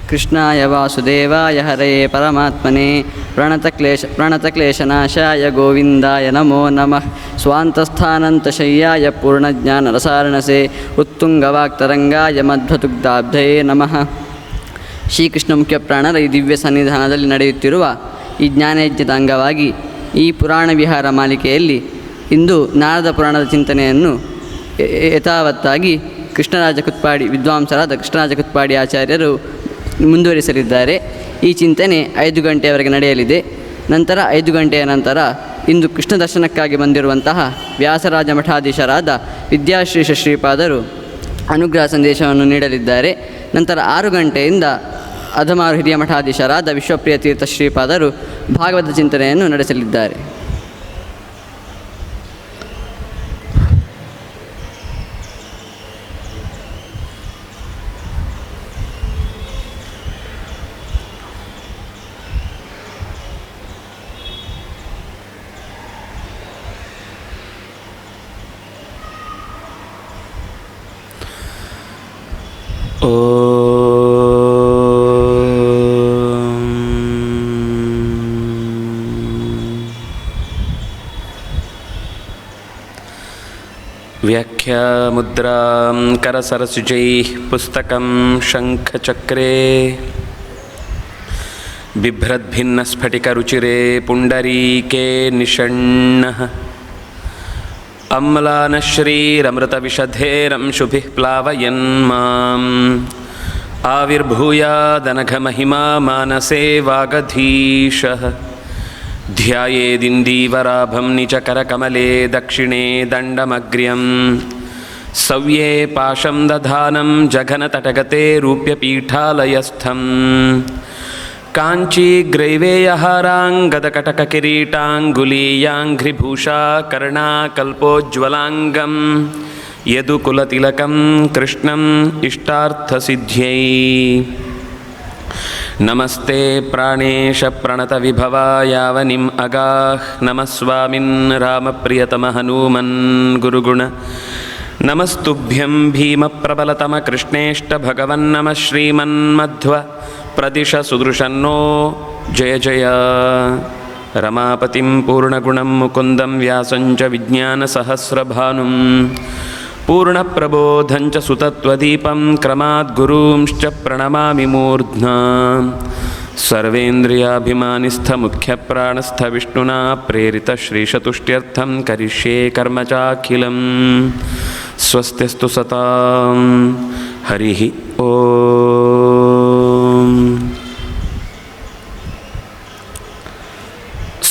ಕೃಷ್ಣಾಯ ವಾಸುದೇವಾಯ ಹರಯೇ ಪರಮಾತ್ಮನೇ ಪ್ರಣತಕ್ಲೇಶನಾಶಾಯ ಗೋವಿಂದಾಯ ನಮೋ ನಮಃ. ಸ್ವಾಂತಸ್ಥಾನಂತಶಯ್ಯಾಯ ಪೂರ್ಣಜ್ಞಾನರಸಾರಣಸೆ ಉತ್ತುಂಗವಾಕ್ತರಂಗಾಯ ಮಧ್ವದುಗ್ಧಾಬ್ಧಯೇ ನಮಃ. ಶ್ರೀಕೃಷ್ಣ ಮುಖ್ಯ ಪ್ರಾಣರ ಈ ದಿವ್ಯ ಸನ್ನಿಧಾನದಲ್ಲಿ ನಡೆಯುತ್ತಿರುವ ಈ ಜ್ಞಾನಯಜ್ಞದ ಅಂಗವಾಗಿ ಈ ಪುರಾಣ ವಿಹಾರ ಮಾಲಿಕೆಯಲ್ಲಿ ಇಂದು ನಾರದ ಪುರಾಣದ ಚಿಂತನೆಯನ್ನು ಯಥಾವತ್ತಾಗಿ ಕೃಷ್ಣರಾಜ ಕುತ್ಪಾಡಿ ವಿದ್ವಾಂಸರಾದ ಕೃಷ್ಣರಾಜ ಕುತ್ಪಾಡಿ ಆಚಾರ್ಯರು ಮುಂದುವರಿಸಲಿದ್ದಾರೆ. ಈ ಚಿಂತನೆ 5 ಗಂಟೆಯವರೆಗೆ ನಡೆಯಲಿದೆ. ನಂತರ 5 ಗಂಟೆಯ ನಂತರ ಇಂದು ಕೃಷ್ಣ ದರ್ಶನಕ್ಕಾಗಿ ಬಂದಿರುವಂತಹ ವ್ಯಾಸರಾಜ ಮಠಾಧೀಶರಾದ ವಿದ್ಯಾಶ್ರೀಷ ಶ್ರೀಪಾದರು ಅನುಗ್ರಹ ಸಂದೇಶವನ್ನು ನೀಡಲಿದ್ದಾರೆ. ನಂತರ 6 ಗಂಟೆಯಿಂದ ಅಧಮಾರು ಹಿರಿಯ ಮಠಾಧೀಶರಾದ ವಿಶ್ವಪ್ರಿಯ ತೀರ್ಥ ಶ್ರೀಪಾದರು ಭಾಗವತ ಚಿಂತನೆಯನ್ನು ನಡೆಸಲಿದ್ದಾರೆ. ವ್ಯಾಖ್ಯಾಮುದ್ರಾಂ ಕರಸರಸುಜೈಃ ಪುಸ್ತಕಂ ಶಂಖಚಕ್ರೆ ಬಿಭ್ರದ್ಭಿನ್ನಸ್ಫಟಿಕರುಚಿರೆ ಪುಂಡರೀಕೆ ನಿಷಣ್ಣಃ ಅಮ್ಲಾನಶ್ರೀರಮೃತವಿಷಧೇರಂಶುಭಿಃ ಪ್ಲಾವಯನ್ ಮಾಂ ಆವಿರ್ಭೂಯಾದನಘಮಹಿಮಾ ಮಾನಸೇ ವಾಗಧೀಶಃ. ಧ್ಯಾಯೇದಿಂದೀವರಾಭಂ ನಿಜಕರಕಮಲೆ ದಕ್ಷಿಣೇ ದಂಡಮಗ್ರ್ಯಂ ಸವ್ಯೇ ಪಾಶಂ ದಧಾನಂ ಜಘನತಟಗತೆ ರೂಪ್ಯಪೀಠಾಲಯಸ್ಥಂ ಕಾಂಚೀಗ್ರೈವೇಯಹಾರಾಂಗದಕಟಕಕಿರೀಟಾಂಗುಲೀಯಾಂಘ್ರಿಭೂಷಾ ಕರ್ಣಾಕಲ್ಪೋಜ್ವಲಾಂಗಂ ಯದುಕುಲತಿಲಕಂ ಕೃಷ್ಣಂ ಇಷ್ಟಾರ್ಥಸಿದ್ಧ್ಯೈ. ನಮಸ್ತೆ ಪ್ರಾಣೇಶ ಪ್ರಣತವಿಭವಾಯಾವನಿಂ ಅಗಾಹ್ ನಮಃ ಸ್ವಾಮಿನ್ ರಾಮಪ್ರಿಯತಮ ಹನುಮನ್ ಗುರುಗುಣ ನಮಸ್ತುಭ್ಯಂ ಭೀಮಪ್ರಬಲತಮ ಕೃಷ್ಣೇಷ್ಟ ಭಗವನ್ನಮಃ ಶ್ರೀಮನ್ಮಧ್ವ ಪ್ರದಿಶ ಸುದೃಶನ್ನೋ ಜಯ ಜಯ. ರಮಾಪತಿಂ ಪೂರ್ಣಗುಣಂ ಮುಕುಂದಂ ವ್ಯಾಸಂಚ ವಿಜ್ಞಾನಸಹಸ್ರಭಾನುಂ ಪೂರ್ಣಪ್ರಬೋಧಂಚ ಸುತತ್ವದೀಪಂ ಕ್ರಮಾದ್ಗುರೂಂಶ್ಚ ಪ್ರಣಮಾಮಿ ಮೂರ್ಧ್ನಾ. ಸರ್ವೇಂದ್ರಿಯಾಭಿಮಾನಿಸ್ಥಮುಖ್ಯಪ್ರಾಣಸ್ಥ ವಿಷ್ಣುನಾ ಪ್ರೇರಿತ ಶ್ರೀಶತುಷ್ಟ್ಯರ್ಥಂ ಕರಿಷ್ಯೇ ಕರ್ಮ ಚಾಖಿಲಂ. ಸ್ವಸ್ತಿಸ್ತು ಸತಾಂ ಹರಿ ಓಂ.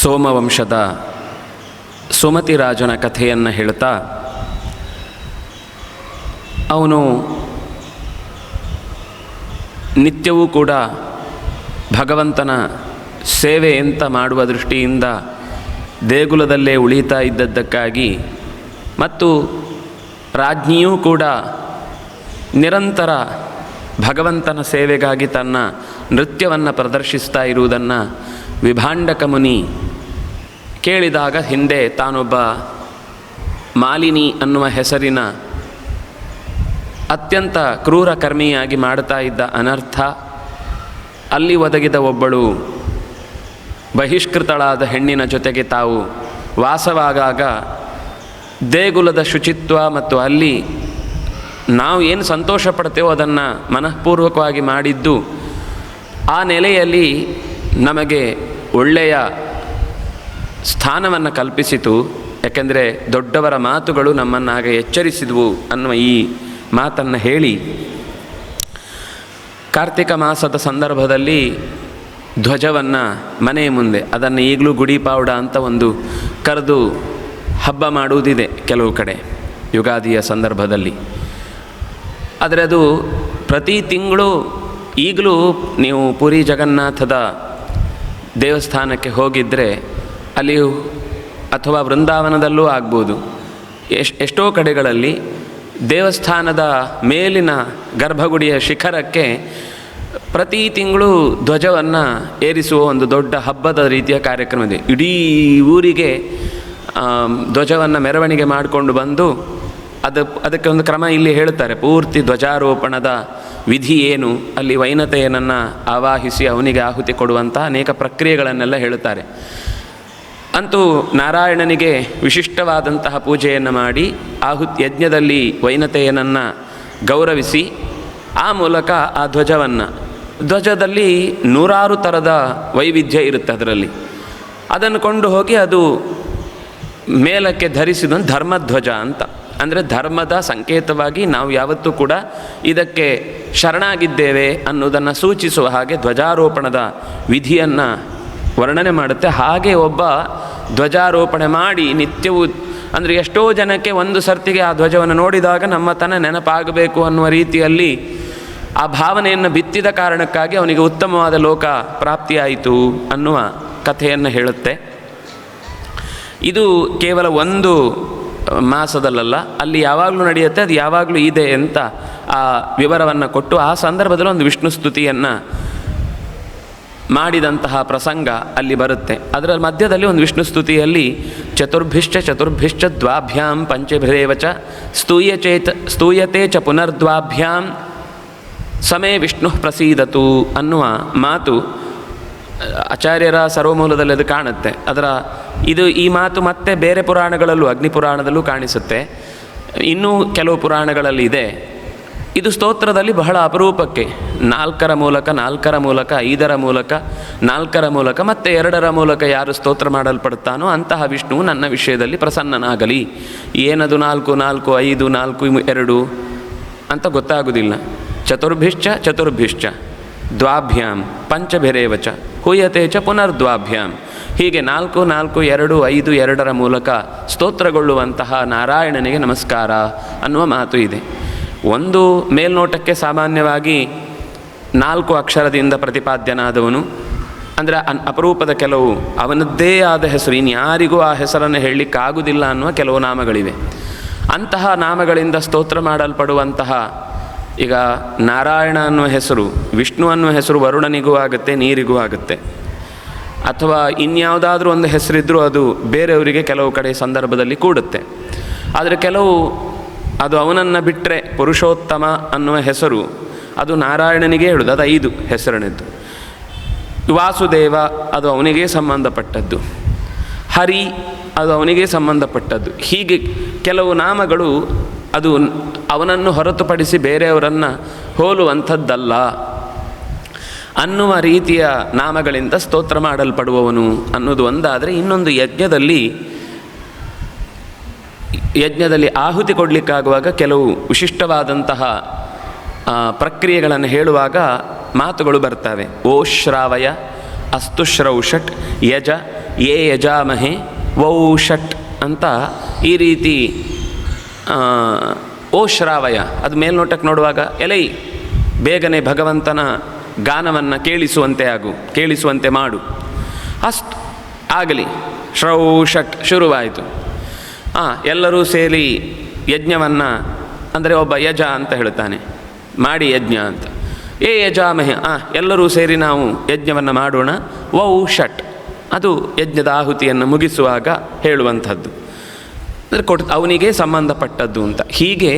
ಸೋಮವಂಶದ ಸುಮತಿರಾಜನ ಕಥೆಯನ್ನು ಹೇಳ್ತಾ ಅವನು ನಿತ್ಯವೂ ಕೂಡ ಭಗವಂತನ ಸೇವೆ ಅಂತ ಮಾಡುವ ದೃಷ್ಟಿಯಿಂದ ದೇಗುಲದಲ್ಲೇ ಉಳಿತಾ ಇದ್ದದ್ದಕ್ಕಾಗಿ ಮತ್ತು ರಾಜ್ಞಿಯೂ ಕೂಡ ನಿರಂತರ ಭಗವಂತನ ಸೇವೆಗಾಗಿ ತನ್ನ ನೃತ್ಯವನ್ನು ಪ್ರದರ್ಶಿಸ್ತಾ ಇರುವುದನ್ನು ವಿಭಾಂಡಕ ಮುನಿ ಕೇಳಿದಾಗ ಹಿಂದೆ ತಾನೊಬ್ಬ ಮಾಲಿನಿ ಅನ್ನುವ ಹೆಸರಿನ ಅತ್ಯಂತ ಕ್ರೂರ ಕರ್ಮಿಯಾಗಿ ಮಾಡ್ತಾ ಇದ್ದ ಅನರ್ಥ, ಅಲ್ಲಿ ಒದಗಿದ ಒಬ್ಬಳು ಬಹಿಷ್ಕೃತಳಾದ ಹೆಣ್ಣಿನ ಜೊತೆಗೆ ತಾವು ವಾಸವಾಗಾಗ ದೇಗುಲದ ಶುಚಿತ್ವ ಮತ್ತು ಅಲ್ಲಿ ನಾವು ಏನು ಸಂತೋಷ ಪಡ್ತೇವೋ ಅದನ್ನು ಮನಃಪೂರ್ವಕವಾಗಿ ಮಾಡಿದ್ದು ಆ ನೆಲೆಯಲ್ಲಿ ನಮಗೆ ಒಳ್ಳೆಯ ಸ್ಥಾನವನ್ನು ಕಲ್ಪಿಸಿತು. ಯಾಕೆಂದರೆ ದೊಡ್ಡವರ ಮಾತುಗಳು ನಮ್ಮನ್ನಾಗ ಎಚ್ಚರಿಸಿದವು ಅನ್ನುವ ಈ ಮಾತನ್ನು ಹೇಳಿ ಕಾರ್ತಿಕ ಮಾಸದ ಸಂದರ್ಭದಲ್ಲಿ ಧ್ವಜವನ್ನು ಮನೆಯ ಮುಂದೆ ಅದನ್ನು ಈಗಲೂ ಗುಡಿ ಪಾವಡ ಅಂತ ಒಂದು ಕರೆದು ಹಬ್ಬ ಮಾಡುವುದಿದೆ ಕೆಲವು ಕಡೆ ಯುಗಾದಿಯ ಸಂದರ್ಭದಲ್ಲಿ. ಆದರೆ ಅದು ಪ್ರತಿ ತಿಂಗಳು ಈಗಲೂ ನೀವು ಪುರಿ ಜಗನ್ನಾಥದ ದೇವಸ್ಥಾನಕ್ಕೆ ಹೋಗಿದ್ದರೆ ಅಲ್ಲಿ ಅಥವಾ ವೃಂದಾವನದಲ್ಲೂ ಆಗ್ಬೋದು, ಎಷ್ಟೋ ಕಡೆಗಳಲ್ಲಿ ದೇವಸ್ಥಾನದ ಮೇಲಿನ ಗರ್ಭಗುಡಿಯ ಶಿಖರಕ್ಕೆ ಪ್ರತಿ ತಿಂಗಳು ಧ್ವಜವನ್ನು ಏರಿಸುವ ಒಂದು ದೊಡ್ಡ ಹಬ್ಬದ ರೀತಿಯ ಕಾರ್ಯಕ್ರಮ ಇದೆ. ಇಡೀ ಊರಿಗೆ ಧ್ವಜವನ್ನು ಮೆರವಣಿಗೆ ಮಾಡಿಕೊಂಡು ಬಂದು ಅದಕ್ಕೆ ಒಂದು ಕ್ರಮ ಇಲ್ಲಿ ಹೇಳ್ತಾರೆ. ಪೂರ್ತಿ ಧ್ವಜಾರೋಪಣದ ವಿಧಿ ಏನು, ಅಲ್ಲಿ ವೈನತೆಯನನ್ನು ಆವಾಹಿಸಿ ಅವನಿಗೆ ಆಹುತಿ ಕೊಡುವಂಥ ಅನೇಕ ಪ್ರಕ್ರಿಯೆಗಳನ್ನೆಲ್ಲ ಹೇಳುತ್ತಾರೆ. ಅಂತೂ ನಾರಾಯಣನಿಗೆ ವಿಶಿಷ್ಟವಾದಂತಹ ಪೂಜೆಯನ್ನು ಮಾಡಿ ಯಜ್ಞದಲ್ಲಿ ವೈನತೆಯನನ್ನು ಗೌರವಿಸಿ ಆ ಮೂಲಕ ಆ ಧ್ವಜದಲ್ಲಿ ನೂರಾರು ಥರದ ವೈವಿಧ್ಯ ಇರುತ್ತೆ. ಅದರಲ್ಲಿ ಅದನ್ನು ಕೊಂಡು ಹೋಗಿ ಅದು ಮೇಲಕ್ಕೆ ಧರಿಸಿದ ಧರ್ಮಧ್ವಜ ಅಂತ. ಅಂದರೆ ಧರ್ಮದ ಸಂಕೇತವಾಗಿ ನಾವು ಯಾವತ್ತೂ ಕೂಡ ಇದಕ್ಕೆ ಶರಣಾಗಿದ್ದೇವೆ ಅನ್ನೋದನ್ನು ಸೂಚಿಸುವ ಹಾಗೆ ಧ್ವಜಾರೋಪಣದ ವಿಧಿಯನ್ನು ವರ್ಣನೆ ಮಾಡುತ್ತೆ. ಹಾಗೆ ಒಬ್ಬ ಧ್ವಜಾರೋಪಣೆ ಮಾಡಿ ನಿತ್ಯವೂ, ಅಂದರೆ ಎಷ್ಟೋ ಜನಕ್ಕೆ ಒಂದು ಸರ್ತಿಗೆ ಆ ಧ್ವಜವನ್ನು ನೋಡಿದಾಗ ನಮ್ಮ ತನ ನೆನಪಾಗಬೇಕು ಅನ್ನುವ ರೀತಿಯಲ್ಲಿ ಆ ಭಾವನೆಯನ್ನು ಬಿತ್ತಿದ ಕಾರಣಕ್ಕಾಗಿ ಅವನಿಗೆ ಉತ್ತಮವಾದ ಲೋಕ ಪ್ರಾಪ್ತಿಯಾಯಿತು ಅನ್ನುವ ಕಥೆಯನ್ನು ಹೇಳುತ್ತೆ. ಇದು ಕೇವಲ ಒಂದು ಮಾಸದಲ್ಲ, ಅಲ್ಲಿ ಯಾವಾಗಲೂ ನಡೆಯುತ್ತೆ, ಅದು ಯಾವಾಗಲೂ ಇದೆ ಅಂತ ಆ ವಿವರವನ್ನು ಕೊಟ್ಟು ಆ ಸಂದರ್ಭದಲ್ಲಿ ಒಂದು ವಿಷ್ಣು ಸ್ತುತಿಯನ್ನು ಮಾಡಿದಂತಹ ಪ್ರಸಂಗ ಅಲ್ಲಿ ಬರುತ್ತೆ. ಅದರ ಮಧ್ಯದಲ್ಲಿ ಒಂದು ವಿಷ್ಣು ಸ್ತುತಿಯಲ್ಲಿ ಚತುರ್ಭಿಶ್ಚ ದ್ವಾಭ್ಯಾಂ ಪಂಚಭಿರೇವ ಚ ಸ್ತೂಯತೆ ಚ ಪುನರ್ದ್ವಾಭ್ಯಾಂ ಸಮೇ ವಿಷ್ಣು ಪ್ರಸೀದತು ಅನ್ನುವ ಮಾತು ಆಚಾರ್ಯರ ಸರ್ವಮೂಲದಲ್ಲಿ ಅದು ಕಾಣುತ್ತೆ. ಈ ಮಾತು ಮತ್ತೆ ಬೇರೆ ಪುರಾಣಗಳಲ್ಲೂ, ಅಗ್ನಿಪುರಾಣದಲ್ಲೂ ಕಾಣಿಸುತ್ತೆ, ಇನ್ನೂ ಕೆಲವು ಪುರಾಣಗಳಲ್ಲಿ ಇದೆ. ಇದು ಸ್ತೋತ್ರದಲ್ಲಿ ಬಹಳ ಅಪರೂಪಕ್ಕೆ 4ರ ಮೂಲಕ 5ರ ಮೂಲಕ 4ರ ಮೂಲಕ ಮತ್ತು 2ರ ಮೂಲಕ ಯಾರು ಸ್ತೋತ್ರ ಮಾಡಲ್ಪಡುತ್ತಾನೋ ಅಂತಹ ವಿಷ್ಣುವು ನನ್ನ ವಿಷಯದಲ್ಲಿ ಪ್ರಸನ್ನನಾಗಲಿ. ಏನದು 4 4 5 4 2 ಅಂತ ಗೊತ್ತಾಗುವುದಿಲ್ಲ. ಚತುರ್ಭಿಶ್ಚ ದ್ವಾಭ್ಯಾಂ ಪಂಚಭಿರೇವ ಚ ಹೂಯತೆ ಚ ಪುನರ್ದ್ವಾಭ್ಯಾಂ, ಹೀಗೆ 4 4 2 5 2ರ ಮೂಲಕ ಸ್ತೋತ್ರಗೊಳ್ಳುವಂತಹ ನಾರಾಯಣನಿಗೆ ನಮಸ್ಕಾರ ಅನ್ನುವ ಮಾತು ಇದೆ. ಒಂದು ಮೇಲ್ನೋಟಕ್ಕೆ ಸಾಮಾನ್ಯವಾಗಿ 4 ಅಕ್ಷರದಿಂದ ಪ್ರತಿಪಾದ್ಯನಾದವನು, ಅಂದರೆ ಅಪರೂಪದ ಕೆಲವು ಅವನದ್ದೇ ಆದ ಹೆಸರು, ಇನ್ಯಾರಿಗೂ ಆ ಹೆಸರನ್ನು ಹೇಳಲಿಕ್ಕಾಗುವುದಿಲ್ಲ ಅನ್ನುವ ಕೆಲವು ನಾಮಗಳಿವೆ. ಅಂತಹ ನಾಮಗಳಿಂದ ಸ್ತೋತ್ರ ಮಾಡಲ್ಪಡುವಂತಹ, ಈಗ ನಾರಾಯಣ ಅನ್ನುವ ಹೆಸರು, ವಿಷ್ಣು ಅನ್ನುವ ಹೆಸರು ವರುಣನಿಗೂ ಆಗುತ್ತೆ, ನೀರಿಗೂ ಆಗುತ್ತೆ. ಅಥವಾ ಇನ್ಯಾವುದಾದ್ರೂ ಒಂದು ಹೆಸರಿದ್ದರೂ ಅದು ಬೇರೆಯವರಿಗೆ ಕೆಲವು ಕಡೆ ಸಂದರ್ಭದಲ್ಲಿ ಕೂಡುತ್ತೆ. ಆದರೆ ಕೆಲವು ಅದು ಅವನನ್ನು ಬಿಟ್ಟರೆ ಪುರುಷೋತ್ತಮ ಅನ್ನುವ ಹೆಸರು ಅದು ನಾರಾಯಣನಿಗೆ ಹೇಳುವುದು, ಅದು 5 ಹೆಸರಿನದ್ದು. ವಾಸುದೇವ ಅದು ಅವನಿಗೆ ಸಂಬಂಧಪಟ್ಟದ್ದು, ಹರಿ ಅದು ಅವನಿಗೆ ಸಂಬಂಧಪಟ್ಟದ್ದು. ಹೀಗೆ ಕೆಲವು ನಾಮಗಳು ಅದು ಅವನನ್ನು ಹೊರತುಪಡಿಸಿ ಬೇರೆಯವರನ್ನು ಹೋಲುವಂಥದ್ದಲ್ಲ ಅನ್ನುವ ರೀತಿಯ ನಾಮಗಳಿಂದ ಸ್ತೋತ್ರ ಮಾಡಲ್ಪಡುವವನು ಅನ್ನೋದು ಒಂದಾದರೆ, ಇನ್ನೊಂದು ಯಜ್ಞದಲ್ಲಿ ಆಹುತಿ ಕೊಡಲಿಕ್ಕಾಗುವಾಗ ಕೆಲವು ವಿಶಿಷ್ಟವಾದಂತಹ ಪ್ರಕ್ರಿಯೆಗಳನ್ನು ಹೇಳುವಾಗ ಮಾತುಗಳು ಬರ್ತವೆ. ಓ ಶ್ರಾವಯ ಅಸ್ತು ಶ್ರೌಷಟ್ ಯಜ ಯೇ ಯಜಾಮಹೆ ವೌಷಟ್ ಅಂತ ಈ ರೀತಿ. ಓ ಶ್ರಾವಯ ಅದು ಮೇಲ್ನೋಟಕ್ಕೆ ನೋಡುವಾಗ ಎಲೈ ಬೇಗನೆ ಭಗವಂತನ ಗಾನವನ್ನು ಕೇಳಿಸುವಂತೆ ಮಾಡು. ಅಷ್ಟು ಆಗಲಿ, ಶ್ರೌಷಟ್ ಶುರುವಾಯಿತು. ಎಲ್ಲರೂ ಸೇರಿ ಯಜ್ಞವನ್ನು, ಅಂದರೆ ಒಬ್ಬ ಯಜ ಅಂತ ಹೇಳ್ತಾನೆ, ಮಾಡಿ ಯಜ್ಞ ಅಂತ. ಏ ಯಜಾಮಹೆ, ಎಲ್ಲರೂ ಸೇರಿ ನಾವು ಯಜ್ಞವನ್ನು ಮಾಡೋಣ. ವೌಷಟ್ ಅದು ಯಜ್ಞದ ಆಹುತಿಯನ್ನು ಮುಗಿಸುವಾಗ ಹೇಳುವಂಥದ್ದು, ಅಂದರೆ ಅವನಿಗೆ ಸಂಬಂಧಪಟ್ಟದ್ದು ಅಂತ. ಹೀಗೆ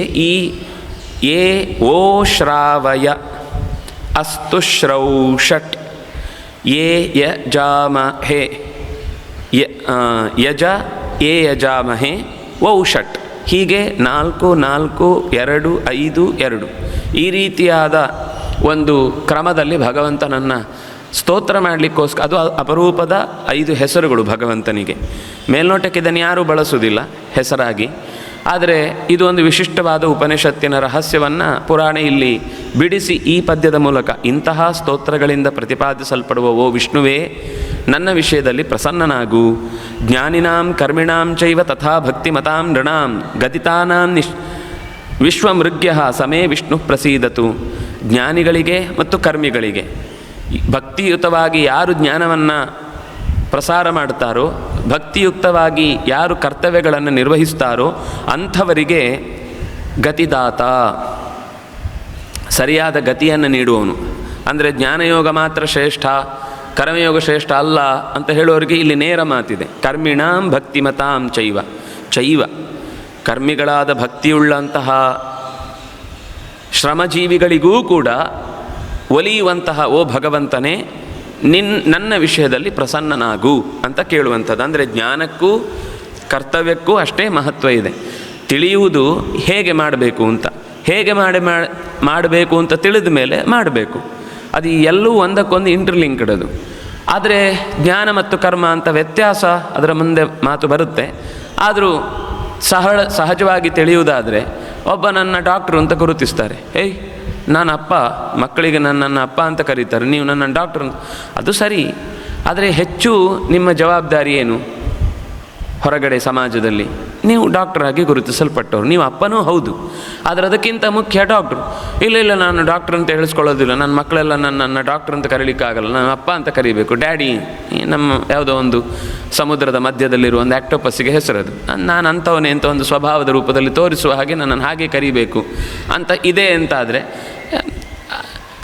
ಏ ಓ ಶ್ರಾವಯ ಅಸ್ತು ಶ್ರೌಷಟ್ ಯೇ ಯಜಾಮಹೆ ಯಜ ಯೇ ಯಜಾಮಹೆ ವೌಷಟ್, ಹೀಗೆ 4 4 2 5 2 ಈ ರೀತಿಯಾದ ಒಂದು ಕ್ರಮದಲ್ಲಿ ಭಗವಂತನನ್ನು ಸ್ತೋತ್ರ ಮಾಡಲಿಕ್ಕೋಸ್ಕರ. ಅದು ಅಪರೂಪದ 5 ಹೆಸರುಗಳು ಭಗವಂತನಿಗೆ. ಮೇಲ್ನೋಟಕ್ಕೆ ಇದನ್ನು ಯಾರೂ ಬಳಸುವುದಿಲ್ಲ ಹೆಸರಾಗಿ, ಆದರೆ ಇದು ಒಂದು ವಿಶಿಷ್ಟವಾದ ಉಪನಿಷತ್ತಿನ ರಹಸ್ಯವನ್ನು ಪುರಾಣ ಇಲ್ಲಿ ಬಿಡಿಸಿ ಈ ಪದ್ಯದ ಮೂಲಕ ಇಂತಹ ಸ್ತೋತ್ರಗಳಿಂದ ಪ್ರತಿಪಾದಿಸಲ್ಪಡುವ ಓ ವಿಷ್ಣುವೇ, ನನ್ನ ವಿಷಯದಲ್ಲಿ ಪ್ರಸನ್ನನಾಗು. ಜ್ಞಾನಿನಾಂ ಕರ್ಮಿಣಾಂ ಚೈವ ತಥಾ ಭಕ್ತಿಮತಾಂ ನೃಣಾಂ ಗದಿತಾನಾಂ ವಿಶ್ವಮೃಗ್ಯ ಸಮೇ ವಿಷ್ಣು ಪ್ರಸೀದತು. ಜ್ಞಾನಿಗಳಿಗೆ ಮತ್ತು ಕರ್ಮಿಗಳಿಗೆ, ಭಕ್ತಿಯುತವಾಗಿ ಯಾರು ಜ್ಞಾನವನ್ನು ಪ್ರಸಾರ ಮಾಡ್ತಾರೋ, ಭಕ್ತಿಯುಕ್ತವಾಗಿ ಯಾರು ಕರ್ತವ್ಯಗಳನ್ನು ನಿರ್ವಹಿಸ್ತಾರೋ ಅಂಥವರಿಗೆ ಗತಿದಾತ, ಸರಿಯಾದ ಗತಿಯನ್ನು ನೀಡುವವನು. ಅಂದರೆ ಜ್ಞಾನಯೋಗ ಮಾತ್ರ ಶ್ರೇಷ್ಠ, ಕರ್ಮಯೋಗ ಶ್ರೇಷ್ಠ ಅಲ್ಲ ಅಂತ ಹೇಳುವವರಿಗೆ ಇಲ್ಲಿ ನೇರ ಮಾತಿದೆ. ಕರ್ಮಿಣಾಂ ಭಕ್ತಿಮತಾಂ ಚೈವ ಕರ್ಮಿಗಳಾದ ಭಕ್ತಿಯುಳ್ಳಂತಹ ಶ್ರಮಜೀವಿಗಳಿಗೂ ಕೂಡ ಒಲಿಯುವಂತಹ ಓ ಭಗವಂತನೇ ನನ್ನ ವಿಷಯದಲ್ಲಿ ಪ್ರಸನ್ನನಾಗು ಅಂತ ಕೇಳುವಂಥದ್ದು. ಅಂದರೆ ಜ್ಞಾನಕ್ಕೂ ಕರ್ತವ್ಯಕ್ಕೂ ಅಷ್ಟೇ ಮಹತ್ವ ಇದೆ. ತಿಳಿಯುವುದು ಹೇಗೆ ಮಾಡಬೇಕು ಅಂತ, ಹೇಗೆ ಮಾಡಬೇಕು ಅಂತ ತಿಳಿದ ಮೇಲೆ ಮಾಡಬೇಕು. ಅದು ಎಲ್ಲವೂ ಒಂದಕ್ಕೊಂದು ಇಂಟರ್ಲಿಂಕ್ಡ್ ಅದು. ಆದರೆ ಜ್ಞಾನ ಮತ್ತು ಕರ್ಮ ಅಂತ ವ್ಯತ್ಯಾಸ ಅದರ ಮುಂದೆ ಮಾತು ಬರುತ್ತೆ. ಆದರೂ ಸಹಜವಾಗಿ ತಿಳಿಯುವುದಾದರೆ ಒಬ್ಬ ನನ್ನ ಡಾಕ್ಟ್ರು ಅಂತ ಗುರುತಿಸ್ತಾರೆ. ಏಯ್ ನಾನು ಅಪ್ಪ, ಮಕ್ಕಳಿಗೆ ನನ್ನನ್ನು ಅಪ್ಪ ಅಂತ ಕರೀತಾರೆ, ನೀವು ನನ್ನ ಡಾಕ್ಟ್ರು ಅಂತ. ಅದು ಸರಿ, ಆದರೆ ಹೆಚ್ಚು ನಿಮ್ಮ ಜವಾಬ್ದಾರಿ ಏನು? ಹೊರಗಡೆ ಸಮಾಜದಲ್ಲಿ ನೀವು ಡಾಕ್ಟ್ರಾಗಿ ಗುರುತಿಸಲ್ಪಟ್ಟವರು, ನೀವು ಅಪ್ಪನೂ ಹೌದು, ಆದರೆ ಅದಕ್ಕಿಂತ ಮುಖ್ಯ ಡಾಕ್ಟ್ರು. ಇಲ್ಲ ನಾನು ಡಾಕ್ಟ್ರ್ ಅಂತ ಹೇಳಿಸ್ಕೊಳ್ಳೋದಿಲ್ಲ, ನನ್ನ ಮಕ್ಕಳೆಲ್ಲ ನನ್ನನ್ನು ಡಾಕ್ಟ್ರ್ ಅಂತ ಕರೀಲಿಕ್ಕಾಗಲ್ಲ, ನಾನು ಅಪ್ಪ ಅಂತ ಕರಿಬೇಕು. ಡ್ಯಾಡಿ, ನಮ್ಮ ಯಾವುದೋ ಒಂದು ಸಮುದ್ರದ ಮಧ್ಯದಲ್ಲಿರುವ ಒಂದು ಆಕ್ಟೋಪಸ್ಸಿಗೆ ಹೆಸರದು, ನಾನು ಅಂಥವನೇ ಅಂತ ಒಂದು ಸ್ವಭಾವದ ರೂಪದಲ್ಲಿ ತೋರಿಸುವ ಹಾಗೆ ನನ್ನನ್ನು ಹಾಗೆ ಕರಿಬೇಕು ಅಂತ ಇದೆ ಅಂತಾದರೆ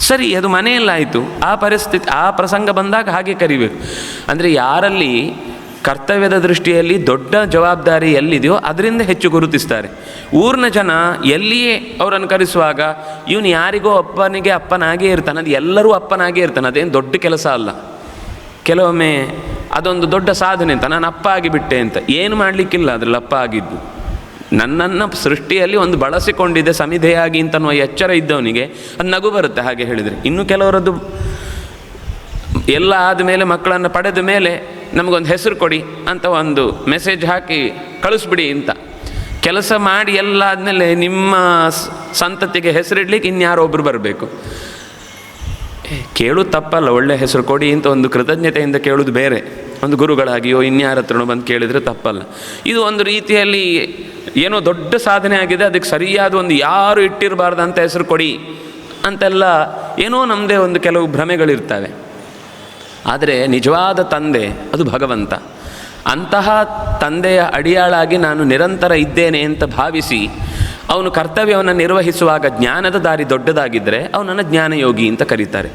ಸರಿ, ಅದು ಮನೆಯಲ್ಲಾಯಿತು. ಆ ಪರಿಸ್ಥಿತಿ, ಆ ಪ್ರಸಂಗ ಬಂದಾಗ ಹಾಗೆ ಕರಿಬೇಕು. ಅಂದರೆ ಯಾರಲ್ಲಿ ಕರ್ತವ್ಯದ ದೃಷ್ಟಿಯಲ್ಲಿ ದೊಡ್ಡ ಜವಾಬ್ದಾರಿ ಎಲ್ಲಿದೆಯೋ ಅದರಿಂದ ಹೆಚ್ಚು ಗುರುತಿಸ್ತಾರೆ. ಊರಿನ ಜನ ಎಲ್ಲಿಯೇ ಅವರನ್ನು ಕರೆಸುವಾಗ ಇವನು ಯಾರಿಗೋ ಅಪ್ಪನಿಗೆ ಅಪ್ಪನಾಗೇ ಇರ್ತಾನೆ, ಅದು ಎಲ್ಲರೂ ಅಪ್ಪನಾಗೇ ಇರ್ತಾನೆ, ಅದೇನು ದೊಡ್ಡ ಕೆಲಸ ಅಲ್ಲ. ಕೆಲವೊಮ್ಮೆ ಅದೊಂದು ದೊಡ್ಡ ಸಾಧನೆ ಅಂತ, ನಾನು ಅಪ್ಪ ಆಗಿಬಿಟ್ಟೆ ಅಂತ. ಏನು ಮಾಡಲಿಕ್ಕಿಲ್ಲ ಅದರಲ್ಲಿ ಅಪ್ಪ ಆಗಿದ್ದು. ನನ್ನನ್ನು ಸೃಷ್ಟಿಯಲ್ಲಿ ಒಂದು ಬಳಸಿಕೊಂಡಿದ್ದೆ ಸಮಿಧೆಯಾಗಿ ಅಂತನ್ನುವ ಎಚ್ಚರ ಇದ್ದವನಿಗೆ ಅದು ನಗು ಬರುತ್ತೆ ಹಾಗೆ ಹೇಳಿದರೆ. ಇನ್ನು ಕೆಲವರದ್ದು ಎಲ್ಲ ಆದಮೇಲೆ, ಮಕ್ಕಳನ್ನು ಪಡೆದ ಮೇಲೆ ನಮಗೊಂದು ಹೆಸರು ಕೊಡಿ ಅಂತ ಒಂದು ಮೆಸೇಜ್ ಹಾಕಿ ಕಳಿಸ್ಬಿಡಿ ಅಂತ. ಕೆಲಸ ಮಾಡಿ ಎಲ್ಲ ಆದಮೇಲೆ ನಿಮ್ಮ ಸಂತತಿಗೆ ಹೆಸರಿಡ್ಲಿಕ್ಕೆ ಇನ್ಯಾರೋ ಒಬ್ಬರು ಬರಬೇಕು. ಕೇಳೋದು ತಪ್ಪಲ್ಲ, ಒಳ್ಳೆ ಹೆಸರು ಕೊಡಿ ಅಂತ ಒಂದು ಕೃತಜ್ಞತೆಯಿಂದ ಕೇಳೋದು ಬೇರೆ. ಒಂದು ಗುರುಗಳಾಗಿಯೋ ಇನ್ಯಾರ ಹತ್ರನೋ ಬಂದು ಕೇಳಿದರೆ ತಪ್ಪಲ್ಲ. ಇದು ಒಂದು ರೀತಿಯಲ್ಲಿ ಏನೋ ದೊಡ್ಡ ಸಾಧನೆ ಆಗಿದೆ, ಅದಕ್ಕೆ ಸರಿಯಾದ ಒಂದು ಯಾರು ಇಟ್ಟಿರಬಾರ್ದಂಥ ಹೆಸರು ಕೊಡಿ ಅಂತೆಲ್ಲ ಏನೋ ನಮ್ಮದೇ ಒಂದು ಕೆಲವು ಭ್ರಮೆಗಳಿರ್ತವೆ. ಆದರೆ ನಿಜವಾದ ತಂದೆ ಅದು ಭಗವಂತ. ಅಂತಹ ತಂದೆಯ ಅಡಿಯಾಳಾಗಿ ನಾನು ನಿರಂತರ ಇದ್ದೇನೆ ಅಂತ ಭಾವಿಸಿ ಅವನು ಕರ್ತವ್ಯವನ್ನು ನಿರ್ವಹಿಸುವಾಗ ಜ್ಞಾನದ ದಾರಿ ದೊಡ್ಡದಾಗಿದ್ದರೆ ಅವನನ್ನು ಜ್ಞಾನಯೋಗಿ ಅಂತ ಕರೀತಾರೆ.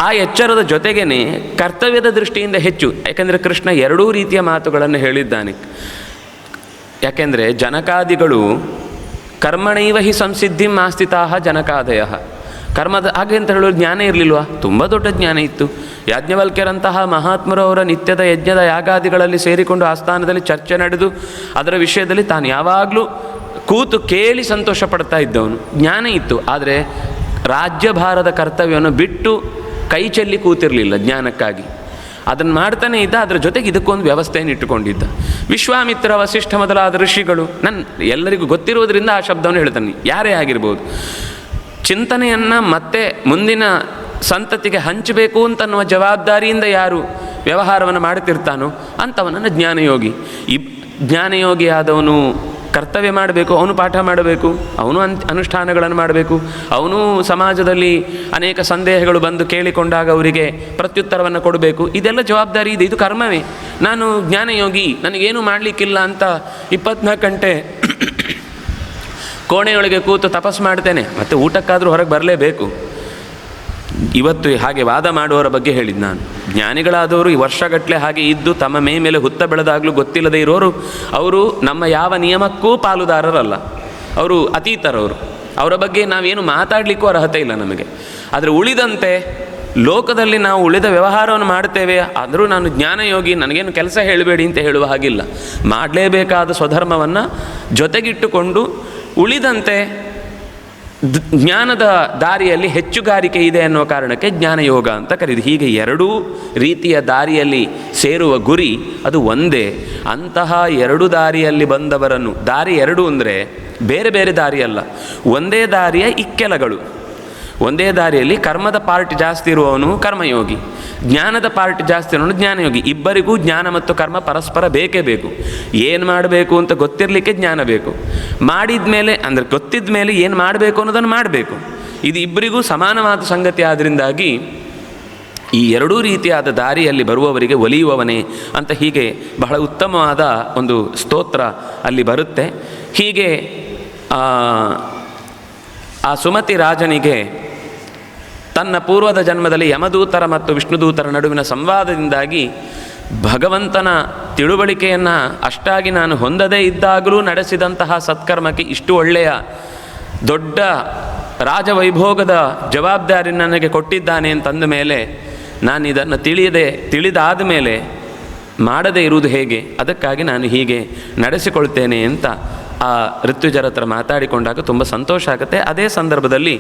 ಆ ಎಚ್ಚರದ ಜೊತೆಗೇ ಕರ್ತವ್ಯದ ದೃಷ್ಟಿಯಿಂದ ಹೆಚ್ಚು, ಯಾಕೆಂದರೆ ಕೃಷ್ಣ ಎರಡೂ ರೀತಿಯ ಮಾತುಗಳನ್ನು ಹೇಳಿದ್ದಾನೆ. ಯಾಕೆಂದರೆ ಜನಕಾದಿಗಳು ಕರ್ಮಣೈವ ಹಿ ಸಂಸಿದ್ಧಿಂ ಆಸ್ಥಿತಾಃ ಜನಕಾದಯ. ಕರ್ಮದ ಹಾಗೆ ಅಂತ ಹೇಳೋರು ಜ್ಞಾನ ಇರಲಿಲ್ವಾ? ತುಂಬ ದೊಡ್ಡ ಜ್ಞಾನ ಇತ್ತು. ಯಾಜ್ಞವಲ್ಕ್ಯರಂತಹ ಮಹಾತ್ಮರು ಅವರ ನಿತ್ಯದ ಯಜ್ಞದ ಯಾಗಾದಿಗಳಲ್ಲಿ ಸೇರಿಕೊಂಡು ಆಸ್ಥಾನದಲ್ಲಿ ಚರ್ಚೆ ನಡೆದು ಅದರ ವಿಷಯದಲ್ಲಿ ತಾನು ಯಾವಾಗಲೂ ಕೂತು ಕೇಳಿ ಸಂತೋಷ ಪಡ್ತಾ ಇದ್ದವನು. ಜ್ಞಾನ ಇತ್ತು, ಆದರೆ ರಾಜ್ಯಭಾರದ ಕರ್ತವ್ಯವನ್ನು ಬಿಟ್ಟು ಕೈ ಚೆಲ್ಲಿ ಕೂತಿರಲಿಲ್ಲ ಜ್ಞಾನಕ್ಕಾಗಿ. ಅದನ್ನು ಮಾಡ್ತಾನೆ ಇದ್ದ, ಅದರ ಜೊತೆಗೆ ಇದಕ್ಕೊಂದು ವ್ಯವಸ್ಥೆಯನ್ನು ಇಟ್ಟುಕೊಂಡಿದ್ದ. ವಿಶ್ವಾಮಿತ್ರ, ವಸಿಷ್ಠ ಮೊದಲಾದ ಋಷಿಗಳು, ಎಲ್ಲರಿಗೂ ಗೊತ್ತಿರುವುದರಿಂದ ಆ ಶಬ್ದವನ್ನು ಹೇಳ್ತಾನೆ, ಯಾರೇ ಆಗಿರ್ಬೋದು. ಚಿಂತನೆಯನ್ನು ಮತ್ತೆ ಮುಂದಿನ ಸಂತತಿಗೆ ಹಂಚಬೇಕು ಅಂತನ್ನುವ ಜವಾಬ್ದಾರಿಯಿಂದ ಯಾರು ವ್ಯವಹಾರವನ್ನು ಮಾಡುತ್ತಿರ್ತಾನೋ ಅಂಥವನನ್ನು ಜ್ಞಾನಯೋಗಿ. ಜ್ಞಾನಯೋಗಿ ಆದವನು ಕರ್ತವ್ಯ ಮಾಡಬೇಕು, ಅವನು ಪಾಠ ಮಾಡಬೇಕು, ಅವನು ಅನುಷ್ಠಾನಗಳನ್ನು ಮಾಡಬೇಕು, ಅವನು ಸಮಾಜದಲ್ಲಿ ಅನೇಕ ಸಂದೇಹಗಳು ಬಂದು ಕೇಳಿಕೊಂಡಾಗ ಅವರಿಗೆ ಪ್ರತ್ಯುತ್ತರವನ್ನು ಕೊಡಬೇಕು. ಇದೆಲ್ಲ ಜವಾಬ್ದಾರಿ ಇದೆ, ಇದು ಕರ್ಮವೇ. ನಾನು ಜ್ಞಾನಯೋಗಿ, ನನಗೇನು ಮಾಡಲಿಕ್ಕಿಲ್ಲ ಅಂತ 24 ಗಂಟೆ ಕೋಣೆಯೊಳಗೆ ಕೂತು ತಪಸ್ಸು ಮಾಡ್ತೇನೆ, ಮತ್ತು ಊಟಕ್ಕಾದರೂ ಹೊರಗೆ ಬರಲೇಬೇಕು. ಇವತ್ತು ಹಾಗೆ ವಾದ ಮಾಡುವವರ ಬಗ್ಗೆ ಹೇಳಿದ್ದು ನಾನು. ಜ್ಞಾನಿಗಳಾದವರು ಈ ವರ್ಷಗಟ್ಟಲೆ ಹಾಗೆ ಇದ್ದು ತಮ್ಮ ಮೇಲೆ ಹುತ್ತ ಬೆಳೆದಾಗಲೂ ಗೊತ್ತಿಲ್ಲದೆ ಇರೋರು, ಅವರು ನಮ್ಮ ಯಾವ ನಿಯಮಕ್ಕೂ ಪಾಲುದಾರರಲ್ಲ, ಅವರು ಅತೀತರವರು. ಅವರ ಬಗ್ಗೆ ನಾವೇನು ಮಾತಾಡಲಿಕ್ಕೂ ಅರ್ಹತೆ ಇಲ್ಲ ನಮಗೆ. ಆದರೆ ಉಳಿದಂತೆ ಲೋಕದಲ್ಲಿ ನಾವು ಉಳಿದ ವ್ಯವಹಾರವನ್ನು ಮಾಡ್ತೇವೆ, ಆದರೂ ನಾನು ಜ್ಞಾನಯೋಗಿ, ನನಗೇನು ಕೆಲಸ ಹೇಳಬೇಡಿ ಅಂತ ಹೇಳುವ ಹಾಗಿಲ್ಲ. ಮಾಡಲೇಬೇಕಾದ ಸ್ವಧರ್ಮವನ್ನು ಜೊತೆಗಿಟ್ಟುಕೊಂಡು ಉಳಿದಂತೆ ಜ್ಞಾನದ ದಾರಿಯಲ್ಲಿ ಹೆಚ್ಚುಗಾರಿಕೆ ಇದೆ ಅನ್ನುವ ಕಾರಣಕ್ಕೆ ಜ್ಞಾನಯೋಗ ಅಂತ ಕರೀದು. ಹೀಗೆ ಎರಡೂ ರೀತಿಯ ದಾರಿಯಲ್ಲಿ ಸೇರುವ ಗುರಿ ಅದು ಒಂದೇ. ಅಂತಹ ಎರಡು ದಾರಿಯಲ್ಲಿ ಬಂದವರನ್ನು, ದಾರಿ ಎರಡು ಅಂದರೆ ಬೇರೆ ಬೇರೆ ದಾರಿಯಲ್ಲ, ಒಂದೇ ದಾರಿಯ ಇಕ್ಕೆಲಗಳು. ಒಂದೇ ದಾರಿಯಲ್ಲಿ ಕರ್ಮದ ಪಾರ್ಟ್ ಜಾಸ್ತಿ ಇರುವವನು ಕರ್ಮಯೋಗಿ, ಜ್ಞಾನದ ಪಾರ್ಟ್ ಜಾಸ್ತಿ ಇರೋನು ಜ್ಞಾನಯೋಗಿ. ಇಬ್ಬರಿಗೂ ಜ್ಞಾನ ಮತ್ತು ಕರ್ಮ ಪರಸ್ಪರ ಬೇಕೇ ಬೇಕು. ಏನು ಮಾಡಬೇಕು ಅಂತ ಗೊತ್ತಿರಲಿಕ್ಕೆ ಜ್ಞಾನ ಬೇಕು, ಮಾಡಿದ ಮೇಲೆ ಅಂದರೆ ಗೊತ್ತಿದ್ದ ಮೇಲೆ ಏನು ಮಾಡಬೇಕು ಅನ್ನೋದನ್ನು ಮಾಡಬೇಕು. ಇದು ಇಬ್ಬರಿಗೂ ಸಮಾನವಾದ ಸಂಗತಿ. ಆದ್ದರಿಂದಾಗಿ ಈ ಎರಡೂ ರೀತಿಯಾದ ದಾರಿಯಲ್ಲಿ ಬರುವವರಿಗೆ ಒಲಿಯುವವನೇ ಅಂತ ಹೀಗೆ ಬಹಳ ಉತ್ತಮವಾದ ಒಂದು ಸ್ತೋತ್ರ ಅಲ್ಲಿ ಬರುತ್ತೆ. ಹೀಗೆ ಆ ಸುಮತಿ ರಾಜನಿಗೆ ತನ್ನ ಪೂರ್ವದ ಜನ್ಮದಲ್ಲಿ ಯಮದೂತರ ಮತ್ತು ವಿಷ್ಣುದೂತರ ನಡುವಿನ ಸಂವಾದದಿಂದಾಗಿ ಭಗವಂತನ ತಿಳುವಳಿಕೆಯನ್ನು ಅಷ್ಟಾಗಿ ನಾನು ಹೊಂದದೇ ಇದ್ದಾಗಲೂ ನಡೆಸಿದಂತಹ ಸತ್ಕರ್ಮಕ್ಕೆ ಇಷ್ಟು ಒಳ್ಳೆಯ ದೊಡ್ಡ ರಾಜವೈಭೋಗದ ಜವಾಬ್ದಾರಿ ನನಗೆ ಕೊಟ್ಟಿದ್ದಾನೆ ಅಂತಂದ ಮೇಲೆ ನಾನು ಇದನ್ನು ತಿಳಿದಾದ ಮೇಲೆ ಮಾಡದೇ ಇರುವುದು ಹೇಗೆ, ಅದಕ್ಕಾಗಿ ನಾನು ಹೀಗೆ ನಡೆಸಿಕೊಳ್ತೇನೆ ಅಂತ ಆ ಋತ್ವಿಜರ ಹತ್ರ ಮಾತಾಡಿಕೊಂಡಾಗ ತುಂಬ ಸಂತೋಷ ಆಗುತ್ತೆ. ಅದೇ ಸಂದರ್ಭದಲ್ಲಿ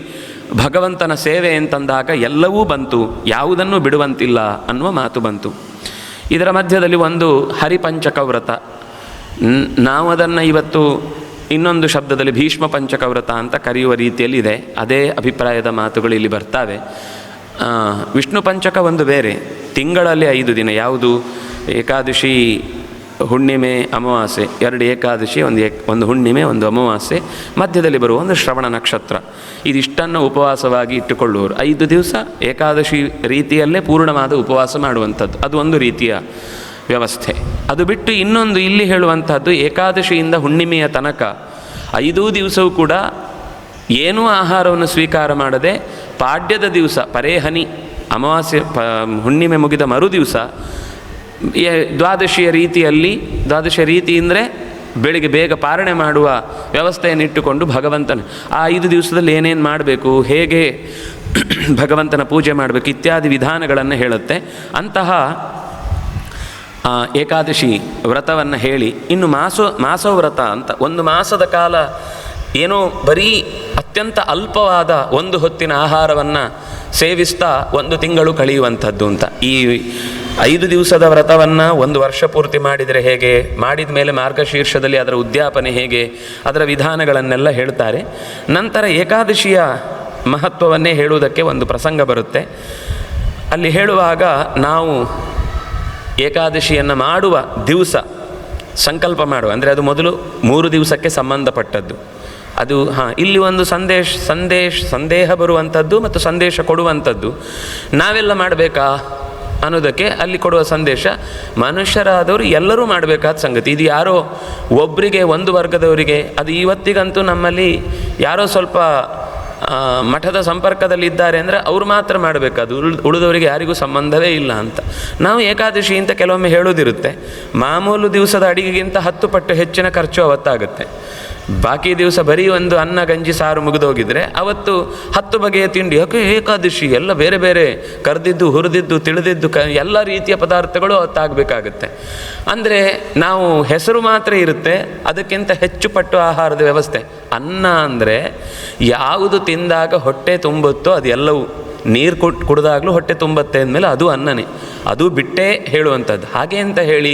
ಭಗವಂತನ ಸೇವೆ ಅಂತಂದಾಗ ಎಲ್ಲವೂ ಬಂತು, ಯಾವುದನ್ನು ಬಿಡುವಂತಿಲ್ಲ ಅನ್ನುವ ಮಾತು ಬಂತು. ಇದರ ಮಧ್ಯದಲ್ಲಿ ಒಂದು ಹರಿಪಂಚಕ ವ್ರತ, ನಾವು ಅದನ್ನು ಇವತ್ತು ಇನ್ನೊಂದು ಶಬ್ದದಲ್ಲಿ ಭೀಷ್ಮ ಪಂಚಕ ವ್ರತ ಅಂತ ಕರೆಯುವ ರೀತಿಯಲ್ಲಿ ಇದೆ. ಅದೇ ಅಭಿಪ್ರಾಯದ ಮಾತುಗಳು ಇಲ್ಲಿ ಬರ್ತಾವೆ. ವಿಷ್ಣು ಪಂಚಕ ಒಂದು ಬೇರೆ, ತಿಂಗಳಲ್ಲಿ 5 ದಿನ, ಯಾವುದು ಏಕಾದಶಿ, ಹುಣ್ಣಿಮೆ, ಅಮಾವಾಸ್ಯೆ, 2 ಏಕಾದಶಿ, ಒಂದು ಹುಣ್ಣಿಮೆ, ಒಂದು ಅಮಾವಾಸ್ಯೆ, ಮಧ್ಯದಲ್ಲಿ ಬರುವ ಒಂದು ಶ್ರವಣ ನಕ್ಷತ್ರ, ಇದಿಷ್ಟನ್ನು ಉಪವಾಸವಾಗಿ ಇಟ್ಟುಕೊಳ್ಳುವರು. 5 ದಿವಸ ಏಕಾದಶಿ ರೀತಿಯಲ್ಲೇ ಪೂರ್ಣವಾದ ಉಪವಾಸ ಮಾಡುವಂಥದ್ದು, ಅದು ಒಂದು ರೀತಿಯ ವ್ಯವಸ್ಥೆ. ಅದು ಬಿಟ್ಟು ಇನ್ನೊಂದು ಇಲ್ಲಿ ಹೇಳುವಂಥದ್ದು ಏಕಾದಶಿಯಿಂದ ಹುಣ್ಣಿಮೆಯ ತನಕ 5 ದಿವಸವೂ ಕೂಡ ಏನೂ ಆಹಾರವನ್ನು ಸ್ವೀಕಾರ ಮಾಡದೆ ಪಾಡ್ಯದ ದಿವಸ ಪರೇಹನಿ, ಅಮಾವಾಸ್ಯೆ ಹುಣ್ಣಿಮೆ ಮುಗಿದ ಮರು ದಿವಸ ದ್ವಾದಶಿಯ ರೀತಿಯಲ್ಲಿ, ದ್ವಾದಶ ರೀತಿ ಅಂದರೆ ಬೆಳಿಗ್ಗೆ ಬೇಗ ಪಾರಣೆ ಮಾಡುವ ವ್ಯವಸ್ಥೆಯನ್ನು ಇಟ್ಟುಕೊಂಡು ಭಗವಂತನ ಆ 5 ದಿವಸದಲ್ಲಿ ಏನೇನು ಮಾಡಬೇಕು, ಹೇಗೆ ಭಗವಂತನ ಪೂಜೆ ಮಾಡಬೇಕು ಇತ್ಯಾದಿ ವಿಧಾನಗಳನ್ನು ಹೇಳುತ್ತೆ. ಅಂತಹ ಏಕಾದಶಿ ವ್ರತವನ್ನು ಹೇಳಿ, ಇನ್ನು ಮಾಸೋ ವ್ರತ ಅಂತ, ಒಂದು ಮಾಸದ ಕಾಲ ಏನೋ ಬರೀ ಅತ್ಯಂತ ಅಲ್ಪವಾದ ಒಂದು ಹೊತ್ತಿನ ಆಹಾರವನ್ನು ಸೇವಿಸ್ತಾ 1 ತಿಂಗಳು ಕಳೆಯುವಂಥದ್ದು ಅಂತ. ಈ 5 ದಿವಸದ ವ್ರತವನ್ನು 1 ವರ್ಷ ಪೂರ್ತಿ ಮಾಡಿದರೆ ಹೇಗೆ, ಮಾಡಿದ ಮೇಲೆ ಮಾರ್ಗಶೀರ್ಷದಲ್ಲಿ ಅದರ ಉದ್ಯಾಪನೆ ಹೇಗೆ, ಅದರ ವಿಧಾನಗಳನ್ನೆಲ್ಲ ಹೇಳ್ತಾರೆ. ನಂತರ ಏಕಾದಶಿಯ ಮಹತ್ವವನ್ನೇ ಹೇಳುವುದಕ್ಕೆ ಒಂದು ಪ್ರಸಂಗ ಬರುತ್ತೆ. ಅಲ್ಲಿ ಹೇಳುವಾಗ ನಾವು ಏಕಾದಶಿಯನ್ನು ಮಾಡುವ ದಿವಸ ಸಂಕಲ್ಪ ಮಾಡುವ, ಅಂದರೆ ಅದು ಮೊದಲು 3 ದಿವಸಕ್ಕೆ ಸಂಬಂಧಪಟ್ಟದ್ದು. ಅದು ಇಲ್ಲಿ ಒಂದು ಸಂದೇಹ ಬರುವಂಥದ್ದು ಮತ್ತು ಸಂದೇಶ ಕೊಡುವಂಥದ್ದು. ನಾವೆಲ್ಲ ಮಾಡಬೇಕಾ ಅನ್ನೋದಕ್ಕೆ ಅಲ್ಲಿ ಕೊಡುವ ಸಂದೇಶ, ಮನುಷ್ಯರಾದವರು ಎಲ್ಲರೂ ಮಾಡಬೇಕಾದ ಸಂಗತಿ. ಇದು ಯಾರೋ ಒಬ್ಬರಿಗೆ, ಒಂದು ವರ್ಗದವರಿಗೆ, ಅದು ಇವತ್ತಿಗಂತೂ ನಮ್ಮಲ್ಲಿ ಯಾರೋ ಸ್ವಲ್ಪ ಮಠದ ಸಂಪರ್ಕದಲ್ಲಿದ್ದಾರೆ ಅಂದರೆ ಅವರು ಮಾತ್ರ ಮಾಡಬೇಕಾದು, ಉಳಿದವರಿಗೆ ಯಾರಿಗೂ ಸಂಬಂಧವೇ ಇಲ್ಲ ಅಂತ. ನಾವು ಏಕಾದಶಿ ಅಂತ ಕೆಲವೊಮ್ಮೆ ಹೇಳೋದಿರುತ್ತೆ, ಮಾಮೂಲು ದಿವಸದ ಅಡಿಗೆಗಿಂತ 10 ಪಟ್ಟು ಹೆಚ್ಚಿನ ಖರ್ಚು ಅವತ್ತಾಗುತ್ತೆ. ಬಾಕಿ ದಿವಸ ಬರೀ ಒಂದು ಅನ್ನ ಗಂಜಿ ಸಾರು ಮುಗಿದೋಗಿದ್ರೆ ಅವತ್ತು 10 ಬಗೆಯ ತಿಂಡಿ, ಯಾಕೆ ಏಕಾದಶಿ ಎಲ್ಲ ಬೇರೆ ಬೇರೆ ಕರೆದಿದ್ದು, ಹುರಿದಿದ್ದು, ತಿಳಿದಿದ್ದು ಎಲ್ಲ ರೀತಿಯ ಪದಾರ್ಥಗಳು ಅವತ್ತಾಗಬೇಕಾಗುತ್ತೆ. ಅಂದರೆ ನಾವು ಹೆಸರು ಮಾತ್ರ ಇರುತ್ತೆ, ಅದಕ್ಕಿಂತ ಹೆಚ್ಚು ಪಟ್ಟು ಆಹಾರದ ವ್ಯವಸ್ಥೆ. ಅನ್ನ ಅಂದರೆ ಯಾವುದು ತಿಂದಾಗ ಹೊಟ್ಟೆ ತುಂಬುತ್ತೋ ಅದು ಎಲ್ಲವೂ, ನೀರು ಕುಡಿದಾಗಲೂ ಹೊಟ್ಟೆ ತುಂಬುತ್ತೆ ಅಂದಮೇಲೆ ಅದು ಅನ್ನನೇ, ಅದು ಬಿಟ್ಟೇ ಹೇಳುವಂಥದ್ದು. ಹಾಗೆ ಅಂತ ಹೇಳಿ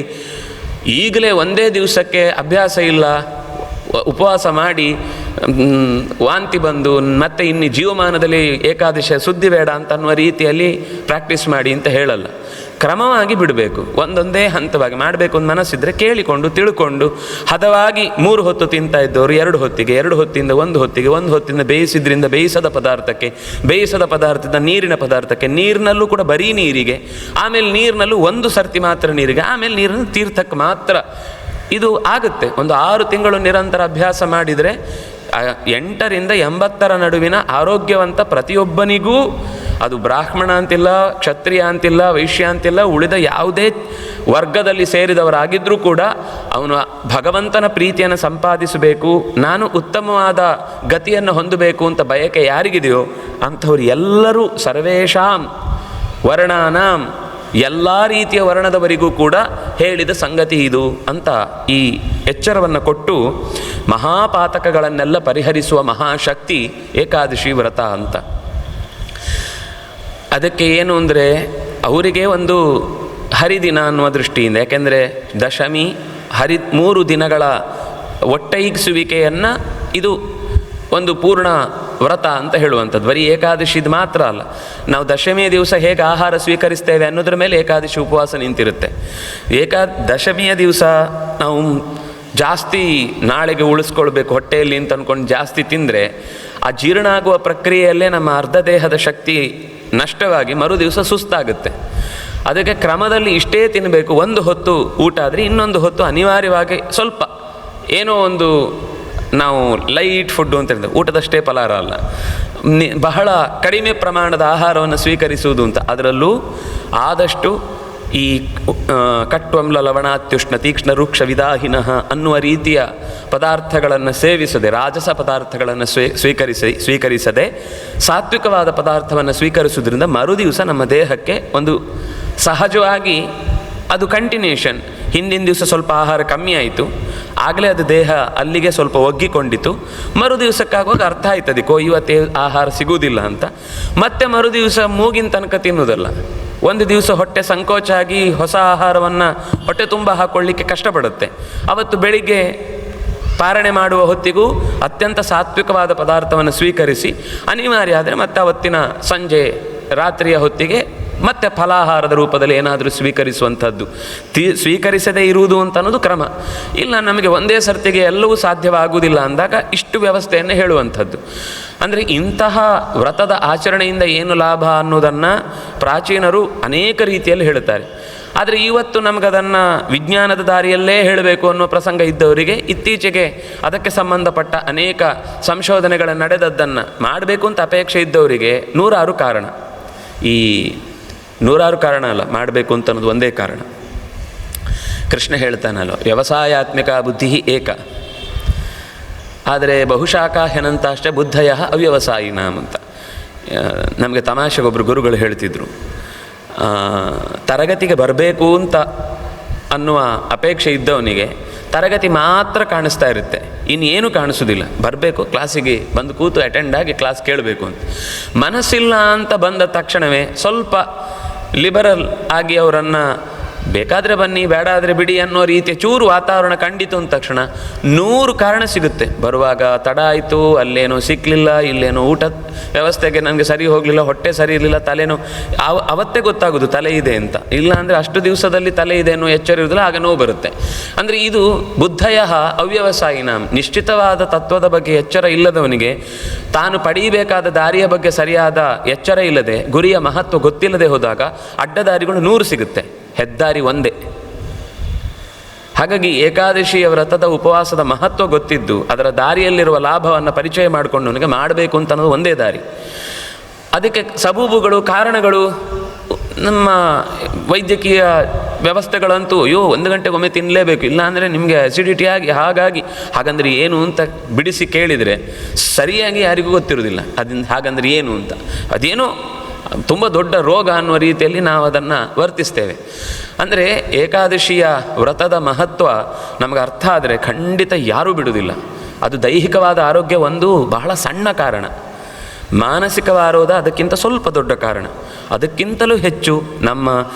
ಈಗಲೇ ಒಂದೇ ದಿವಸಕ್ಕೆ ಅಭ್ಯಾಸ ಇಲ್ಲ, ಉಪವಾಸ ಮಾಡಿ ವಾಂತಿ ಬಂದು ಮತ್ತೆ ಇನ್ನು ಜೀವಮಾನದಲ್ಲಿ ಏಕಾದಶಿ ಸುದ್ದಿ ಬೇಡ ಅಂತ ಅನ್ನುವ ರೀತಿಯಲ್ಲಿ ಪ್ರಾಕ್ಟೀಸ್ ಮಾಡಿ ಅಂತ ಹೇಳಲ್ಲ. ಕ್ರಮವಾಗಿ ಬಿಡಬೇಕು, ಒಂದೊಂದೇ ಹಂತವಾಗಿ ಮಾಡಬೇಕು ಅಂತ ಮನಸ್ಸಿದ್ರೆ ಕೇಳಿಕೊಂಡು ತಿಳ್ಕೊಂಡು ಹದವಾಗಿ 3 ಹೊತ್ತು ತಿಂತಾ ಇದ್ದವರು 2 ಹೊತ್ತಿಗೆ, 2 ಹೊತ್ತಿಂದ 1 ಹೊತ್ತಿಗೆ, 1 ಹೊತ್ತಿಂದ ಬೇಯಿಸಿದ್ರಿಂದ ಬೇಯಿಸದ ಪದಾರ್ಥಕ್ಕೆ, ಬೇಯಿಸದ ಪದಾರ್ಥದಿಂದ ನೀರಿನ ಪದಾರ್ಥಕ್ಕೆ, ನೀರಿನಲ್ಲೂ ಕೂಡ ಬರೀ ನೀರಿಗೆ, ಆಮೇಲೆ ನೀರಿನಲ್ಲೂ 1 ಸರ್ತಿ ಮಾತ್ರ ನೀರಿಗೆ, ಆಮೇಲೆ ನೀರಿನ ತೀರ್ಥಕ್ಕೆ ಮಾತ್ರ. ಇದು ಆಗುತ್ತೆ. ಒಂದು 6 ತಿಂಗಳು ನಿರಂತರ ಅಭ್ಯಾಸ ಮಾಡಿದರೆ 8ರಿಂದ 80 ನಡುವಿನ ಆರೋಗ್ಯವಂತ ಪ್ರತಿಯೊಬ್ಬನಿಗೂ, ಅದು ಬ್ರಾಹ್ಮಣ ಅಂತಿಲ್ಲ, ಕ್ಷತ್ರಿಯ ಅಂತಿಲ್ಲ, ವೈಶ್ಯ ಅಂತಿಲ್ಲ, ಉಳಿದ ಯಾವುದೇ ವರ್ಗದಲ್ಲಿ ಸೇರಿದವರಾಗಿದ್ದರೂ ಕೂಡ ಅವನು ಭಗವಂತನ ಪ್ರೀತಿಯನ್ನು ಸಂಪಾದಿಸಬೇಕು, ನಾನು ಉತ್ತಮವಾದ ಗತಿಯನ್ನು ಹೊಂದಬೇಕು ಅಂತ ಬಯಕೆ ಯಾರಿಗಿದೆಯೋ ಅಂಥವ್ರು ಎಲ್ಲರೂ ಸರ್ವೇಷಾಂ ವರ್ಣಾನಾಂ, ಎಲ್ಲ ರೀತಿಯ ವರ್ಣದವರಿಗೂ ಕೂಡ ಹೇಳಿದ ಸಂಗತಿ ಇದು ಅಂತ ಈ ಎಚ್ಚರವನ್ನು ಕೊಟ್ಟು ಮಹಾಪಾತಕಗಳನ್ನೆಲ್ಲ ಪರಿಹರಿಸುವ ಮಹಾಶಕ್ತಿ ಏಕಾದಶಿ ವ್ರತ ಅಂತ. ಅದಕ್ಕೆ ಏನು ಅಂದರೆ ಅವರಿಗೆ ಒಂದು ಹರಿದಿನ ಅನ್ನುವ ದೃಷ್ಟಿಯಿಂದ, ಯಾಕೆಂದರೆ ದಶಮಿ 3 ದಿನಗಳ ಒಟ್ಟೈಗಿಸುವಿಕೆಯನ್ನು ಇದು ಒಂದು ಪೂರ್ಣ ವ್ರತ ಅಂತ ಹೇಳುವಂಥದ್ದು. ಬರೀ ಏಕಾದಶಿದು ಮಾತ್ರ ಅಲ್ಲ, ನಾವು ದಶಮಿಯ ದಿವಸ ಹೇಗೆ ಆಹಾರ ಸ್ವೀಕರಿಸ್ತೇವೆ ಅನ್ನೋದ್ರ ಮೇಲೆ ಏಕಾದಶಿ ಉಪವಾಸ ನಿಂತಿರುತ್ತೆ. ದಶಮಿಯ ದಿವಸ ನಾವು ಜಾಸ್ತಿ ನಾಳೆಗೆ ಉಳಿಸ್ಕೊಳ್ಬೇಕು ಹೊಟ್ಟೆಯಲ್ಲಿ ಅಂತ ಅಂದ್ಕೊಂಡು ಜಾಸ್ತಿ ತಿಂದರೆ ಆ ಜೀರ್ಣ ಆಗುವ ಪ್ರಕ್ರಿಯೆಯಲ್ಲೇ ನಮ್ಮ ಅರ್ಧ ದೇಹದ ಶಕ್ತಿ ನಷ್ಟವಾಗಿ ಮರು ದಿವಸ ಸುಸ್ತಾಗುತ್ತೆ. ಅದಕ್ಕೆ ಕ್ರಮದಲ್ಲಿ ಇಷ್ಟೇ ತಿನ್ನಬೇಕು, 1 ಹೊತ್ತು ಊಟ ಆದರೆ ಇನ್ನೊಂದು ಹೊತ್ತು ಅನಿವಾರ್ಯವಾಗಿ ಸ್ವಲ್ಪ ಏನೋ ಒಂದು ನಾವು ಲೈಟ್ ಫುಡ್ಡು ಅಂತ ಹೇಳಿದ್ರೆ ಊಟದಷ್ಟೇ ಫಲಾರ ಅಲ್ಲ, ಬಹಳ ಕಡಿಮೆ ಪ್ರಮಾಣದ ಆಹಾರವನ್ನು ಸ್ವೀಕರಿಸುವುದು ಅಂತ. ಅದರಲ್ಲೂ ಆದಷ್ಟು ಈ ಕಟ್ವಂಲ ಲವಣಾತ್ಯುಷ್ಣ ತೀಕ್ಷ್ಣ ರೂಕ್ಷ ವಿದಾಹಿನಃ ಅನ್ನುವ ರೀತಿಯ ಪದಾರ್ಥಗಳನ್ನು ಸೇವಿಸದೆ, ರಾಜಸ ಪದಾರ್ಥಗಳನ್ನು ಸ್ವೀಕರಿಸದೆ ಸಾತ್ವಿಕವಾದ ಪದಾರ್ಥವನ್ನು ಸ್ವೀಕರಿಸುವುದರಿಂದ ಮರುದಿವಸ ನಮ್ಮ ದೇಹಕ್ಕೆ ಒಂದು ಸಹಜವಾಗಿ ಅದು ಕಂಟಿನ್ಯೂಷನ್. ಹಿಂದಿನ ದಿವಸ ಸ್ವಲ್ಪ ಆಹಾರ ಕಮ್ಮಿ ಆಯಿತು, ಆಗಲೇ ಅದು ದೇಹ ಅಲ್ಲಿಗೆ ಸ್ವಲ್ಪ ಒಗ್ಗಿಕೊಂಡಿತು. ಮರು ದಿವಸಕ್ಕಾಗುವಾಗ ಅರ್ಥ ಆಯ್ತದೆ ಇವತ್ತೇ ಆಹಾರ ಸಿಗುವುದಿಲ್ಲ ಅಂತ. ಮತ್ತೆ ಮರು ದಿವಸ ಮೂಗಿನ ತನಕ ತಿನ್ನುವುದಲ್ಲ. ಒಂದು ದಿವಸ ಹೊಟ್ಟೆ ಸಂಕೋಚ ಆಗಿ ಹೊಸ ಆಹಾರವನ್ನು ಹೊಟ್ಟೆ ತುಂಬ ಹಾಕ್ಕೊಳ್ಳಿಕ್ಕೆ ಕಷ್ಟಪಡುತ್ತೆ. ಅವತ್ತು ಬೆಳಿಗ್ಗೆ ಪಾರಣೆ ಮಾಡುವ ಹೊತ್ತಿಗೂ ಅತ್ಯಂತ ಸಾತ್ವಿಕವಾದ ಪದಾರ್ಥವನ್ನು ಸ್ವೀಕರಿಸಿ, ಅನಿವಾರ್ಯ ಆದರೆ ಮತ್ತೆ ಅವತ್ತಿನ ಸಂಜೆ ರಾತ್ರಿಯ ಹೊತ್ತಿಗೆ ಮತ್ತೆ ಫಲಾಹಾರದ ರೂಪದಲ್ಲಿ ಏನಾದರೂ ಸ್ವೀಕರಿಸುವಂಥದ್ದು. ಸ್ವೀಕರಿಸದೇ ಇರುವುದು ಅಂತ ಅನ್ನೋದು ಕ್ರಮ. ಇಲ್ಲ, ನಮಗೆ ಒಂದೇ ಸರ್ತಿಗೆ ಎಲ್ಲವೂ ಸಾಧ್ಯವಾಗುವುದಿಲ್ಲ ಅಂದಾಗ ಇಷ್ಟು ವ್ಯವಸ್ಥೆಯನ್ನು ಹೇಳುವಂಥದ್ದು. ಅಂದರೆ ಇಂತಹ ವ್ರತದ ಆಚರಣೆಯಿಂದ ಏನು ಲಾಭ ಅನ್ನೋದನ್ನು ಪ್ರಾಚೀನರು ಅನೇಕ ರೀತಿಯಲ್ಲಿ ಹೇಳುತ್ತಾರೆ. ಆದರೆ ಇವತ್ತು ನಮಗದನ್ನು ವಿಜ್ಞಾನದ ದಾರಿಯಲ್ಲೇ ಹೇಳಬೇಕು ಅನ್ನೋ ಪ್ರಸಂಗ ಇದ್ದವರಿಗೆ ಇತ್ತೀಚೆಗೆ ಅದಕ್ಕೆ ಸಂಬಂಧಪಟ್ಟ ಅನೇಕ ಸಂಶೋಧನೆಗಳು ನಡೆದದ್ದನ್ನು ಮಾಡಬೇಕು ಅಂತ ಅಪೇಕ್ಷೆ ಇದ್ದವರಿಗೆ ನೂರಾರು ಕಾರಣ. ಈ ನೂರಾರು ಕಾರಣ ಅಲ್ಲ, ಮಾಡಬೇಕು ಅಂತ ಅನ್ನೋದು ಒಂದೇ ಕಾರಣ. ಕೃಷ್ಣ ಹೇಳ್ತಾನಲ್ಲ, ವ್ಯವಸಾಯಾತ್ಮಿಕ ಬುದ್ಧಿ ಏಕ, ಆದರೆ ಬಹುಶಾಖಾಹ್ಯನಂತಾಶ್ಚ ಬುದ್ಧಯ ಅವ್ಯವಸಾಯಿನಾಮ್ ಅಂತ. ನಮಗೆ ತಮಾಷೆಗೊಬ್ಬರು ಗುರುಗಳು ಹೇಳ್ತಿದ್ರು, ತರಗತಿಗೆ ಬರಬೇಕು ಅಂತ ಅನ್ನುವ ಅಪೇಕ್ಷೆ ಇದ್ದವನಿಗೆ ತರಗತಿ ಮಾತ್ರ ಕಾಣಿಸ್ತಾ ಇರುತ್ತೆ, ಇನ್ನೇನು ಕಾಣಿಸೋದಿಲ್ಲ. ಬರಬೇಕು, ಕ್ಲಾಸಿಗೆ ಬಂದು ಕೂತು ಅಟೆಂಡ್ ಆಗಿ ಕ್ಲಾಸ್ ಕೇಳಬೇಕು ಅಂತ. ಮನಸ್ಸಿಲ್ಲ ಅಂತ ಬಂದ ತಕ್ಷಣವೇ ಸ್ವಲ್ಪ ಲಿಬರಲ್ ಆಗಿ ಅವರನ್ನು ಬೇಕಾದರೆ ಬನ್ನಿ ಬೇಡ ಆದರೆ ಬಿಡಿ ಅನ್ನೋ ರೀತಿಯ ಚೂರು ವಾತಾವರಣ ಕಂಡಿತು ಅಂದ ತಕ್ಷಣ 100 ಕಾರಣ ಸಿಗುತ್ತೆ. ಬರುವಾಗ ತಡ ಆಯಿತು, ಅಲ್ಲೇನೋ ಸಿಕ್ಕಲಿಲ್ಲ, ಇಲ್ಲೇನೋ ಊಟದ ವ್ಯವಸ್ಥೆಗೆ ನನಗೆ ಸರಿ ಹೋಗಲಿಲ್ಲ, ಹೊಟ್ಟೆ ಸರಿ ಇರಲಿಲ್ಲ, ತಲೆನೋ ಅವತ್ತೇ ಗೊತ್ತಾಗೋದು ತಲೆ ಇದೆ ಅಂತ. ಇಲ್ಲ ಅಂದರೆ ಅಷ್ಟು ದಿವಸದಲ್ಲಿ ತಲೆ ಇದೆ ಅನ್ನೋ ಎಚ್ಚರ ಇರೋದಿಲ್ಲ, ಆಗ ನೋವು ಬರುತ್ತೆ. ಅಂದರೆ ಇದು ಬುದ್ಧಯ ಅವ್ಯವಸಾಯಿನ, ನಿಶ್ಚಿತವಾದ ತತ್ವದ ಬಗ್ಗೆ ಎಚ್ಚರ ಇಲ್ಲದವನಿಗೆ ತಾನು ಪಡೆಯಬೇಕಾದ ದಾರಿಯ ಬಗ್ಗೆ ಸರಿಯಾದ ಎಚ್ಚರ ಇಲ್ಲದೆ, ಗುರಿಯ ಮಹತ್ವ ಗೊತ್ತಿಲ್ಲದೆ ಹೋದಾಗ ಅಡ್ಡದಾರಿಗಳು 100 ಸಿಗುತ್ತೆ, ಹೆದ್ದಾರಿ ಒಂದೇ. ಹಾಗಾಗಿ ಏಕಾದಶಿಯ ವ್ರತದ ಉಪವಾಸದ ಮಹತ್ವ ಗೊತ್ತಿದ್ದು ಅದರ ದಾರಿಯಲ್ಲಿರುವ ಲಾಭವನ್ನು ಪರಿಚಯ ಮಾಡಿಕೊಂಡು ನನಗೆ ಮಾಡಬೇಕು ಅಂತ ಅನ್ನೋದು ಒಂದೇ ದಾರಿ. ಅದಕ್ಕೆ ಸಬೂಬುಗಳು, ಕಾರಣಗಳು, ನಮ್ಮ ವೈದ್ಯಕೀಯ ವ್ಯವಸ್ಥೆಗಳಂತೂ 1 ಗಂಟೆಗೊಮ್ಮೆ ತಿನ್ನಲೇಬೇಕು, ಇಲ್ಲ ಅಂದರೆ ನಿಮಗೆ ಅಸಿಡಿಟಿ ಆಗಿ ಹಾಗಂದ್ರೆ ಏನು ಅಂತ ಬಿಡಿಸಿ ಕೇಳಿದರೆ ಸರಿಯಾಗಿ ಯಾರಿಗೂ ಗೊತ್ತಿರೋದಿಲ್ಲ ಅದರಿಂದ ಹಾಗಂದ್ರೆ ಏನು ಅಂತ. ಅದೇನೋ ತುಂಬ ದೊಡ್ಡ ರೋಗ ಅನ್ನುವ ರೀತಿಯಲ್ಲಿ ನಾವು ಅದನ್ನು ವರ್ತಿಸ್ತೇವೆ. ಅಂದರೆ ಏಕಾದಶಿಯ ವ್ರತದ ಮಹತ್ವ ನಮಗೆ ಅರ್ಥ ಆದರೆ ಖಂಡಿತ ಯಾರೂ ಬಿಡುವುದಿಲ್ಲ. ಅದು ದೈಹಿಕವಾದ ಆರೋಗ್ಯ ಒಂದು ಬಹಳ ಸಣ್ಣ ಕಾರಣ, ಮಾನಸಿಕವಾದ ಅದಕ್ಕಿಂತ ಸ್ವಲ್ಪ ದೊಡ್ಡ ಕಾರಣ. ಅದಕ್ಕಿಂತಲೂ ಹೆಚ್ಚು ನಮ್ಮ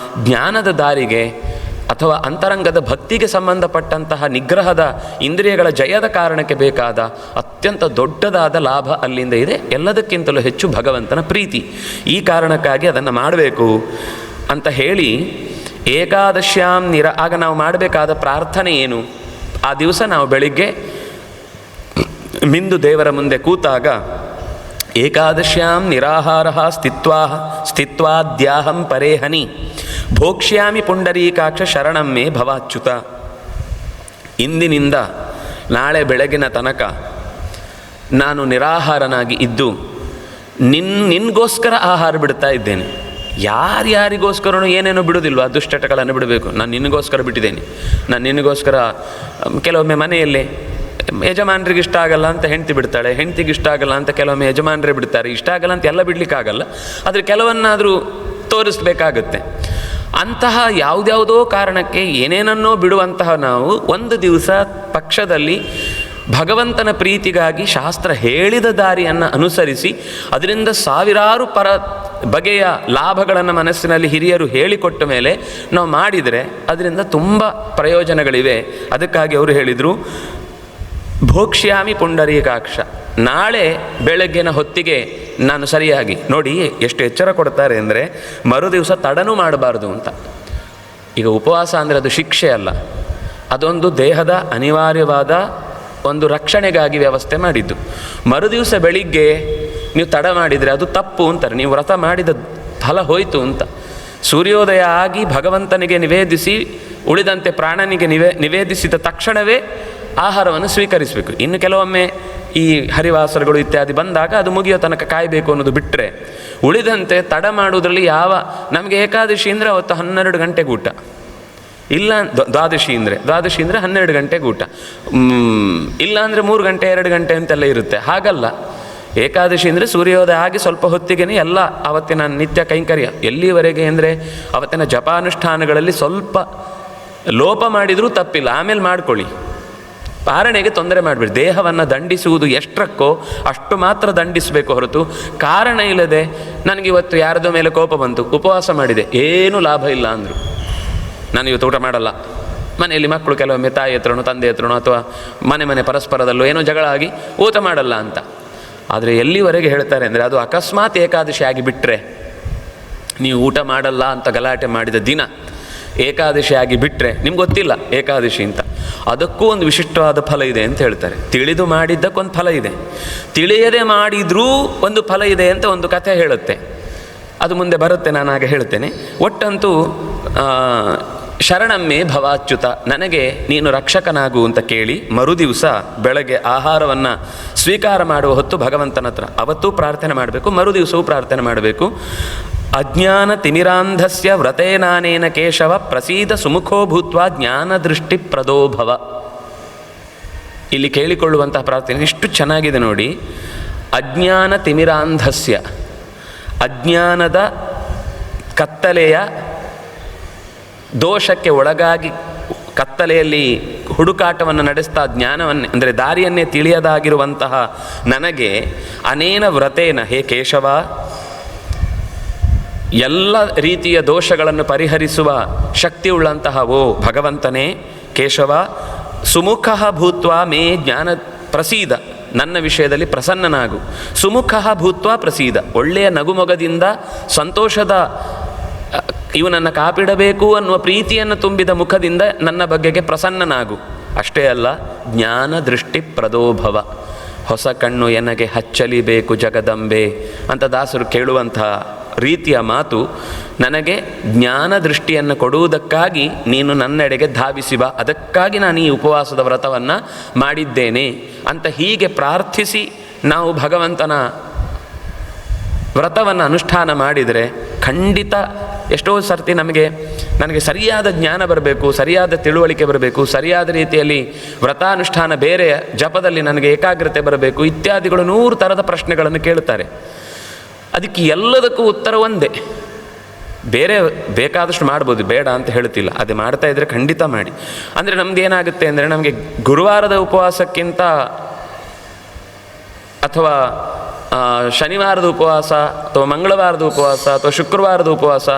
ಜ್ಞಾನದ ದಾರಿಗೆ ಅಥವಾ ಅಂತರಂಗದ ಭಕ್ತಿಗೆ ಸಂಬಂಧಪಟ್ಟಂತಹ ನಿಗ್ರಹದ ಇಂದ್ರಿಯಗಳ ಜಯದ ಕಾರಣಕ್ಕೆ ಬೇಕಾದ ಅತ್ಯಂತ ದೊಡ್ಡದಾದ ಲಾಭ ಅಲ್ಲಿಂದ ಇದೆ. ಎಲ್ಲದಕ್ಕಿಂತಲೂ ಹೆಚ್ಚು ಭಗವಂತನ ಪ್ರೀತಿ. ಈ ಕಾರಣಕ್ಕಾಗಿ ಅದನ್ನು ಮಾಡಬೇಕು ಅಂತ ಹೇಳಿ ಏಕಾದಶ್ಯಾಂ ಆಗ ನಾವು ಮಾಡಬೇಕಾದ ಪ್ರಾರ್ಥನೆ ಏನು? ಆ ದಿವಸ ನಾವು ಬೆಳಿಗ್ಗೆ ಮಿಂದು ದೇವರ ಮುಂದೆ ಕೂತಾಗ ಏಕಾದಶ್ಯಾಂ ನಿರಾಹಾರ ಸ್ಥಿತ್ವಾದ್ಯಾಹಂ ಪರೇಹನಿ ಭೋಕ್ಷ್ಯಾಮಿ ಪುಂಡರೀಕಾಕ್ಷ ಶರಣಂ ಮೇ ಭವಾಚ್ಯುತ. ಇಂದಿನಿಂದ ನಾಳೆ ಬೆಳಗಿನ ತನಕ ನಾನು ನಿರಾಹಾರನಾಗಿ ಇದ್ದು ನಿನ್ಗೋಸ್ಕರ ಆಹಾರ ಬಿಡ್ತಾ ಇದ್ದೇನೆ. ಯಾರ್ಯಾರಿಗೋಸ್ಕರನೂ ಏನೇನೋ ಬಿಡೋದಿಲ್ವ, ದುಶ್ಚಟಗಳನ್ನು ಬಿಡಬೇಕು. ನಾನು ನಿನಗೋಸ್ಕರ ಬಿಟ್ಟಿದ್ದೇನೆ. ನಾನು ನಿನಗೋಸ್ಕರ ಕೆಲವೊಮ್ಮೆ ಮನೆಯಲ್ಲೇ ಯಜಮಾನರಿಗೆ ಇಷ್ಟ ಆಗಲ್ಲ ಅಂತ ಹೆಂಡತಿ ಬಿಡ್ತಾಳೆ, ಹೆಂಡತಿಗೆ ಇಷ್ಟ ಆಗಲ್ಲ ಅಂತ ಕೆಲವೊಮ್ಮೆ ಯಜಮಾನರೇ ಬಿಡ್ತಾರೆ. ಇಷ್ಟ ಆಗಲ್ಲ ಅಂತ ಎಲ್ಲ ಬಿಡಲಿಕ್ಕಾಗಲ್ಲ, ಆದರೆ ಕೆಲವನ್ನಾದರೂ ತೋರಿಸ್ಬೇಕಾಗತ್ತೆ. ಅಂತಹ ಯಾವುದ್ಯಾವುದೋ ಕಾರಣಕ್ಕೆ ಏನೇನನ್ನೋ ಬಿಡುವಂತಹ ನಾವು ಒಂದು ದಿವಸ ಪಕ್ಷದಲ್ಲಿ ಭಗವಂತನ ಪ್ರೀತಿಗಾಗಿ ಶಾಸ್ತ್ರ ಹೇಳಿದ ದಾರಿಯನ್ನು ಅನುಸರಿಸಿ ಅದರಿಂದ ಸಾವಿರಾರು ಬಗೆಯ ಲಾಭಗಳನ್ನು ಮನಸ್ಸಿನಲ್ಲಿ ಹಿರಿಯರು ಹೇಳಿಕೊಟ್ಟ ಮೇಲೆ ನಾವು ಮಾಡಿದರೆ ಅದರಿಂದ ತುಂಬ ಪ್ರಯೋಜನಗಳಿವೆ. ಅದಕ್ಕಾಗಿ ಅವರು ಹೇಳಿದರು, ಭೋಕ್ಷ್ಯಾಮಿ ಪುಂಡರೀಕಾಕ್ಷ. ನಾಳೆ ಬೆಳಗ್ಗಿನ ಹೊತ್ತಿಗೆ ನಾನು ಸರಿಯಾಗಿ ನೋಡಿ ಎಷ್ಟು ಎಚ್ಚರ ಕೊಡ್ತಾರೆ ಅಂದರೆ ಮರು ದಿವಸ ತಡನೂ ಮಾಡಬಾರ್ದು ಅಂತ. ಈಗ ಉಪವಾಸ ಅಂದರೆ ಅದು ಶಿಕ್ಷೆ ಅಲ್ಲ, ಅದೊಂದು ದೇಹದ ಅನಿವಾರ್ಯವಾದ ಒಂದು ರಕ್ಷಣೆಗಾಗಿ ವ್ಯವಸ್ಥೆ ಮಾಡಿದ್ದು. ಮರುದಿವಸ ಬೆಳಿಗ್ಗೆ ನೀವು ತಡ ಮಾಡಿದರೆ ಅದು ತಪ್ಪು ಅಂತಾರೆ, ನೀವು ವ್ರತ ಮಾಡಿದ ಫಲ ಹೋಯಿತು ಅಂತ. ಸೂರ್ಯೋದಯ ಆಗಿ ಭಗವಂತನಿಗೆ ನಿವೇದಿಸಿ ಉಳಿದಂತೆ ಪ್ರಾಣನಿಗೆ ನಿವೇದಿಸಿದ ತಕ್ಷಣವೇ ಆಹಾರವನ್ನು ಸ್ವೀಕರಿಸಬೇಕು. ಇನ್ನು ಕೆಲವೊಮ್ಮೆ ಈ ಹರಿವಾಸರಗಳು ಇತ್ಯಾದಿ ಬಂದಾಗ ಅದು ಮುಗಿಯೋ ತನಕ ಕಾಯಬೇಕು ಅನ್ನೋದು ಬಿಟ್ಟರೆ ಉಳಿದಂತೆ ತಡ ಮಾಡುವುದರಲ್ಲಿ ನಮಗೆ ಏಕಾದಶಿ ಅಂದರೆ ಅವತ್ತು 12 ಗಂಟೆಗೆ ಊಟ, ಇಲ್ಲ ದ್ವಾದಶಿ ಅಂದರೆ 12 ಗಂಟೆಗೆ ಊಟ, ಇಲ್ಲ ಅಂದರೆ 3 ಗಂಟೆ 2 ಗಂಟೆ ಅಂತೆಲ್ಲ ಇರುತ್ತೆ. ಹಾಗಲ್ಲ, ಏಕಾದಶಿ ಅಂದರೆ ಸೂರ್ಯೋದಯ ಆಗಿ ಸ್ವಲ್ಪ ಹೊತ್ತಿಗೆ ಎಲ್ಲ ಅವತ್ತಿನ ನಿತ್ಯ ಕೈಂಕರ್ಯ. ಎಲ್ಲಿವರೆಗೆ ಅಂದರೆ ಅವತ್ತಿನ ಜಪಾನುಷ್ಠಾನಗಳಲ್ಲಿ ಸ್ವಲ್ಪ ಲೋಪ ಮಾಡಿದರೂ ತಪ್ಪಿಲ್ಲ, ಆಮೇಲೆ ಮಾಡ್ಕೊಳ್ಳಿ. ಪಾರಣೆಗೆ ತೊಂದರೆ ಮಾಡಬೇಡಿ. ದೇಹವನ್ನು ದಂಡಿಸುವುದು ಎಷ್ಟರಕ್ಕೋ ಅಷ್ಟು ಮಾತ್ರ ದಂಡಿಸಬೇಕು ಹೊರತು ಕಾರಣ ಇಲ್ಲದೆ ನನಗಿವತ್ತು ಯಾರದೋ ಮೇಲೆ ಕೋಪ ಬಂತು, ಉಪವಾಸ ಮಾಡಿದೆ, ಏನೂ ಲಾಭ ಇಲ್ಲ ಅಂದರು, ನಾನು ಇವತ್ತು ಊಟ ಮಾಡಲ್ಲ. ಮನೆಯಲ್ಲಿ ಮಕ್ಕಳು ಕೆಲವೊಮ್ಮೆ ತಾಯಿ ಹತ್ರನೋ ತಂದೆ ಹತ್ರನೋ ಅಥವಾ ಮನೆ ಪರಸ್ಪರದಲ್ಲೋ ಏನೋ ಜಗಳ ಆಗಿ ಊಟ ಮಾಡಲ್ಲ ಅಂತ. ಆದರೆ ಎಲ್ಲಿವರೆಗೆ ಹೇಳ್ತಾರೆ ಅಂದರೆ ಅದು ಅಕಸ್ಮಾತ್ ಏಕಾದಶಿ ಆಗಿಬಿಟ್ರೆ, ನೀವು ಊಟ ಮಾಡಲ್ಲ ಅಂತ ಗಲಾಟೆ ಮಾಡಿದ ದಿನ ಏಕಾದಶಿ ಆಗಿಬಿಟ್ರೆ, ನಿಮ್ಗೆ ಗೊತ್ತಿಲ್ಲ ಏಕಾದಶಿ ಅಂತ, ಅದಕ್ಕೂ ಒಂದು ವಿಶಿಷ್ಟವಾದ ಫಲ ಇದೆ ಅಂತ ಹೇಳ್ತಾರೆ. ತಿಳಿದು ಮಾಡಿದ್ದಕ್ಕೊಂದು ಫಲ ಇದೆ, ತಿಳಿಯದೆ ಮಾಡಿದ್ರೂ ಒಂದು ಫಲ ಇದೆ ಅಂತ ಒಂದು ಕಥೆ ಹೇಳುತ್ತೆ. ಅದು ಮುಂದೆ ಬರುತ್ತೆ, ನಾನು ಹಾಗೆ ಹೇಳ್ತೇನೆ. ಒಟ್ಟಂತೂ ಶರಣಮ್ಮೆ ಭವಾಚ್ಯುತ, ನನಗೆ ನೀನು ರಕ್ಷಕನಾಗು ಅಂತ ಕೇಳಿ ಮರುದಿವಸ ಬೆಳಗ್ಗೆ ಆಹಾರವನ್ನು ಸ್ವೀಕಾರ ಮಾಡುವ ಹೊತ್ತು ಭಗವಂತನ ಹತ್ರ ಅವತ್ತೂ ಪ್ರಾರ್ಥನೆ ಮಾಡಬೇಕು, ಮರುದಿವಸವೂ ಪ್ರಾರ್ಥನೆ ಮಾಡಬೇಕು. ಅಜ್ಞಾನ ತಿಮಿರಾಂಧಸ್ಯ ವ್ರತೇನಾನೇನ ಕೇಶವ ಪ್ರಸೀದ ಸುಮುಖೋ ಭೂತ್ವ ಜ್ಞಾನದೃಷ್ಟಿ ಪ್ರದೋಭವ. ಇಲ್ಲಿ ಕೇಳಿಕೊಳ್ಳುವಂತಹ ಪ್ರಾರ್ಥನೆ ಎಷ್ಟು ಚೆನ್ನಾಗಿದೆ ನೋಡಿ. ಅಜ್ಞಾನ ತಿಮಿರಾಂಧಸ್ಯ, ಅಜ್ಞಾನದ ಕತ್ತಲೆಯ ದೋಷಕ್ಕೆ ಒಳಗಾಗಿ ಕತ್ತಲೆಯಲ್ಲಿ ಹುಡುಕಾಟವನ್ನು ನಡೆಸ್ತಾ ಜ್ಞಾನವನ್ನೇ ಅಂದರೆ ದಾರಿಯನ್ನೇ ತಿಳಿಯದಾಗಿರುವಂತಹ ನನಗೆ ಅನೇನ ವ್ರತೇನ, ಹೇ ಕೇಶವ, ಎಲ್ಲ ರೀತಿಯ ದೋಷಗಳನ್ನು ಪರಿಹರಿಸುವ ಶಕ್ತಿಯುಳ್ಳಂತಹ ಓ ಭಗವಂತನೇ ಕೇಶವ, ಸುಮುಖ ಭೂತ್ವ ಮೇ ಜ್ಞಾನ ಪ್ರಸೀದ, ನನ್ನ ವಿಷಯದಲ್ಲಿ ಪ್ರಸನ್ನನಾಗು. ಸುಮುಖ ಭೂತ್ವ ಪ್ರಸೀದ, ಒಳ್ಳೆಯ ನಗುಮೊಗದಿಂದ ಸಂತೋಷದ, ಇವನನ್ನು ಕಾಪಿಡಬೇಕು ಅನ್ನುವ ಪ್ರೀತಿಯನ್ನು ತುಂಬಿದ ಮುಖದಿಂದ ನನ್ನ ಬಗೆಗೆ ಪ್ರಸನ್ನನಾಗು. ಅಷ್ಟೇ ಅಲ್ಲ, ಜ್ಞಾನ ದೃಷ್ಟಿ ಪ್ರದೋಭವ, ಹೊಸ ಕಣ್ಣು ಎನಗೆ ಹಚ್ಚಲಿಬೇಕು ಜಗದಂಬೆ ಅಂತ ದಾಸರು ಕೇಳುವಂತಹ ರೀತಿಯ ಮಾತು. ನನಗೆ ಜ್ಞಾನ ದೃಷ್ಟಿಯನ್ನು ಕೊಡುವುದಕ್ಕಾಗಿ ನೀನು ನನ್ನೆಡೆಗೆ ಧಾವಿಸಿ ಬಾ, ಅದಕ್ಕಾಗಿ ನಾನು ಈ ಉಪವಾಸದ ವ್ರತವನ್ನು ಮಾಡಿದ್ದೇನೆ ಅಂತ ಹೀಗೆ ಪ್ರಾರ್ಥಿಸಿ ನಾವು ಭಗವಂತನ ವ್ರತವನ್ನು ಅನುಷ್ಠಾನ ಮಾಡಿದರೆ ಖಂಡಿತ ಎಷ್ಟೋ ಸರ್ತಿ ನನಗೆ ಸರಿಯಾದ ಜ್ಞಾನ ಬರಬೇಕು, ಸರಿಯಾದ ತಿಳುವಳಿಕೆ ಬರಬೇಕು, ಸರಿಯಾದ ರೀತಿಯಲ್ಲಿ ವ್ರತಾನುಷ್ಠಾನ, ಬೇರೆ ಜಪದಲ್ಲಿ ನನಗೆ ಏಕಾಗ್ರತೆ ಬರಬೇಕು ಇತ್ಯಾದಿಗಳು 100 ಥರದ ಪ್ರಶ್ನೆಗಳನ್ನು ಕೇಳುತ್ತಾರೆ. ಅದಕ್ಕೆ ಎಲ್ಲದಕ್ಕೂ ಉತ್ತರ ಒಂದೇ. ಬೇರೆ ಬೇಕಾದಷ್ಟು ಮಾಡ್ಬೋದು, ಬೇಡ ಅಂತ ಹೇಳ್ತಿಲ್ಲ, ಅದೇ ಮಾಡ್ತಾ ಇದ್ದರೆ ಖಂಡಿತ ಮಾಡಿ. ಅಂದರೆ ನಮ್ದು ಏನಾಗುತ್ತೆ ಅಂದರೆ, ನಮಗೆ ಗುರುವಾರದ ಉಪವಾಸಕ್ಕಿಂತ ಅಥವಾ ಶನಿವಾರದ ಉಪವಾಸ ಅಥವಾ ಮಂಗಳವಾರದ ಉಪವಾಸ ಅಥವಾ ಶುಕ್ರವಾರದ ಉಪವಾಸ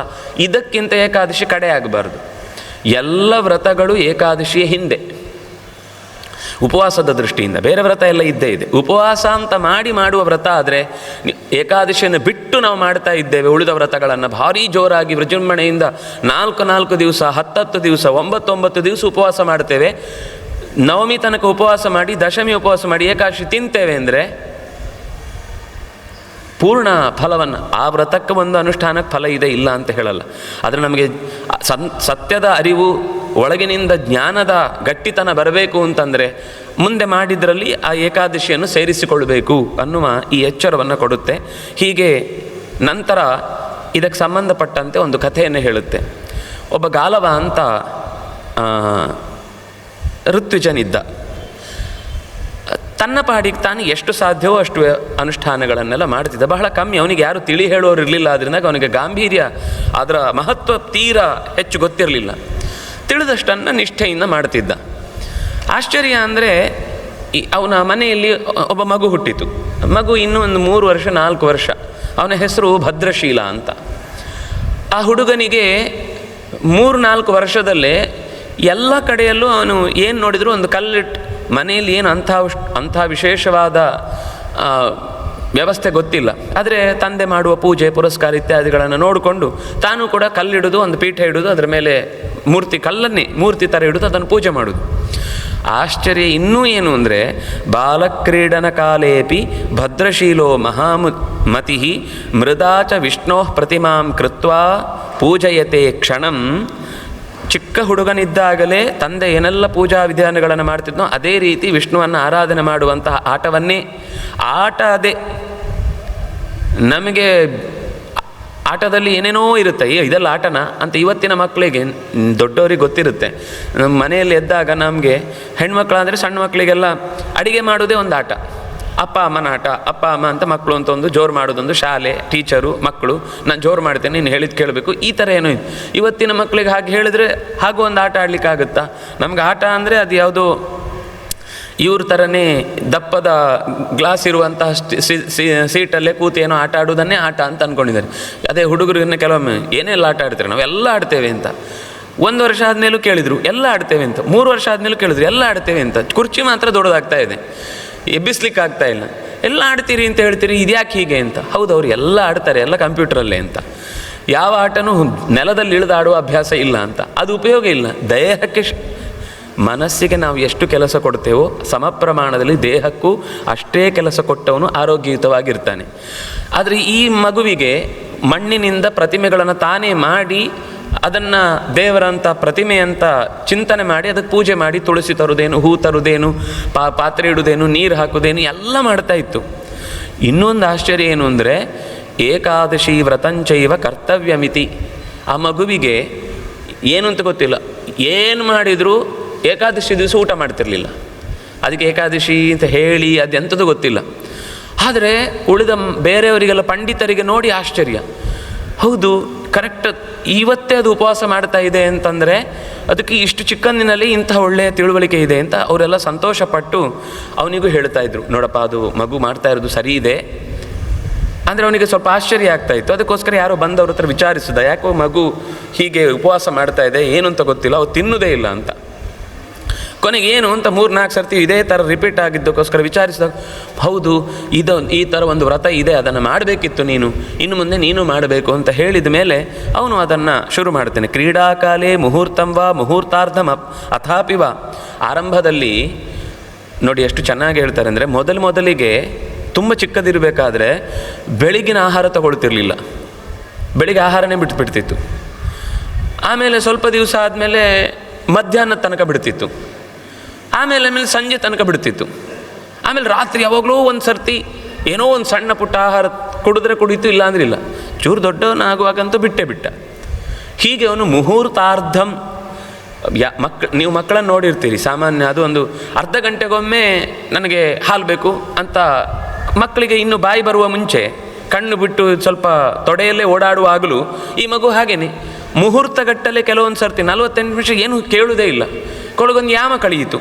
ಇದಕ್ಕಿಂತ ಏಕಾದಶಿ ಕಡೆ ಆಗಬಾರ್ದು. ಎಲ್ಲ ವ್ರತಗಳು ಏಕಾದಶಿಯ ಹಿಂದೆ ಉಪವಾಸದ ದೃಷ್ಟಿಯಿಂದ, ಬೇರೆ ವ್ರತ ಎಲ್ಲ ಇದ್ದೇ ಇದೆ. ಉಪವಾಸ ಅಂತ ಮಾಡುವ ವ್ರತ ಆದರೆ ಏಕಾದಶಿಯನ್ನು ಬಿಟ್ಟು ನಾವು ಮಾಡ್ತಾ ಇದ್ದೇವೆ ಉಳಿದ ವ್ರತಗಳನ್ನು ಭಾರೀ ಜೋರಾಗಿ ವಿಜೃಂಭಣೆಯಿಂದ 4 ದಿವಸ 10 ದಿವಸ 9 ದಿವಸ ಉಪವಾಸ ಮಾಡ್ತೇವೆ. ನವಮಿ ತನಕ ಉಪವಾಸ ಮಾಡಿ, ದಶಮಿ ಉಪವಾಸ ಮಾಡಿ, ಏಕಾದಶಿ ತಿಂತೇವೆ ಅಂದರೆ ಪೂರ್ಣ ಫಲವನ್ನು, ಆ ವ್ರತಕ್ಕೆ ಒಂದು ಅನುಷ್ಠಾನಕ್ಕೆ ಫಲ ಇದೆ ಇಲ್ಲ ಅಂತ ಹೇಳಲ್ಲ. ಆದರೆ ನಮಗೆ ಸತ್ಯದ ಅರಿವು, ಒಳಗಿನಿಂದ ಜ್ಞಾನದ ಗಟ್ಟಿತನ ಬರಬೇಕು ಅಂತಂದರೆ ಮುಂದೆ ಮಾಡಿದ್ರಲ್ಲಿ ಆ ಏಕಾದಶಿಯನ್ನು ಸೇರಿಸಿಕೊಳ್ಳಬೇಕು ಅನ್ನುವ ಈ ಎಚ್ಚರವನ್ನು ಕೊಡುತ್ತೆ. ಹೀಗೆ ನಂತರ ಇದಕ್ಕೆ ಸಂಬಂಧಪಟ್ಟಂತೆ ಒಂದು ಕಥೆಯನ್ನು ಹೇಳುತ್ತೆ. ಒಬ್ಬ ಗಾಲವ ಅಂತ ಋತ್ವಿಜನಿದ್ದ. ತನ್ನ ಪಾಡಿಗೆ ತಾನು ಎಷ್ಟು ಸಾಧ್ಯವೋ ಅಷ್ಟು ಅನುಷ್ಠಾನಗಳನ್ನೆಲ್ಲ ಮಾಡ್ತಿದ್ದ. ಬಹಳ ಕಮ್ಮಿ, ಅವನಿಗೆ ಯಾರು ತಿಳಿ ಹೇಳೋರು ಇರಲಿಲ್ಲ. ಅದರಿಂದ ಅವನಿಗೆ ಗಾಂಭೀರ್ಯ, ಅದರ ಮಹತ್ವ ತೀರ ಹೆಚ್ಚು ಗೊತ್ತಿರಲಿಲ್ಲ. ತಿಳಿದಷ್ಟನ್ನು ನಿಷ್ಠೆಯಿಂದ ಮಾಡ್ತಿದ್ದ. ಆಶ್ಚರ್ಯ ಅಂದರೆ ಅವನ ಮನೆಯಲ್ಲಿ ಒಬ್ಬ ಮಗು ಹುಟ್ಟಿತು. ಮಗು ಇನ್ನೂ ಒಂದು 3 ವರ್ಷ 4 ವರ್ಷ. ಅವನ ಹೆಸರು ಭದ್ರಶೀಲ ಅಂತ. ಆ ಹುಡುಗನಿಗೆ 3-4 ವರ್ಷದಲ್ಲೇ ಎಲ್ಲ ಕಡೆಯಲ್ಲೂ ಅವನು ಏನು ನೋಡಿದರೂ ಒಂದು ಕಲ್ಲಿಟ್ಟು, ಮನೆಯಲ್ಲಿ ಏನು ಅಂಥ ವಿಶೇಷವಾದ ವ್ಯವಸ್ಥೆ ಗೊತ್ತಿಲ್ಲ. ಆದರೆ ತಂದೆ ಮಾಡುವ ಪೂಜೆ ಪುರಸ್ಕಾರ ಇತ್ಯಾದಿಗಳನ್ನು ನೋಡಿಕೊಂಡು ತಾನು ಕೂಡ ಕಲ್ಲಿಡುವುದು, ಒಂದು ಪೀಠ ಇಡುವುದು, ಅದರ ಮೇಲೆ ಕಲ್ಲನ್ನೇ ಮೂರ್ತಿ ಥರ ಇಡುವುದು, ಅದನ್ನು ಪೂಜೆ ಮಾಡೋದು. ಆಶ್ಚರ್ಯ ಇನ್ನೂ ಏನು ಅಂದರೆ, ಬಾಲಕ್ರೀಡನ ಕಾಲೇಪಿ ಭದ್ರಶೀಲೋ ಮಹಾಮತಿ ಮೃದಾಚ ವಿಷ್ಣೋ ಪ್ರತಿಮಾಂ ಕೃತ್ವಾ ಪೂಜಯತೆ ಕ್ಷಣಂ. ಚಿಕ್ಕ ಹುಡುಗನಿದ್ದಾಗಲೇ ತಂದೆ ಏನೆಲ್ಲ ಪೂಜಾ ವಿಧಾನಗಳನ್ನು ಮಾಡ್ತಿದ್ನೋ ಅದೇ ರೀತಿ ವಿಷ್ಣುವನ್ನು ಆರಾಧನೆ ಮಾಡುವಂತಹ ಆಟವನ್ನೇ, ಆಟ ಅದೇ. ನಮಗೆ ಆಟದಲ್ಲಿ ಏನೇನೋ ಇರುತ್ತೆ, ಇದೆಲ್ಲ ಆಟನ ಅಂತ ಇವತ್ತಿನ ಮಕ್ಕಳಿಗೆ, ದೊಡ್ಡವರಿಗೆ ಗೊತ್ತಿರುತ್ತೆ. ನಮ್ಮ ಮನೆಯಲ್ಲಿ ಎದ್ದಾಗ ನಮಗೆ ಹೆಣ್ಮಕ್ಳಾದರೆ ಸಣ್ಣ ಮಕ್ಕಳಿಗೆಲ್ಲ ಅಡಿಗೆ ಮಾಡೋದೇ ಒಂದು ಆಟ, ಅಪ್ಪ ಅಮ್ಮನ ಆಟ. ಅಪ್ಪ ಅಮ್ಮ ಅಂತ ಮಕ್ಕಳು ಅಂತ ಒಂದು ಜೋರು ಮಾಡೋದೊಂದು, ಶಾಲೆ ಟೀಚರು ಮಕ್ಕಳು ನಾನು ಜೋರು ಮಾಡ್ತೇನೆ ನೀನು ಹೇಳಿದ್ದು ಕೇಳಬೇಕು, ಈ ಥರ ಏನೋ ಇದೆ. ಇವತ್ತಿನ ಮಕ್ಕಳಿಗೆ ಹಾಗೆ ಹೇಳಿದರೆ ಹಾಗೂ ಒಂದು ಆಟ ಆಡಲಿಕ್ಕಾಗುತ್ತಾ? ನಮ್ಗೆ ಆಟ ಅಂದರೆ ಅದು ಯಾವುದೋ ಇವ್ರ ಥರನೇ ದಪ್ಪದ ಗ್ಲಾಸ್ ಇರುವಂತಹ ಸೀಟಲ್ಲೇ ಕೂತು ಏನೋ ಆಟ ಆಡೋದನ್ನೇ ಆಟ ಅಂತ ಅಂದ್ಕೊಂಡಿದ್ದಾರೆ. ಅದೇ ಹುಡುಗರನ್ನ ಕೆಲವೊಮ್ಮೆ ಏನೆಲ್ಲ ಆಟ ಆಡ್ತಾರೆ, ನಾವು ಎಲ್ಲ ಆಡ್ತೇವೆ ಅಂತ. 1 ವರ್ಷ ಆದಮೇಲೂ ಕೇಳಿದರು ಎಲ್ಲ ಆಡ್ತೇವೆ ಅಂತ, 3 ವರ್ಷ ಆದಮೇಲೂ ಕೇಳಿದ್ರು ಎಲ್ಲ ಆಡ್ತೇವೆ ಅಂತ. ಕುರ್ಚಿ ಮಾತ್ರ ದೊಡ್ಡದಾಗ್ತಾ ಇದೆ, ಎಬ್ಬಿಸ್ಲಿಕ್ಕೆ ಆಗ್ತಾ ಇಲ್ಲ. ಎಲ್ಲ ಆಡ್ತೀರಿ ಅಂತ ಹೇಳ್ತೀರಿ, ಇದ್ಯಾಕೆ ಹೀಗೆ ಅಂತ. ಹೌದು, ಅವ್ರು ಎಲ್ಲ ಆಡ್ತಾರೆ, ಎಲ್ಲ ಕಂಪ್ಯೂಟ್ರಲ್ಲೇ ಅಂತ. ಯಾವ ಆಟನೂ ನೆಲದಲ್ಲಿ ಇಳಿದಾಡುವ ಅಭ್ಯಾಸ ಇಲ್ಲ ಅಂತ. ಅದು ಉಪಯೋಗ ಇಲ್ಲ. ದೇಹಕ್ಕೆ ಮನಸ್ಸಿಗೆ ನಾವು ಎಷ್ಟು ಕೆಲಸ ಕೊಡ್ತೇವೋ ಸಮ ಪ್ರಮಾಣದಲ್ಲಿ ದೇಹಕ್ಕೂ ಅಷ್ಟೇ ಕೆಲಸ ಕೊಟ್ಟವನು ಆರೋಗ್ಯಯುತವಾಗಿರ್ತಾನೆ. ಆದರೆ ಈ ಮಗುವಿಗೆ ಮಣ್ಣಿನಿಂದ ಪ್ರತಿಮೆಗಳನ್ನು ತಾನೇ ಮಾಡಿ ಅದನ್ನು ದೇವರಂಥ ಪ್ರತಿಮೆ ಅಂತ ಚಿಂತನೆ ಮಾಡಿ ಅದಕ್ಕೆ ಪೂಜೆ ಮಾಡಿ ತುಳಸಿ ತರುವುದೇನು, ಹೂ ತರುವುದೇನು, ಪಾತ್ರೆ ಇಡುವುದೇನು, ನೀರು ಹಾಕುವುದೇನು ಎಲ್ಲ ಮಾಡ್ತಾ ಇತ್ತು. ಇನ್ನೊಂದು ಆಶ್ಚರ್ಯ ಏನು ಅಂದರೆ ಏಕಾದಶಿ ವ್ರತಂಚೈವ ಕರ್ತವ್ಯಮಿತಿ. ಆ ಮಗುವಿಗೆ ಏನು ಅಂತ ಗೊತ್ತಿಲ್ಲ, ಏನು ಮಾಡಿದರೂ ಏಕಾದಶಿ ದಿವಸ ಊಟ ಮಾಡ್ತಿರಲಿಲ್ಲ. ಅದಕ್ಕೆ ಏಕಾದಶಿ ಅಂತ ಹೇಳಿ ಅದೆಂಥದ್ದು ಗೊತ್ತಿಲ್ಲ. ಆದರೆ ಉಳಿದ ಬೇರೆಯವರಿಗೆಲ್ಲ ಪಂಡಿತರಿಗೆ ನೋಡಿ ಆಶ್ಚರ್ಯ, ಹೌದು ಕರೆಕ್ಟ್ ಇವತ್ತೇ ಅದು ಉಪವಾಸ ಮಾಡ್ತಾ ಇದೆ ಅಂತಂದರೆ ಅದಕ್ಕೆ ಇಷ್ಟು ಚಿಕ್ಕಂದಿನಲ್ಲಿ ಇಂಥ ಒಳ್ಳೆಯ ತಿಳುವಳಿಕೆ ಇದೆ ಅಂತ ಅವರೆಲ್ಲ ಸಂತೋಷಪಟ್ಟು ಅವನಿಗೂ ಹೇಳ್ತಾ ಇದ್ರು, ನೋಡಪ್ಪ ಅದು ಮಗು ಮಾಡ್ತಾ ಇರೋದು ಸರಿ ಇದೆ ಅಂದರೆ ಅವನಿಗೆ ಸ್ವಲ್ಪ ಆಶ್ಚರ್ಯ ಆಗ್ತಾಯಿತ್ತು. ಅದಕ್ಕೋಸ್ಕರ ಯಾರೋ ಬಂದವ್ರ ಹತ್ರ ವಿಚಾರಿಸಿದ, ಯಾಕೋ ಮಗು ಹೀಗೆ ಉಪವಾಸ ಮಾಡ್ತಾ ಇದೆ, ಏನು ಅಂತ ಗೊತ್ತಿಲ್ಲ, ಅವು ತಿನ್ನೋದೇ ಇಲ್ಲ ಅಂತ. ಕೊನೆಗೆ ಏನು ಅಂತ 3-4 ಸರ್ತಿ ಇದೇ ಥರ ರಿಪೀಟ್ ಆಗಿದ್ದಕ್ಕೋಸ್ಕರ ವಿಚಾರಿಸಿದಾಗ, ಹೌದು ಈ ಥರ ಒಂದು ವ್ರತ ಇದೆ, ಅದನ್ನು ಮಾಡಬೇಕಿತ್ತು ನೀನು, ಇನ್ನು ಮುಂದೆ ನೀನು ಮಾಡಬೇಕು ಅಂತ ಹೇಳಿದ ಮೇಲೆ ಅವನು ಅದನ್ನು ಶುರು ಮಾಡ್ತೇನೆ. ಕ್ರೀಡಾಕಾಲೇ ಮುಹೂರ್ತಂ ವಾ ಮುಹೂರ್ತಾರ್ಧಂ ಅಥಾಪಿವ. ಆರಂಭದಲ್ಲಿ ನೋಡಿ ಎಷ್ಟು ಚೆನ್ನಾಗಿ ಹೇಳ್ತಾರೆ ಅಂದರೆ, ಮೊದಲಿಗೆ ತುಂಬ ಚಿಕ್ಕದಿರಬೇಕಾದ್ರೆ ಬೆಳಗಿನ ಆಹಾರ ತಗೊಳ್ತಿರ್ಲಿಲ್ಲ, ಬೆಳಿಗ್ಗೆ ಆಹಾರನೇ ಬಿಟ್ಬಿಡ್ತಿತ್ತು. ಆಮೇಲೆ ಸ್ವಲ್ಪ ದಿವಸ ಆದಮೇಲೆ ಮಧ್ಯಾಹ್ನದ ತನಕ ಬಿಡ್ತಿತ್ತು, ಆಮೇಲೆ ಸಂಜೆ ತನಕ ಬಿಡ್ತಿತ್ತು, ಆಮೇಲೆ ರಾತ್ರಿ ಯಾವಾಗಲೂ ಒಂದು ಸರ್ತಿ ಏನೋ ಒಂದು ಸಣ್ಣ ಪುಟ್ಟ ಆಹಾರ ಕುಡಿದ್ರೆ ಕುಡಿತು, ಇಲ್ಲ ಅಂದ್ರೆ ಇಲ್ಲ. ಚೂರು ದೊಡ್ಡವನಾಗುವಾಗಂತೂ ಬಿಟ್ಟ. ಹೀಗೆ ಅವನು ಮುಹೂರ್ತಾರ್ಧಂ. ನೀವು ಮಕ್ಕಳನ್ನು ನೋಡಿರ್ತೀರಿ ಸಾಮಾನ್ಯ, ಅದು ಒಂದು ಅರ್ಧ ಗಂಟೆಗೊಮ್ಮೆ ನನಗೆ ಹಾಲು ಬೇಕು ಅಂತ ಮಕ್ಕಳಿಗೆ ಇನ್ನು ಬಾಯಿ ಬರುವ ಮುಂಚೆ ಕಣ್ಣು ಬಿಟ್ಟು ಸ್ವಲ್ಪ ತೊಡೆಯಲ್ಲೇ ಓಡಾಡುವಾಗಲೂ ಈ ಮಗು ಹಾಗೇನೆ ಮುಹೂರ್ತಗಟ್ಟಲೆ ಕೆಲವೊಂದು ಸರ್ತಿ 48 ನಿಮಿಷ ಏನು ಕೇಳುವುದೇ ಇಲ್ಲ. ಕೊಳಗೊಂದು ಯಾಮ ಕಳೆಯಿತು.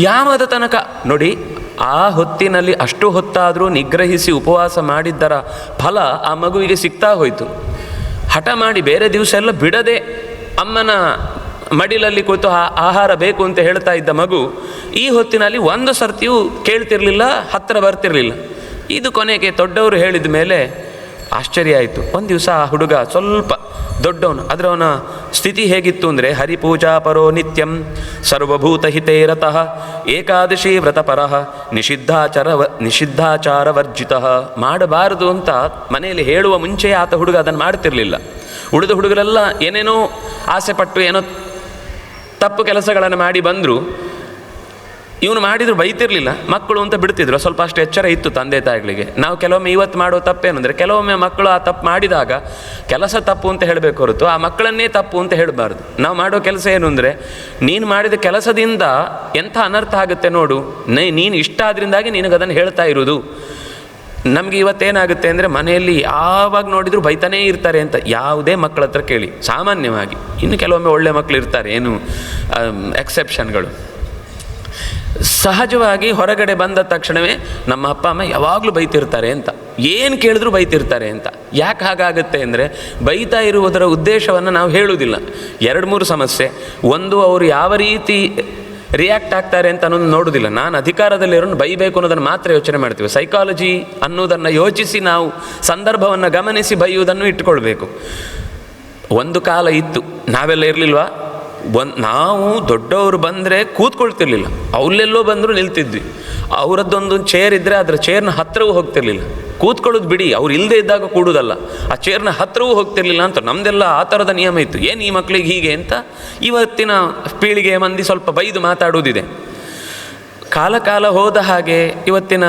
ಯಾಮದ ತನಕ ನೋಡಿ, ಆ ಹೊತ್ತಿನಲ್ಲಿ ಅಷ್ಟು ಹೊತ್ತಾದರೂ ನಿಗ್ರಹಿಸಿ ಉಪವಾಸ ಮಾಡಿದ್ದರ ಫಲ ಆ ಮಗುವಿಗೆ ಸಿಗ್ತಾ ಹೋಯಿತು. ಹಠ ಮಾಡಿ ಬೇರೆ ದಿವಸ ಎಲ್ಲ ಬಿಡದೆ ಅಮ್ಮನ ಮಡಿಲಲ್ಲಿ ಕೂತು ಆಹಾರ ಬೇಕು ಅಂತ ಹೇಳ್ತಾ ಇದ್ದ ಮಗು ಈ ಹೊತ್ತಿನಲ್ಲಿ ಒಂದು ಸರ್ತಿಯೂ ಕೇಳ್ತಿರ್ಲಿಲ್ಲ, ಹತ್ತಿರ ಬರ್ತಿರ್ಲಿಲ್ಲ. ಇದು ಕೊನೆಗೆ ದೊಡ್ಡವರು ಹೇಳಿದ ಮೇಲೆ ಆಶ್ಚರ್ಯ ಆಯಿತು. ಒಂದು ದಿವಸ ಆ ಹುಡುಗ ಸ್ವಲ್ಪ ದೊಡ್ಡವನು, ಆದರೆ ಅವನ ಸ್ಥಿತಿ ಹೇಗಿತ್ತು ಅಂದರೆ, ಹರಿಪೂಜಾ ಪರೋ ನಿತ್ಯಂ ಸರ್ವಭೂತ ಹಿತೇ ರತಃ ಏಕಾದಶಿ ವ್ರತಪರಃ ನಿಷಿದ್ಧಾಚಾರ ವರ್ಜಿತ. ಮಾಡಬಾರದು ಅಂತ ಮನೆಯಲ್ಲಿ ಹೇಳುವ ಮುಂಚೆ ಆತ ಹುಡುಗ ಅದನ್ನು ಮಾಡ್ತಿರ್ಲಿಲ್ಲ. ಉಳಿದ ಹುಡುಗರೆಲ್ಲ ಏನೇನೋ ಆಸೆ ಪಟ್ಟು ಏನೋ ತಪ್ಪು ಕೆಲಸಗಳನ್ನು ಮಾಡಿ ಬಂದರು, ಇವನು ಮಾಡಿದ್ರು ಬೈತಿರ್ಲಿಲ್ಲ. ಮಕ್ಕಳು ಅಂತ ಬಿಡ್ತಿದ್ರು, ಸ್ವಲ್ಪ ಅಷ್ಟು ಎಚ್ಚರ ಇತ್ತು ತಂದೆ ತಾಯಿಗಳಿಗೆ. ನಾವು ಕೆಲವೊಮ್ಮೆ ಇವತ್ತು ಮಾಡೋ ತಪ್ಪೇನೆಂದರೆ, ಕೆಲವೊಮ್ಮೆ ಮಕ್ಕಳು ಆ ತಪ್ಪು ಮಾಡಿದಾಗ ಕೆಲಸ ತಪ್ಪು ಅಂತ ಹೇಳಬೇಕು ಹೊರತು ಆ ಮಕ್ಕಳನ್ನೇ ತಪ್ಪು ಅಂತ ಹೇಳಬಾರ್ದು. ನಾವು ಮಾಡೋ ಕೆಲಸ ಏನು ಅಂದರೆ, ನೀನು ಮಾಡಿದ ಕೆಲಸದಿಂದ ಎಂಥ ಅನರ್ಥ ಆಗುತ್ತೆ ನೋಡು, ನೀನು ಇಷ್ಟ ಆದ್ರಿಂದಾಗಿ ನಿನಗೆ ಅದನ್ನು ಹೇಳ್ತಾ ಇರೋದು. ನಮಗೆ ಇವತ್ತೇನಾಗುತ್ತೆ ಅಂದರೆ, ಮನೆಯಲ್ಲಿ ಯಾವಾಗ ನೋಡಿದರೂ ಬೈತಾನೇ ಇರ್ತಾರೆ ಅಂತ ಯಾವುದೇ ಮಕ್ಕಳ ಹತ್ರ ಕೇಳಿ, ಸಾಮಾನ್ಯವಾಗಿ. ಇನ್ನು ಕೆಲವೊಮ್ಮೆ ಒಳ್ಳೆ ಮಕ್ಕಳು ಇರ್ತಾರೆ, ಏನು ಎಕ್ಸೆಪ್ಷನ್ಗಳು. ಸಹಜವಾಗಿ ಹೊರಗಡೆ ಬಂದ ತಕ್ಷಣವೇ ನಮ್ಮ ಅಪ್ಪ ಅಮ್ಮ ಯಾವಾಗಲೂ ಬೈತಿರ್ತಾರೆ ಅಂತ, ಏನು ಕೇಳಿದ್ರು ಬೈತಿರ್ತಾರೆ ಅಂತ. ಯಾಕೆ ಹಾಗಾಗುತ್ತೆ ಅಂದರೆ, ಬೈತಾ ಇರುವುದರ ಉದ್ದೇಶವನ್ನು ನಾವು ಹೇಳುವುದಿಲ್ಲ. 2-3 ಸಮಸ್ಯೆ. ಒಂದು, ಅವರು ಯಾವ ರೀತಿ ರಿಯಾಕ್ಟ್ ಆಗ್ತಾರೆ ಅಂತ ಅನ್ನೋದು ನೋಡೋದಿಲ್ಲ. ನಾನು ಅಧಿಕಾರದಲ್ಲಿರೋನು ಬೈಬೇಕು ಅನ್ನೋದನ್ನು ಮಾತ್ರ ಯೋಚನೆ ಮಾಡ್ತೀವಿ. ಸೈಕಾಲಜಿ ಅನ್ನೋದನ್ನು ಯೋಚಿಸಿ ನಾವು ಸಂದರ್ಭವನ್ನು ಗಮನಿಸಿ ಬೈಯುವುದನ್ನು ಇಟ್ಟುಕೊಳ್ಬೇಕು. ಒಂದು ಕಾಲ ಇತ್ತು, ನಾವೆಲ್ಲ ಇರಲಿಲ್ವಾ, ನಾವು ದೊಡ್ಡವರು ಬಂದರೆ ಕೂತ್ಕೊಳ್ತಿರ್ಲಿಲ್ಲ, ಅವಲ್ಲೆಲ್ಲೋ ಬಂದರೂ ನಿಲ್ತಿದ್ವಿ. ಅವರದ್ದೊಂದು ಚೇರ್ ಇದ್ದರೆ ಅದರ ಚೇರ್ನ ಹತ್ತಿರವೂ ಹೋಗ್ತಿರ್ಲಿಲ್ಲ. ಕೂತ್ಕೊಳ್ಳೋದು ಬಿಡಿ, ಅವ್ರು ಇಲ್ಲದೆ ಇದ್ದಾಗ ಕೂಡೋದಲ್ಲ, ಆ ಚೇರ್ನ ಹತ್ತಿರವೂ ಹೋಗ್ತಿರ್ಲಿಲ್ಲ ಅಂತ ನಮ್ಮದೆಲ್ಲ ಆ ಥರದ ನಿಯಮ ಇತ್ತು. ಏನು ಈ ಮಕ್ಕಳಿಗೆ ಹೀಗೆ ಅಂತ ಇವತ್ತಿನ ಪೀಳಿಗೆಯ ಮಂದಿ ಸ್ವಲ್ಪ ಬೈದು ಮಾತಾಡೋದಿದೆ. ಕಾಲ ಹೋದ ಹಾಗೆ ಇವತ್ತಿನ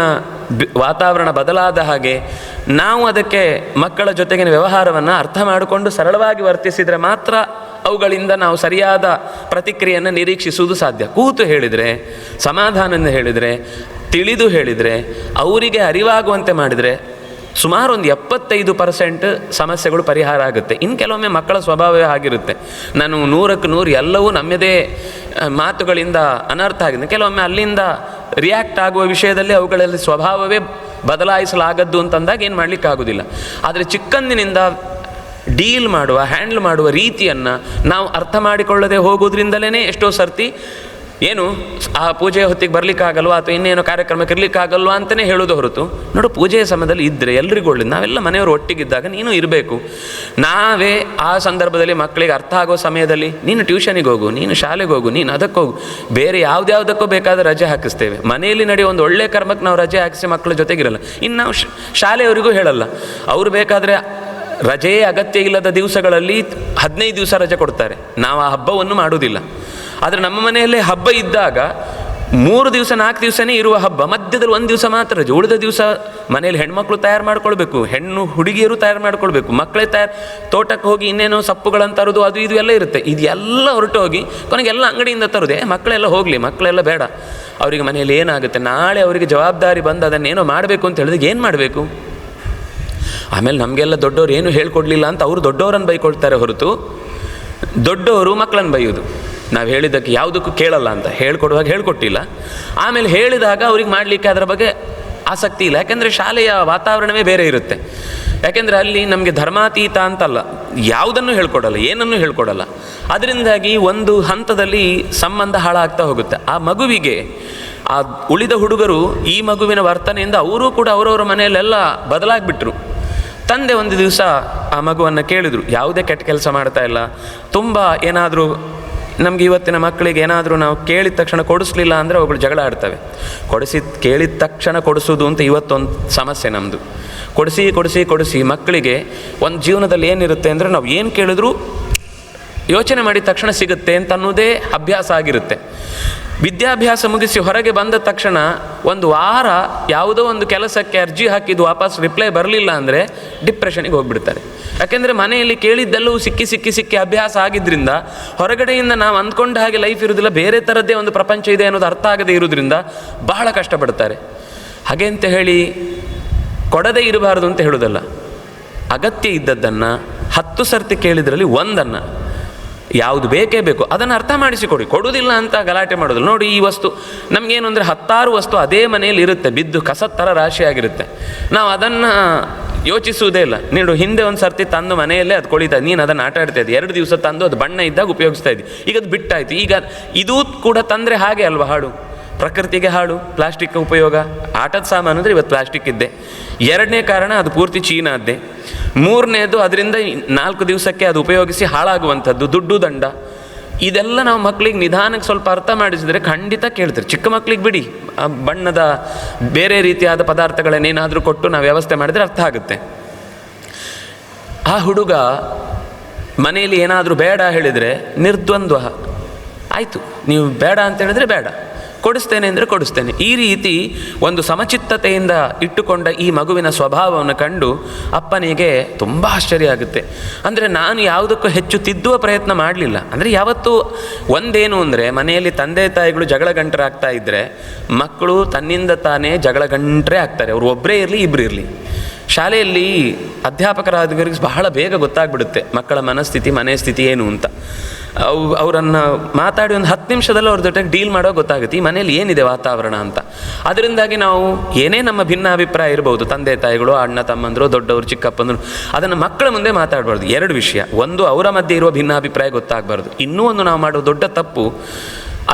ವಾತಾವರಣ ಬದಲಾದ ಹಾಗೆ ನಾವು ಅದಕ್ಕೆ ಮಕ್ಕಳ ಜೊತೆಗಿನ ವ್ಯವಹಾರವನ್ನು ಅರ್ಥ ಮಾಡಿಕೊಂಡು ಸರಳವಾಗಿ ವರ್ತಿಸಿದರೆ ಮಾತ್ರ ಅವುಗಳಿಂದ ನಾವು ಸರಿಯಾದ ಪ್ರತಿಕ್ರಿಯೆಯನ್ನು ನಿರೀಕ್ಷಿಸುವುದು ಸಾಧ್ಯ. ಕೂತು ಹೇಳಿದರೆ, ಸಮಾಧಾನದಿಂದ ಹೇಳಿದರೆ, ತಿಳಿದು ಹೇಳಿದರೆ, ಅವರಿಗೆ ಅರಿವಾಗುವಂತೆ ಮಾಡಿದರೆ ಸುಮಾರು ಒಂದು 75% ಸಮಸ್ಯೆಗಳು ಪರಿಹಾರ ಆಗುತ್ತೆ. ಇನ್ನು ಕೆಲವೊಮ್ಮೆ ಮಕ್ಕಳ ಸ್ವಭಾವವೇ ಆಗಿರುತ್ತೆ. ನಾನು 100ಕ್ಕೆ 100 ಎಲ್ಲವೂ ನಮ್ಮದೇ ಮಾತುಗಳಿಂದ ಅನರ್ಥ ಆಗಿದೆ. ಕೆಲವೊಮ್ಮೆ ಅಲ್ಲಿಂದ ರಿಯಾಕ್ಟ್ ಆಗುವ ವಿಷಯದಲ್ಲಿ ಅವುಗಳಲ್ಲಿ ಸ್ವಭಾವವೇ ಬದಲಾಯಿಸಲಾಗದ್ದು ಅಂತಂದಾಗ ಏನು ಮಾಡಲಿಕ್ಕಾಗೋದಿಲ್ಲ. ಆದರೆ ಚಿಕ್ಕಂದಿನಿಂದ ಡೀಲ್ ಮಾಡುವ, ಹ್ಯಾಂಡ್ಲ್ ಮಾಡುವ ರೀತಿಯನ್ನು ನಾವು ಅರ್ಥ ಮಾಡಿಕೊಳ್ಳದೆ ಹೋಗೋದ್ರಿಂದಲೇ ಎಷ್ಟೋ ಸರ್ತಿ ಏನು ಆ ಪೂಜೆಯ ಹೊತ್ತಿಗೆ ಬರಲಿಕ್ಕಾಗಲ್ವ ಅಥವಾ ಇನ್ನೇನೋ ಕಾರ್ಯಕ್ರಮಕ್ಕೆ ಇರಲಿಕ್ಕಾಗಲ್ವ ಅಂತಲೇ ಹೇಳೋದು ಹೊರತು, ನೋಡು ಪೂಜೆಯ ಸಮಯದಲ್ಲಿ ಇದ್ದರೆ ಎಲ್ರಿಗೂ ಒಳ್ಳೆದು, ನಾವೆಲ್ಲ ಮನೆಯವರು ಒಟ್ಟಿಗಿದ್ದಾಗ ನೀನು ಇರಬೇಕು. ನಾವೇ ಆ ಸಂದರ್ಭದಲ್ಲಿ ಮಕ್ಕಳಿಗೆ ಅರ್ಥ ಆಗೋ ಸಮಯದಲ್ಲಿ ನೀನು ಟ್ಯೂಷನಿಗೆ ಹೋಗು, ನೀನು ಶಾಲೆಗೆ ಹೋಗು, ನೀನು ಅದಕ್ಕೆ ಹೋಗು, ಬೇರೆ ಯಾವುದ್ಯಾವುದಕ್ಕೂ ಬೇಕಾದ ರಜೆ ಹಾಕಿಸ್ತೇವೆ. ಮನೆಯಲ್ಲಿ ನಡೆಯೋ ಒಂದು ಒಳ್ಳೆಯ ಕರ್ಮಕ್ಕೆ ನಾವು ರಜೆ ಹಾಕಿಸಿ ಮಕ್ಕಳ ಜೊತೆಗಿರಲ್ಲ. ಇನ್ನು ನಾವು ಶಾಲೆಯವರಿಗೂ ಹೇಳಲ್ಲ. ಅವರು ಬೇಕಾದರೆ ರಜೆಯೇ ಅಗತ್ಯ ಇಲ್ಲದ ದಿವಸಗಳಲ್ಲಿ 15 ದಿವಸ ರಜೆ ಕೊಡ್ತಾರೆ. ನಾವು ಆ ಹಬ್ಬವನ್ನು ಮಾಡುವುದಿಲ್ಲ. ಆದರೆ ನಮ್ಮ ಮನೆಯಲ್ಲೇ ಹಬ್ಬ ಇದ್ದಾಗ 3 ದಿವಸ 4 ದಿವಸನೇ ಇರುವ ಹಬ್ಬ, ಮಧ್ಯದಲ್ಲಿ 1 ದಿವಸ ಮಾತ್ರ ರಜೆ. ಉಳಿದ ದಿವಸ ಮನೇಲಿ ಹೆಣ್ಮಕ್ಳು ತಯಾರು ಮಾಡ್ಕೊಳ್ಬೇಕು, ಹೆಣ್ಣು ಹುಡುಗಿಯರು ತಯಾರು ಮಾಡ್ಕೊಳ್ಬೇಕು, ಮಕ್ಕಳೇ ತೋಟಕ್ಕೆ ಹೋಗಿ ಇನ್ನೇನೋ ಸಪ್ಪುಗಳನ್ನು ತರೋದು, ಅದು ಇದು ಎಲ್ಲ ಇರುತ್ತೆ. ಇದೆಲ್ಲ ಹೊರಟು ಹೋಗಿ ಕೊನೆಗೆಲ್ಲ ಅಂಗಡಿಯಿಂದ ತರೋದೆ. ಮಕ್ಕಳೆಲ್ಲ ಹೋಗಲಿ, ಮಕ್ಕಳೆಲ್ಲ ಬೇಡ. ಅವರಿಗೆ ಮನೆಯಲ್ಲಿ ಏನಾಗುತ್ತೆ, ನಾಳೆ ಅವರಿಗೆ ಜವಾಬ್ದಾರಿ ಬಂದು ಅದನ್ನೇನೋ ಮಾಡಬೇಕು ಅಂತ ಹೇಳಿದಾಗ ಏನು ಮಾಡಬೇಕು? ಆಮೇಲೆ ನಮಗೆಲ್ಲ ದೊಡ್ಡವರು ಏನು ಹೇಳ್ಕೊಡ್ಲಿಲ್ಲ ಅಂತ ಅವರು ದೊಡ್ಡವರನ್ನು ಬೈಕೊಳ್ತಾರೆ ಹೊರತು ದೊಡ್ಡವರು ಮಕ್ಕಳನ್ನು ಬೈಯೋದು. ನಾವು ಹೇಳಿದ್ದಕ್ಕೆ ಯಾವುದಕ್ಕೂ ಕೇಳಲ್ಲ ಅಂತ ಹೇಳ್ಕೊಡುವಾಗ ಹೇಳ್ಕೊಟ್ಟಿಲ್ಲ, ಆಮೇಲೆ ಹೇಳಿದಾಗ ಅವ್ರಿಗೆ ಮಾಡಲಿಕ್ಕೆ ಅದರ ಬಗ್ಗೆ ಆಸಕ್ತಿ ಇಲ್ಲ. ಯಾಕೆಂದರೆ ಶಾಲೆಯ ವಾತಾವರಣವೇ ಬೇರೆ ಇರುತ್ತೆ. ಯಾಕೆಂದರೆ ಅಲ್ಲಿ ನಮಗೆ ಧರ್ಮಾತೀತ ಅಂತಲ್ಲ, ಯಾವುದನ್ನು ಹೇಳ್ಕೊಡಲ್ಲ, ಏನನ್ನೂ ಹೇಳ್ಕೊಡಲ್ಲ. ಅದರಿಂದಾಗಿ ಒಂದು ಹಂತದಲ್ಲಿ ಸಂಬಂಧ ಹಾಳಾಗ್ತಾ ಹೋಗುತ್ತೆ. ಆ ಮಗುವಿಗೆ, ಆ ಉಳಿದ ಹುಡುಗರು ಈ ಮಗುವಿನ ವರ್ತನೆಯಿಂದ ಅವರೂ ಕೂಡ ಅವರವರ ಮನೆಯಲ್ಲೆಲ್ಲ ಬದಲಾಗಿಬಿಟ್ರು. ತಂದೆ ಒಂದು ದಿವಸ ಆ ಮಗುವನ್ನು ಕೇಳಿದರು, ಯಾವುದೇ ಕೆಟ್ಟ ಕೆಲಸ ಮಾಡ್ತಾ ಇಲ್ಲ, ತುಂಬ ಏನಾದರೂ ನಮಗೆ ಇವತ್ತಿನ ಮಕ್ಕಳಿಗೆ ಏನಾದರೂ ನಾವು ಕೇಳಿದ ತಕ್ಷಣ ಕೊಡಿಸ್ಲಿಲ್ಲ ಅಂದರೆ ಅವುಗಳು ಜಗಳ ಆಡ್ತವೆ. ಕೇಳಿದ ತಕ್ಷಣ ಕೊಡಿಸೋದು ಅಂತ ಇವತ್ತೊಂದು ಸಮಸ್ಯೆ ನಮ್ಮದು. ಕೊಡಿಸಿ ಮಕ್ಕಳಿಗೆ ಒಂದು ಜೀವನದಲ್ಲಿ ಏನಿರುತ್ತೆ ಅಂದರೆ ನಾವು ಏನು ಕೇಳಿದ್ರೂ ಯೋಚನೆ ಮಾಡಿದ ತಕ್ಷಣ ಸಿಗುತ್ತೆ ಅಂತ ಅನ್ನೋದೇ ಅಭ್ಯಾಸ ಆಗಿರುತ್ತೆ. ವಿದ್ಯಾಭ್ಯಾಸ ಮುಗಿಸಿ ಹೊರಗೆ ಬಂದ ತಕ್ಷಣ ಒಂದು ವಾರ ಯಾವುದೋ ಒಂದು ಕೆಲಸಕ್ಕೆ ಅರ್ಜಿ ಹಾಕಿದ್ದು ವಾಪಸ್ ರಿಪ್ಲೈ ಬರಲಿಲ್ಲ ಅಂದರೆ ಡಿಪ್ರೆಷನಿಗೆ ಹೋಗ್ಬಿಡ್ತಾರೆ. ಯಾಕೆಂದರೆ ಮನೆಯಲ್ಲಿ ಕೇಳಿದ್ದೆಲ್ಲವೂ ಸಿಕ್ಕಿ ಅಭ್ಯಾಸ ಆಗಿದ್ದರಿಂದ ಹೊರಗಡೆಯಿಂದ ನಾವು ಅಂದ್ಕೊಂಡ ಹಾಗೆ ಲೈಫ್ ಇರೋದಿಲ್ಲ, ಬೇರೆ ಥರದ್ದೇ ಒಂದು ಪ್ರಪಂಚ ಇದೆ ಅನ್ನೋದು ಅರ್ಥ ಆಗದೇ ಇರೋದ್ರಿಂದ ಬಹಳ ಕಷ್ಟಪಡ್ತಾರೆ. ಹಾಗೆ ಅಂತ ಹೇಳಿ ಕೊಡದೇ ಇರಬಾರ್ದು ಅಂತ ಹೇಳೋದಲ್ಲ. ಅಗತ್ಯ ಇದ್ದದ್ದನ್ನು 10 ಸರ್ತಿ ಕೇಳಿದ್ರಲ್ಲಿ ಒಂದನ್ನು, ಯಾವುದು ಬೇಕೇ ಬೇಕು ಅದನ್ನು ಅರ್ಥ ಮಾಡಿಸಿಕೊಡಿ. ಕೊಡುವುದಿಲ್ಲ ಅಂತ ಗಲಾಟೆ ಮಾಡೋದಿಲ್ಲ. ನೋಡಿ, ಈ ವಸ್ತು ನಮಗೇನು ಅಂದರೆ 10 ವಸ್ತು ಅದೇ ಮನೆಯಲ್ಲಿ ಇರುತ್ತೆ, ಬಿದ್ದು ಕಸದ ಥರ ರಾಶಿಯಾಗಿರುತ್ತೆ. ನಾವು ಅದನ್ನು ಯೋಚಿಸುವುದೇ ಇಲ್ಲ. ನೀನು ಹಿಂದೆ ಒಂದು ಸರ್ತಿ ತಂದು ಮನೆಯಲ್ಲೇ ಅದು ಕೊಳಿತಾ, ನೀನು ಅದನ್ನು ಆಟ ಆಡ್ತಾ ಇದ್ದೆ, 2 ದಿವಸ ತಂದು ಅದು ಬಣ್ಣ ಇದ್ದಾಗ ಉಪಯೋಗಿಸ್ತಾ ಇದ್ದಿ, ಈಗ ಅದು ಬಿಟ್ಟಾಯಿತು. ಈಗ ಇದೂ ಕೂಡ ತಂದರೆ ಹಾಗೆ ಅಲ್ವಾ ಹಾಳು, ಪ್ರಕೃತಿಗೆ ಹಾಳು. ಪ್ಲಾಸ್ಟಿಕ್ ಉಪಯೋಗ, ಆಟದ ಸಾಮಾನು ಅಂದರೆ ಇವತ್ತು ಪ್ಲಾಸ್ಟಿಕ್ ಇದ್ದೆ. 2ನೇ ಕಾರಣ ಅದು ಪೂರ್ತಿ ಚೀನಾದ್ದೇ. 3ನೇದು ಅದರಿಂದ 4 ದಿವಸಕ್ಕೆ ಅದು ಉಪಯೋಗಿಸಿ ಹಾಳಾಗುವಂಥದ್ದು, ದುಡ್ಡು ದಂಡ. ಇದೆಲ್ಲ ನಾವು ಮಕ್ಕಳಿಗೆ ನಿಧಾನಕ್ಕೆ ಸ್ವಲ್ಪ ಅರ್ಥ ಮಾಡಿಸಿದರೆ ಖಂಡಿತ ಕೇಳ್ತಾರೆ. ಚಿಕ್ಕ ಮಕ್ಕಳಿಗೆ ಬಿಡಿ, ಬಣ್ಣದ ಬೇರೆ ರೀತಿಯಾದ ಪದಾರ್ಥಗಳನ್ನೇನಾದರೂ ಕೊಟ್ಟು ನಾವು ವ್ಯವಸ್ಥೆ ಮಾಡಿದರೆ ಅರ್ಥ ಆಗುತ್ತೆ. ಆ ಹುಡುಗ ಮನೆಯಲ್ಲಿ ಏನಾದರೂ ಬೇಡ ಹೇಳಿದರೆ ನಿರ್ದ್ವಂದ್ವ, ಆಯಿತು ನೀವು ಬೇಡ ಅಂತ ಹೇಳಿದರೆ ಬೇಡ, ಕೊಡಿಸ್ತೇನೆ ಅಂದರೆ ಕೊಡಿಸ್ತೇನೆ. ಈ ರೀತಿ ಒಂದು ಸಮಚಿತ್ತತೆಯಿಂದ ಇಟ್ಟುಕೊಂಡ ಈ ಮಗುವಿನ ಸ್ವಭಾವವನ್ನು ಕಂಡು ಅಪ್ಪನಿಗೆ ತುಂಬ ಆಶ್ಚರ್ಯ ಆಗುತ್ತೆ. ಅಂದರೆ ನಾನು ಯಾವುದಕ್ಕೂ ಹೆಚ್ಚು ತಿದ್ದುವ ಪ್ರಯತ್ನ ಮಾಡಲಿಲ್ಲ. ಅಂದರೆ ಯಾವತ್ತೂ ಒಂದೇನು ಅಂದರೆ ಮನೆಯಲ್ಲಿ ತಂದೆ ತಾಯಿಗಳು ಜಗಳ ಗಂಟರಾಗ್ತಾ ಇದ್ದರೆ ಮಕ್ಕಳು ತನ್ನಿಂದ ತಾನೇ ಜಗಳ ಗಂಟರೇ ಆಗ್ತಾರೆ. ಅವರು ಒಬ್ಬರೇ ಇರಲಿ ಇಬ್ಬರು ಇರಲಿ. ಶಾಲೆಯಲ್ಲಿ ಅಧ್ಯಾಪಕರಾದವರಿಗೆ ಬಹಳ ಬೇಗ ಗೊತ್ತಾಗ್ಬಿಡುತ್ತೆ ಮಕ್ಕಳ ಮನಸ್ಥಿತಿ, ಮನೆ ಸ್ಥಿತಿ ಏನು ಅಂತ. ಅವರನ್ನು ಮಾತಾಡಿ ಒಂದು 10 ನಿಮಿಷದಲ್ಲಿ ಅವ್ರ ಜೊತೆಗೆ ಡೀಲ್ ಮಾಡೋ ಗೊತ್ತಾಗುತ್ತೆ ಈ ಮನೇಲಿ ಏನಿದೆ ವಾತಾವರಣ ಅಂತ. ಅದರಿಂದಾಗಿ ನಾವು ಏನೇ ನಮ್ಮ ಭಿನ್ನ ಅಭಿಪ್ರಾಯ ಇರ್ಬೋದು, ತಂದೆ ತಾಯಿಗಳು, ಅಣ್ಣ ತಮ್ಮಂದರು, ದೊಡ್ಡವರು, ಚಿಕ್ಕಪ್ಪಂದರು, ಅದನ್ನು ಮಕ್ಕಳ ಮುಂದೆ ಮಾತಾಡಬಾರ್ದು. 2 ವಿಷಯ. ಒಂದು, ಅವರ ಮಧ್ಯೆ ಇರುವ ಭಿನ್ನಾಭಿಪ್ರಾಯ ಗೊತ್ತಾಗಬಾರ್ದು. ಇನ್ನೂ ಒಂದು, ನಾವು ಮಾಡೋ ದೊಡ್ಡ ತಪ್ಪು,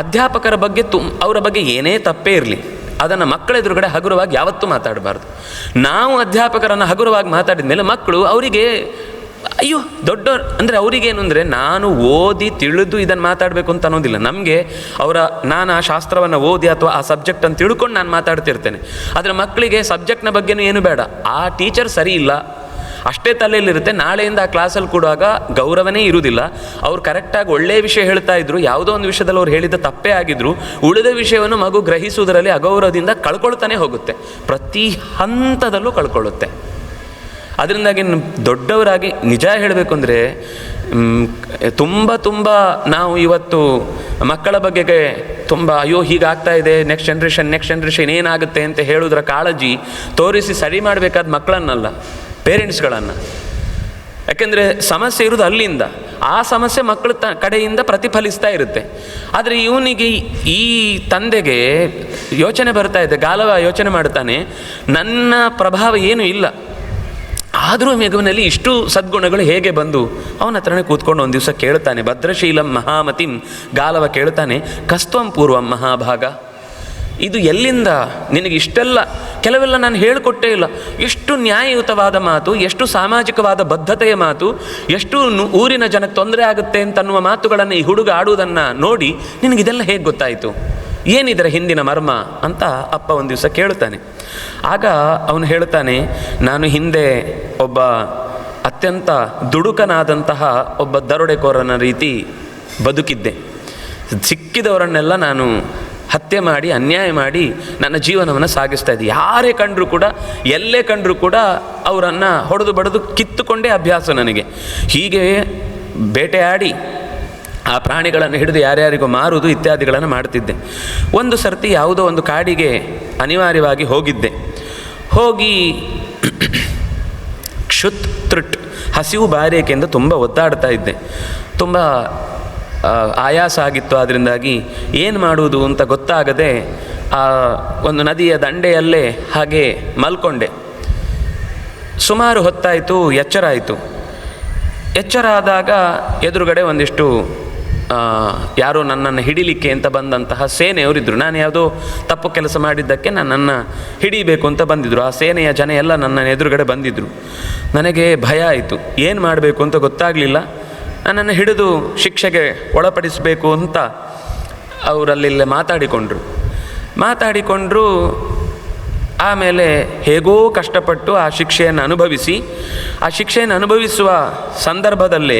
ಅಧ್ಯಾಪಕರ ಬಗ್ಗೆ ಅವರ ಬಗ್ಗೆ ಏನೇ ತಪ್ಪೇ ಇರಲಿ ಅದನ್ನು ಮಕ್ಕಳ ಎದುರುಗಡೆ ಹಗುರವಾಗಿ ಯಾವತ್ತೂ ಮಾತಾಡಬಾರ್ದು. ನಾವು ಅಧ್ಯಾಪಕರನ್ನು ಹಗುರವಾಗಿ ಮಾತಾಡಿದ ಮೇಲೆ ಮಕ್ಕಳು ಅವರಿಗೆ ಅಯ್ಯೋ ದೊಡ್ಡವ್ರು ಅಂದರೆ ಅವರಿಗೇನು ಅಂದರೆ ನಾನು ಓದಿ ತಿಳಿದು ಇದನ್ನು ಮಾತಾಡಬೇಕು ಅಂತ ಅನ್ನೋದಿಲ್ಲ. ನಮಗೆ ನಾನು ಆ ಶಾಸ್ತ್ರವನ್ನು ಓದಿ ಅಥವಾ ಆ ಸಬ್ಜೆಕ್ಟನ್ನು ತಿಳ್ಕೊಂಡು ನಾನು ಮಾತಾಡ್ತಿರ್ತೇನೆ. ಆದರೆ ಮಕ್ಕಳಿಗೆ ಸಬ್ಜೆಕ್ಟ್ನ ಬಗ್ಗೆನೂ ಏನು ಬೇಡ, ಆ ಟೀಚರ್ ಸರಿ ಇಲ್ಲ, ಅಷ್ಟೇ ತಲೆಯಲ್ಲಿರುತ್ತೆ. ನಾಳೆಯಿಂದ ಆ ಕ್ಲಾಸಲ್ಲಿ ಕೊಡುವಾಗ ಗೌರವನೇ ಇರುವುದಿಲ್ಲ. ಅವ್ರು ಕರೆಕ್ಟಾಗಿ ಒಳ್ಳೆಯ ವಿಷಯ ಹೇಳ್ತಾ ಇದ್ರು, ಯಾವುದೋ ಒಂದು ವಿಷಯದಲ್ಲಿ ಅವ್ರು ಹೇಳಿದ ತಪ್ಪೇ ಆಗಿದ್ರು, ಉಳಿದ ವಿಷಯವನ್ನು ಮಗು ಗ್ರಹಿಸುವುದರಲ್ಲಿ ಅಗೌರವದಿಂದ ಕಳ್ಕೊಳ್ತಾನೆ ಹೋಗುತ್ತೆ, ಪ್ರತಿ ಹಂತದಲ್ಲೂ ಕಳ್ಕೊಳ್ಳುತ್ತೆ. ಅದರಿಂದಾಗಿ ದೊಡ್ಡವರಾಗಿ ನಿಜ ಹೇಳಬೇಕು ಅಂದರೆ ತುಂಬ ನಾವು ಇವತ್ತು ಮಕ್ಕಳ ಬಗೆಗೆ ತುಂಬ ಅಯ್ಯೋ ಹೀಗಾಗ್ತಾ ಇದೆ, ನೆಕ್ಸ್ಟ್ ಜನ್ರೇಷನ್ ಏನಾಗುತ್ತೆ ಅಂತ ಹೇಳೋದ್ರ ಕಾಳಜಿ ತೋರಿಸಿ ಸರಿ ಮಾಡಬೇಕಾದ ಮಕ್ಕಳನ್ನಲ್ಲ, ಪೇರೆಂಟ್ಸ್ಗಳನ್ನು. ಯಾಕೆಂದರೆ ಸಮಸ್ಯೆ ಇರೋದು ಅಲ್ಲಿಂದ, ಆ ಸಮಸ್ಯೆ ಮಕ್ಕಳ ಕಡೆಯಿಂದ ಪ್ರತಿಫಲಿಸ್ತಾ ಇರುತ್ತೆ. ಆದರೆ ಇವನಿಗೆ, ಈ ತಂದೆಗೆ ಯೋಚನೆ ಬರ್ತಾ ಇದೆ, ಗಾಲವ ಯೋಚನೆ ಮಾಡ್ತಾನೆ, ನನ್ನ ಪ್ರಭಾವ ಏನೂ ಇಲ್ಲ, ಆದರೂ ಮಗುವಿನಲ್ಲಿ ಇಷ್ಟು ಸದ್ಗುಣಗಳು ಹೇಗೆ ಬಂದು? ಅವನ ಹತ್ರನೇ ಕೂತ್ಕೊಂಡು ಒಂದು ದಿವಸ ಕೇಳ್ತಾನೆ, ಭದ್ರಶೀಲಂ ಮಹಾಮತಿಂ, ಗಾಲವ ಕೇಳ್ತಾನೆ, ಕಸ್ತ್ವಂ ಪೂರ್ವಂ ಮಹಾಭಾಗ, ಇದು ಎಲ್ಲಿಂದ ನಿನಗೆ ಇಷ್ಟೆಲ್ಲ? ಕೆಲವೆಲ್ಲ ನಾನು ಹೇಳಿಕೊಟ್ಟೇ ಇಲ್ಲ. ಎಷ್ಟು ನ್ಯಾಯಯುತವಾದ ಮಾತು, ಎಷ್ಟು ಸಾಮಾಜಿಕವಾದ ಬದ್ಧತೆಯ ಮಾತು, ಎಷ್ಟು ಊರಿನ ಜನಕ್ಕೆ ತೊಂದರೆ ಆಗುತ್ತೆ ಅಂತನ್ನುವ ಮಾತುಗಳನ್ನು ಈ ಹುಡುಗ ಆಡುವುದನ್ನು ನೋಡಿ ನಿನಗಿದೆಲ್ಲ ಹೇಗೆ ಗೊತ್ತಾಯಿತು? ಏನಿದರ ಹಿಂದಿನ ಮರ್ಮ ಅಂತ ಅಪ್ಪ ಒಂದು ದಿವಸ ಕೇಳ್ತಾನೆ. ಆಗ ಅವನು ಹೇಳ್ತಾನೆ, ನಾನು ಹಿಂದೆ ಒಬ್ಬ ಅತ್ಯಂತ ದುಡುಕನಾದಂತಹ ಒಬ್ಬ ದರೋಡೆಕೋರನ ರೀತಿ ಬದುಕಿದ್ದೆ. ಸಿಕ್ಕಿದವರನ್ನೆಲ್ಲ ನಾನು ಹತ್ಯೆ ಮಾಡಿ, ಅನ್ಯಾಯ ಮಾಡಿ ನನ್ನ ಜೀವನವನ್ನು ಸಾಗಿಸ್ತಾ ಇದ್ದೆ. ಯಾರೇ ಕಂಡರೂ ಕೂಡ, ಎಲ್ಲೇ ಕಂಡರೂ ಕೂಡ ಅವರನ್ನು ಹೊಡೆದು ಬಡಿದು ಕಿತ್ತುಕೊಂಡೇ ಅಭ್ಯಾಸ ನನಗೆ. ಹೀಗೆ ಬೇಟೆಯಾಡಿ ಆ ಪ್ರಾಣಿಗಳನ್ನು ಹಿಡಿದು ಯಾರ್ಯಾರಿಗೂ ಮಾರುವುದು ಇತ್ಯಾದಿಗಳನ್ನು ಮಾಡ್ತಿದ್ದೆ. ಒಂದು ಸರ್ತಿ ಯಾವುದೋ ಒಂದು ಕಾಡಿಗೆ ಅನಿವಾರ್ಯವಾಗಿ ಹೋಗಿದ್ದೆ. ಹೋಗಿ ಕ್ಷುತ್ ಹಸಿವು ಬಾರೇಕೆಂದು ತುಂಬ ಒದ್ದಾಡ್ತಾ ಇದ್ದೆ. ತುಂಬ ಆಯಾಸ ಆಗಿತ್ತು. ಅದರಿಂದಾಗಿ ಏನು ಮಾಡುವುದು ಅಂತ ಗೊತ್ತಾಗದೆ ಆ ಒಂದು ನದಿಯ ದಂಡೆಯಲ್ಲೇ ಹಾಗೆ ಮಲ್ಕೊಂಡೆ. ಸುಮಾರು ಹೊತ್ತಾಯಿತು, ಎಚ್ಚರ ಆಯಿತು. ಎಚ್ಚರ ಆದಾಗ ಎದುರುಗಡೆ ಒಂದಿಷ್ಟು ಯಾರೋ ನನ್ನನ್ನು ಹಿಡಿಲಿಕ್ಕೆ ಅಂತ ಬಂದಂತಹ ಸೇನೆಯವರಿದ್ದರು. ನಾನು ಯಾವುದೋ ತಪ್ಪು ಕೆಲಸ ಮಾಡಿದ್ದಕ್ಕೆ ನನ್ನನ್ನು ಹಿಡಿಬೇಕು ಅಂತ ಬಂದಿದ್ದರು. ಆ ಸೇನೆಯ ಜನ ಎಲ್ಲ ನನ್ನ ಎದುರುಗಡೆ ಬಂದಿದ್ದರು. ನನಗೆ ಭಯ ಆಯಿತು, ಏನು ಮಾಡಬೇಕು ಅಂತ ಗೊತ್ತಾಗಲಿಲ್ಲ. ನನ್ನನ್ನು ಹಿಡಿದು ಶಿಕ್ಷೆಗೆ ಒಳಪಡಿಸಬೇಕು ಅಂತ ಅವರಲ್ಲಿಲ್ಲೇ ಮಾತಾಡಿಕೊಂಡ್ರು. ಆಮೇಲೆ ಹೇಗೋ ಕಷ್ಟಪಟ್ಟು ಆ ಶಿಕ್ಷೆಯನ್ನು ಅನುಭವಿಸುವ ಸಂದರ್ಭದಲ್ಲೇ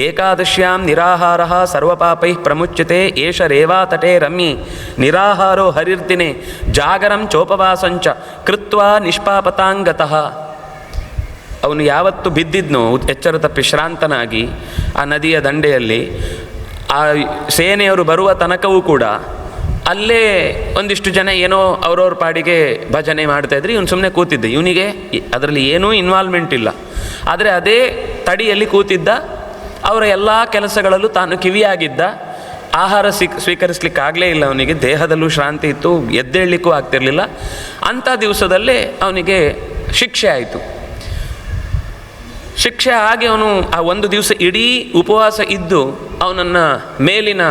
ಏಕಾದಶ್ಯಾಂ ನಿರಾಹಾರ ಸರ್ವಪಾಪೈ ಪ್ರಮುಚ್ಯತೆ ಏಷ ರೇವಾ ತಟೇ ರಮ್ಯೆ ನಿರಾಹಾರೋ ಹರಿರ್ದಿನೆ ಜಾಗರಂ ಚೋಪವಾಸಂಚ ಕೃತ್ವಾ ನಿಷ್ಪಾಪತಾಂಗತಃ. ಅವನು ಯಾವತ್ತು ಬಿದ್ದಿದ್ನೋ ಎಚ್ಚರ ತಪ್ಪಿ ಶ್ರಾಂತನಾಗಿ ಆ ನದಿಯ ದಂಡೆಯಲ್ಲಿ, ಆ ಸೇನೆಯವರು ಬರುವ ತನಕವೂ ಕೂಡ ಅಲ್ಲೇ ಒಂದಿಷ್ಟು ಜನ ಏನೋ ಅವ್ರವ್ರ ಪಾಡಿಗೆ ಭಜನೆ ಮಾಡ್ತಾಯಿದ್ರು. ಇವನು ಸುಮ್ಮನೆ ಕೂತಿದ್ದೆ. ಇವನಿಗೆ ಅದರಲ್ಲಿ ಏನೂ ಇನ್ವಾಲ್ವ್ಮೆಂಟ್ ಇಲ್ಲ. ಆದರೆ ಅದೇ ತಡಿಯಲ್ಲಿ ಕೂತಿದ್ದ. ಅವರ ಎಲ್ಲ ಕೆಲಸಗಳಲ್ಲೂ ತಾನು ಕಿವಿಯಾಗಿದ್ದ. ಆಹಾರ ಸ್ವೀಕರಿಸ್ಲಿಕ್ಕೆ ಆಗಲೇ ಇಲ್ಲ ಅವನಿಗೆ. ದೇಹದಲ್ಲೂ ಶ್ರಾಂತಿ ಇತ್ತು, ಎದ್ದೇಳಲಿಕ್ಕೂ ಆಗ್ತಿರಲಿಲ್ಲ. ಅಂಥ ದಿವಸದಲ್ಲೇ ಅವನಿಗೆ ಶಿಕ್ಷೆ ಆಯಿತು. ಶಿಕ್ಷೆ ಆಗಿ ಅವನು ಆ ಒಂದು ದಿವಸ ಇಡೀ ಉಪವಾಸ ಇದ್ದು ಅವನನ್ನು ಮೇಲಿನ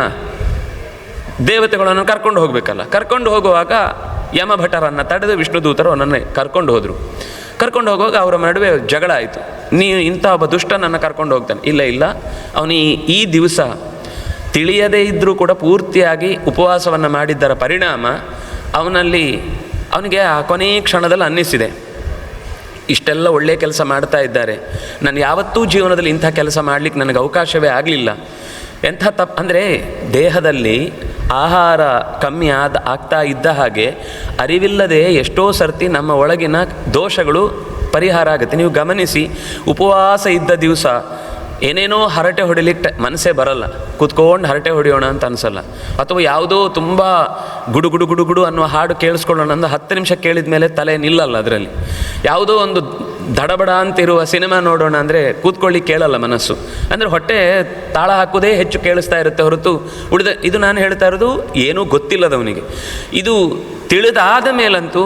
ದೇವತೆಗಳನ್ನು ಕರ್ಕೊಂಡು ಹೋಗಬೇಕಲ್ಲ. ಕರ್ಕೊಂಡು ಹೋಗುವಾಗ ಯಮಭಟರನ್ನು ತಡೆದು ವಿಷ್ಣುದೂತರು ಅವನನ್ನು ಕರ್ಕೊಂಡು ಹೋದರು. ಕರ್ಕೊಂಡು ಹೋಗುವಾಗ ಅವರ ನಡುವೆ ಜಗಳ ಆಯಿತು. ನೀನು ಇಂಥ ಒಬ್ಬ ದುಷ್ಟನನ್ನು ಕರ್ಕೊಂಡು ಹೋಗ್ತಾನೆ. ಇಲ್ಲ, ಅವನು ಈ ದಿವಸ ತಿಳಿಯದೇ ಇದ್ದರೂ ಕೂಡ ಪೂರ್ತಿಯಾಗಿ ಉಪವಾಸವನ್ನು ಮಾಡಿದ್ದರ ಪರಿಣಾಮ ಅವನಿಗೆ ಆ ಕೊನೆಯ ಕ್ಷಣದಲ್ಲಿ ಅನ್ನಿಸಿದೆ, ಇಷ್ಟೆಲ್ಲ ಒಳ್ಳೆಯ ಕೆಲಸ ಮಾಡ್ತಾ ಇದ್ದಾರೆ, ನಾನು ಯಾವತ್ತೂ ಜೀವನದಲ್ಲಿ ಇಂಥ ಕೆಲಸ ಮಾಡಲಿಕ್ಕೆ ನನಗೆ ಅವಕಾಶವೇ ಆಗಲಿಲ್ಲ. ಎಂಥ ತಪ್ಪು ಅಂದರೆ, ದೇಹದಲ್ಲಿ ಆಹಾರ ಕಮ್ಮಿ ಆಗ್ತಾ ಇದ್ದ ಹಾಗೆ ಅರಿವಿಲ್ಲದೆ ಎಷ್ಟೋ ಸರ್ತಿ ನಮ್ಮ ಒಳಗಿನ ದೋಷಗಳು ಪರಿಹಾರ ಆಗುತ್ತೆ. ನೀವು ಗಮನಿಸಿ, ಉಪವಾಸ ಇದ್ದ ದಿವಸ ಏನೇನೋ ಹರಟೆ ಹೊಡಿಲಿಕ್ಕೆ ಮನಸ್ಸೇ ಬರಲ್ಲ. ಕೂತ್ಕೊಂಡು ಹರಟೆ ಹೊಡೆಯೋಣ ಅಂತ ಅನಿಸಲ್ಲ. ಅಥವಾ ಯಾವುದೋ ತುಂಬ ಗುಡು ಗುಡು ಗುಡು ಗುಡು ಅನ್ನೋ ಹಾಡು ಕೇಳಿಸ್ಕೊಳ್ಳೋಣ ಅಂದ್ರೆ 10 ನಿಮಿಷ ಕೇಳಿದ ಮೇಲೆ ತಲೆ ನಿಲ್ಲಲ್ಲ. ಅದರಲ್ಲಿ ಯಾವುದೋ ಒಂದು ದಡಬಡ ಅಂತಿರುವ ಸಿನಿಮಾ ನೋಡೋಣ ಅಂದರೆ ಕೂತ್ಕೊಳ್ಳಿಕ್ಕೆ ಕೇಳಲ್ಲ ಮನಸ್ಸು. ಅಂದರೆ ಹೊಟ್ಟೆ ತಾಳ ಹಾಕೋದೇ ಹೆಚ್ಚು ಕೇಳಿಸ್ತಾ ಇರುತ್ತೆ ಹೊರತು ಇದು ನಾನು ಹೇಳ್ತಾ ಇರೋದು ಏನೂ ಗೊತ್ತಿಲ್ಲದವನಿಗೆ. ಇದು ತಿಳಿದಾದ ಮೇಲಂತೂ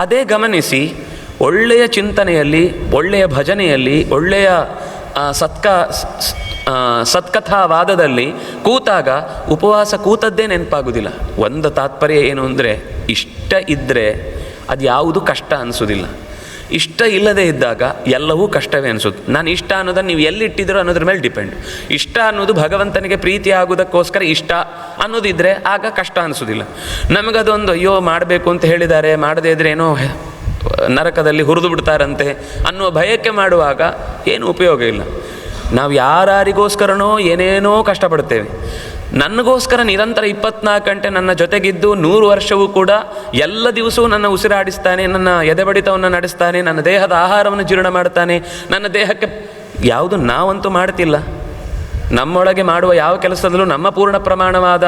ಅದೇ ಗಮನಿಸಿ, ಒಳ್ಳೆಯ ಚಿಂತನೆಯಲ್ಲಿ, ಒಳ್ಳೆಯ ಭಜನೆಯಲ್ಲಿ, ಒಳ್ಳೆಯ ಸತ್ಕಥಾವಾದದಲ್ಲಿ ಕೂತಾಗ ಉಪವಾಸ ಕೂತದ್ದೇ ನೆನಪಾಗೋದಿಲ್ಲ. ಒಂದು ತಾತ್ಪರ್ಯ ಏನು ಅಂದರೆ, ಇಷ್ಟ ಇದ್ದರೆ ಅದು ಯಾವುದು ಕಷ್ಟ ಅನಿಸೋದಿಲ್ಲ. ಇಷ್ಟ ಇಲ್ಲದೆ ಇದ್ದಾಗ ಎಲ್ಲವೂ ಕಷ್ಟವೇ ಅನಿಸೋದು. ನಾನು ಇಷ್ಟ ಅನ್ನೋದನ್ನು ನೀವು ಎಲ್ಲಿಟ್ಟಿದ್ದೀರೋ ಅನ್ನೋದ್ರ ಮೇಲೆ ಡಿಪೆಂಡ್. ಇಷ್ಟ ಅನ್ನೋದು ಭಗವಂತನಿಗೆ ಪ್ರೀತಿ ಆಗೋದಕ್ಕೋಸ್ಕರ ಇಷ್ಟ ಅನ್ನೋದಿದ್ದರೆ ಆಗ ಕಷ್ಟ ಅನಿಸೋದಿಲ್ಲ. ನಮಗದೊಂದು ಅಯ್ಯೋ ಮಾಡಬೇಕು ಅಂತ ಹೇಳಿದ್ದಾರೆ, ಮಾಡದೇ ಇದ್ರೆ ಏನೋ ನರಕದಲ್ಲಿ ಹುರಿದು ಬಿಡ್ತಾರಂತೆ ಅನ್ನುವ ಭಯಕ್ಕೆ ಮಾಡುವಾಗ ಏನು ಉಪಯೋಗ ಇಲ್ಲ. ನಾವು ಯಾರಿಗೋಸ್ಕರನೋ ಏನೇನೋ ಕಷ್ಟಪಡ್ತೇವೆ. ನನಗೋಸ್ಕರ ನಿರಂತರ 24 ಗಂಟೆ ನನ್ನ ಜೊತೆಗಿದ್ದು 100 ವರ್ಷವೂ ಕೂಡ ಎಲ್ಲ ದಿವಸವೂ ನನ್ನ ಉಸಿರಾಡಿಸ್ತಾನೆ, ನನ್ನ ಎದೆಬಡಿತವನ್ನು ನಡೆಸ್ತಾನೆ, ನನ್ನ ದೇಹದ ಆಹಾರವನ್ನು ಜೀರ್ಣ ಮಾಡ್ತಾನೆ, ನನ್ನ ದೇಹಕ್ಕೆ ಯಾವುದು ನಾವಂತೂ ಮಾಡ್ತಿಲ್ಲ. ನಮ್ಮೊಳಗೆ ಮಾಡುವ ಯಾವ ಕೆಲಸದಲ್ಲೂ ನಮ್ಮ ಪೂರ್ಣ ಪ್ರಮಾಣವಾದ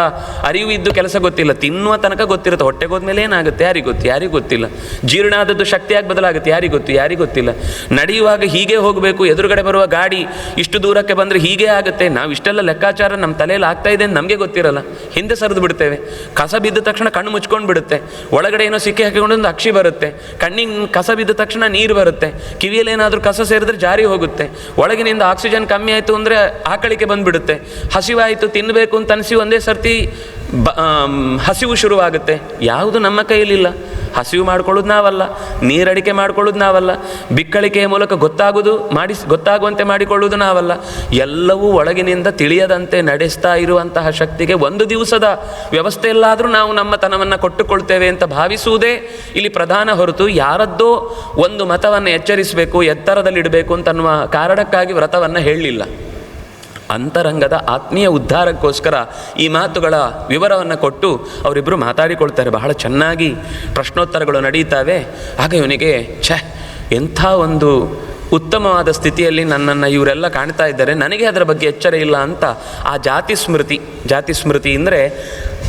ಅರಿವು ಇದ್ದು ಕೆಲಸ ಗೊತ್ತಿಲ್ಲ. ತಿನ್ನುವ ತನಕ ಗೊತ್ತಿರುತ್ತೆ, ಹೊಟ್ಟೆಗೆ ಹೋದ್ಮೇಲೆ ಏನಾಗುತ್ತೆ ಯಾರಿಗೂ ಗೊತ್ತಿಲ್ಲ. ಜೀರ್ಣ ಆದದ್ದು ಶಕ್ತಿಯಾಗಿ ಬದಲಾಗುತ್ತೆ ಯಾರಿಗೂ ಗೊತ್ತಿಲ್ಲ. ನಡೆಯುವಾಗ ಹೀಗೆ ಹೋಗಬೇಕು, ಎದುರುಗಡೆ ಬರುವ ಗಾಡಿ ಇಷ್ಟು ದೂರಕ್ಕೆ ಬಂದರೆ ಹೀಗೆ ಆಗುತ್ತೆ, ನಾವು ಇಷ್ಟೆಲ್ಲ ಲೆಕ್ಕಾಚಾರ ನಮ್ಮ ತಲೆಯಲ್ಲಿ ಆಗ್ತಾ ಇದೆ ಅಂತ ನಮಗೆ ಗೊತ್ತಿರಲ್ಲ. ಹಿಂದೆ ಸರಿದು ಬಿಡ್ತೇವೆ. ಕಸ ಬಿದ್ದ ತಕ್ಷಣ ಕಣ್ಣು ಮುಚ್ಕೊಂಡು ಬಿಡುತ್ತೆ, ಒಳಗಡೆ ಏನೋ ಸಿಕ್ಕಿ ಹಾಕಿಕೊಂಡು ಒಂದು ಅಕ್ಷಿ ಬರುತ್ತೆ, ಕಣ್ಣಿಗೆ ಕಸ ಬಿದ್ದ ತಕ್ಷಣ ನೀರು ಬರುತ್ತೆ, ಕಿವಿಯಲ್ಲಿ ಏನಾದರೂ ಕಸ ಸೇರಿದ್ರೆ ಜಾರಿ ಹೋಗುತ್ತೆ, ಒಳಗಿನಿಂದ ಆಕ್ಸಿಜನ್ ಕಮ್ಮಿ ಆಯಿತು ಅಂದರೆ ಆಕಳಿಕೆ ಬಂದುಬಿಡುತ್ತೆ, ಹಸಿವಾಯಿತು ತಿನ್ನಬೇಕು ಅಂತ ಅನಿಸಿ ಒಂದೇ ಸರ್ತಿ ಹಸಿವು ಶುರುವಾಗುತ್ತೆ. ಯಾವುದು ನಮ್ಮ ಕೈಯಲ್ಲಿಲ್ಲ. ಹಸಿವು ಮಾಡ್ಕೊಳ್ಳೋದು ನಾವಲ್ಲ, ನೀರಡಿಕೆ ಮಾಡ್ಕೊಳ್ಳೋದು ನಾವಲ್ಲ, ಬಿಕ್ಕಳಿಕೆಯ ಮೂಲಕ ಗೊತ್ತಾಗುವಂತೆ ಮಾಡಿಕೊಳ್ಳುವುದು ನಾವಲ್ಲ. ಎಲ್ಲವೂ ಒಳಗಿನಿಂದ ತಿಳಿಯದಂತೆ ನಡೆಸ್ತಾ ಇರುವಂತಹ ಶಕ್ತಿಗೆ ಒಂದು ದಿವಸದ ವ್ಯವಸ್ಥೆಯಲ್ಲಾದರೂ ನಾವು ನಮ್ಮ ತನವನ್ನು ಕೊಟ್ಟುಕೊಳ್ತೇವೆ ಅಂತ ಭಾವಿಸುವುದೇ ಇಲ್ಲಿ ಪ್ರಧಾನ ಹೊರತು ಯಾರದ್ದೋ ಒಂದು ಮತವನ್ನು ಎಚ್ಚರಿಸಬೇಕು, ಎತ್ತರದಲ್ಲಿಡಬೇಕು ಅಂತನ್ನುವ ಕಾರಣಕ್ಕಾಗಿ ವ್ರತವನ್ನು ಹೇಳಲಿಲ್ಲ. ಅಂತರಂಗದ ಆತ್ಮೀಯ ಉದ್ಧಾರಕ್ಕೋಸ್ಕರ ಈ ಮಾತುಗಳ ವಿವರವನ್ನು ಕೊಟ್ಟು ಅವರಿಬ್ಬರು ಮಾತಾಡಿಕೊಳ್ತಾರೆ. ಬಹಳ ಚೆನ್ನಾಗಿ ಪ್ರಶ್ನೋತ್ತರಗಳು ನಡೀತಾವೆ. ಆಗ ಇವನಿಗೆ ಎಂಥ ಒಂದು ಉತ್ತಮವಾದ ಸ್ಥಿತಿಯಲ್ಲಿ ನನ್ನನ್ನು ಇವರೆಲ್ಲ ಕಾಣ್ತಾ ಇದ್ದಾರೆ, ನನಗೆ ಅದರ ಬಗ್ಗೆ ಎಚ್ಚರ ಇಲ್ಲ ಅಂತ ಆ ಜಾತಿ ಸ್ಮೃತಿ ಅಂದರೆ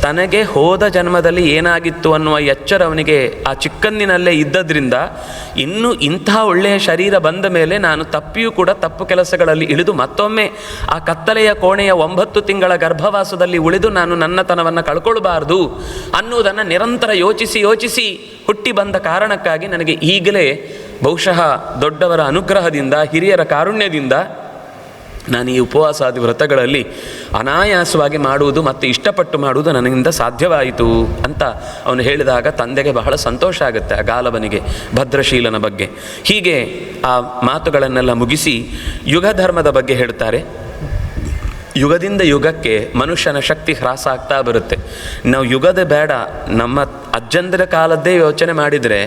ತನಗೆ ಹೋದ ಜನ್ಮದಲ್ಲಿ ಏನಾಗಿತ್ತು ಅನ್ನುವ ಎಚ್ಚರ ಅವನಿಗೆ ಆ ಚಿಕ್ಕಂದಿನಲ್ಲೇ ಇದ್ದದ್ರಿಂದ ಇನ್ನು ಇಂಥ ಒಳ್ಳೆಯ ಶರೀರ ಬಂದ ಮೇಲೆ ನಾನು ತಪ್ಪಿಯೂ ಕೂಡ ತಪ್ಪು ಕೆಲಸಗಳಲ್ಲಿ ಇಳಿದು ಮತ್ತೊಮ್ಮೆ ಆ ಕತ್ತಲೆಯ ಕೋಣೆಯ 9 ತಿಂಗಳ ಗರ್ಭವಾಸದಲ್ಲಿ ಉಳಿದು ನಾನು ನನ್ನತನವನ್ನು ಕಳ್ಕೊಳ್ಬಾರ್ದು ಅನ್ನುವುದನ್ನು ನಿರಂತರ ಯೋಚಿಸಿ ಹುಟ್ಟಿ ಬಂದ ಕಾರಣಕ್ಕಾಗಿ ನನಗೆ ಈಗಲೇ ಬಹುಶಃ ದೊಡ್ಡವರ ಅನುಗ್ರಹದಿಂದ ಹಿರಿಯರ ಕಾರುಣ್ಯದಿಂದ ನಾನು ಈ ಉಪವಾಸಾದಿ ವ್ರತಗಳಲ್ಲಿ ಅನಾಯಾಸವಾಗಿ ಮಾಡುವುದು ಮತ್ತು ಇಷ್ಟಪಟ್ಟು ಮಾಡುವುದು ನನಗಿಂದ ಸಾಧ್ಯವಾಯಿತು ಅಂತ ಅವನು ಹೇಳಿದಾಗ ತಂದೆಗೆ ಬಹಳ ಸಂತೋಷ ಆಗುತ್ತೆ, ಆ ಗಾಲವನಿಗೆ, ಭದ್ರಶೀಲನ ಬಗ್ಗೆ. ಹೀಗೆ ಆ ಮಾತುಗಳನ್ನೆಲ್ಲ ಮುಗಿಸಿ ಯುಗ ಧರ್ಮದ ಬಗ್ಗೆ ಹೇಳ್ತಾರೆ. ಯುಗದಿಂದ ಯುಗಕ್ಕೆ ಮನುಷ್ಯನ ಶಕ್ತಿ ಹ್ರಾಸ ಆಗ್ತಾ ಬರುತ್ತೆ. ನಾವು ಯುಗದ ಬೇಡ, ನಮ್ಮ ಅಜ್ಜಂದಿರ ಕಾಲದ್ದೇ ಯೋಚನೆ ಮಾಡಿದರೆ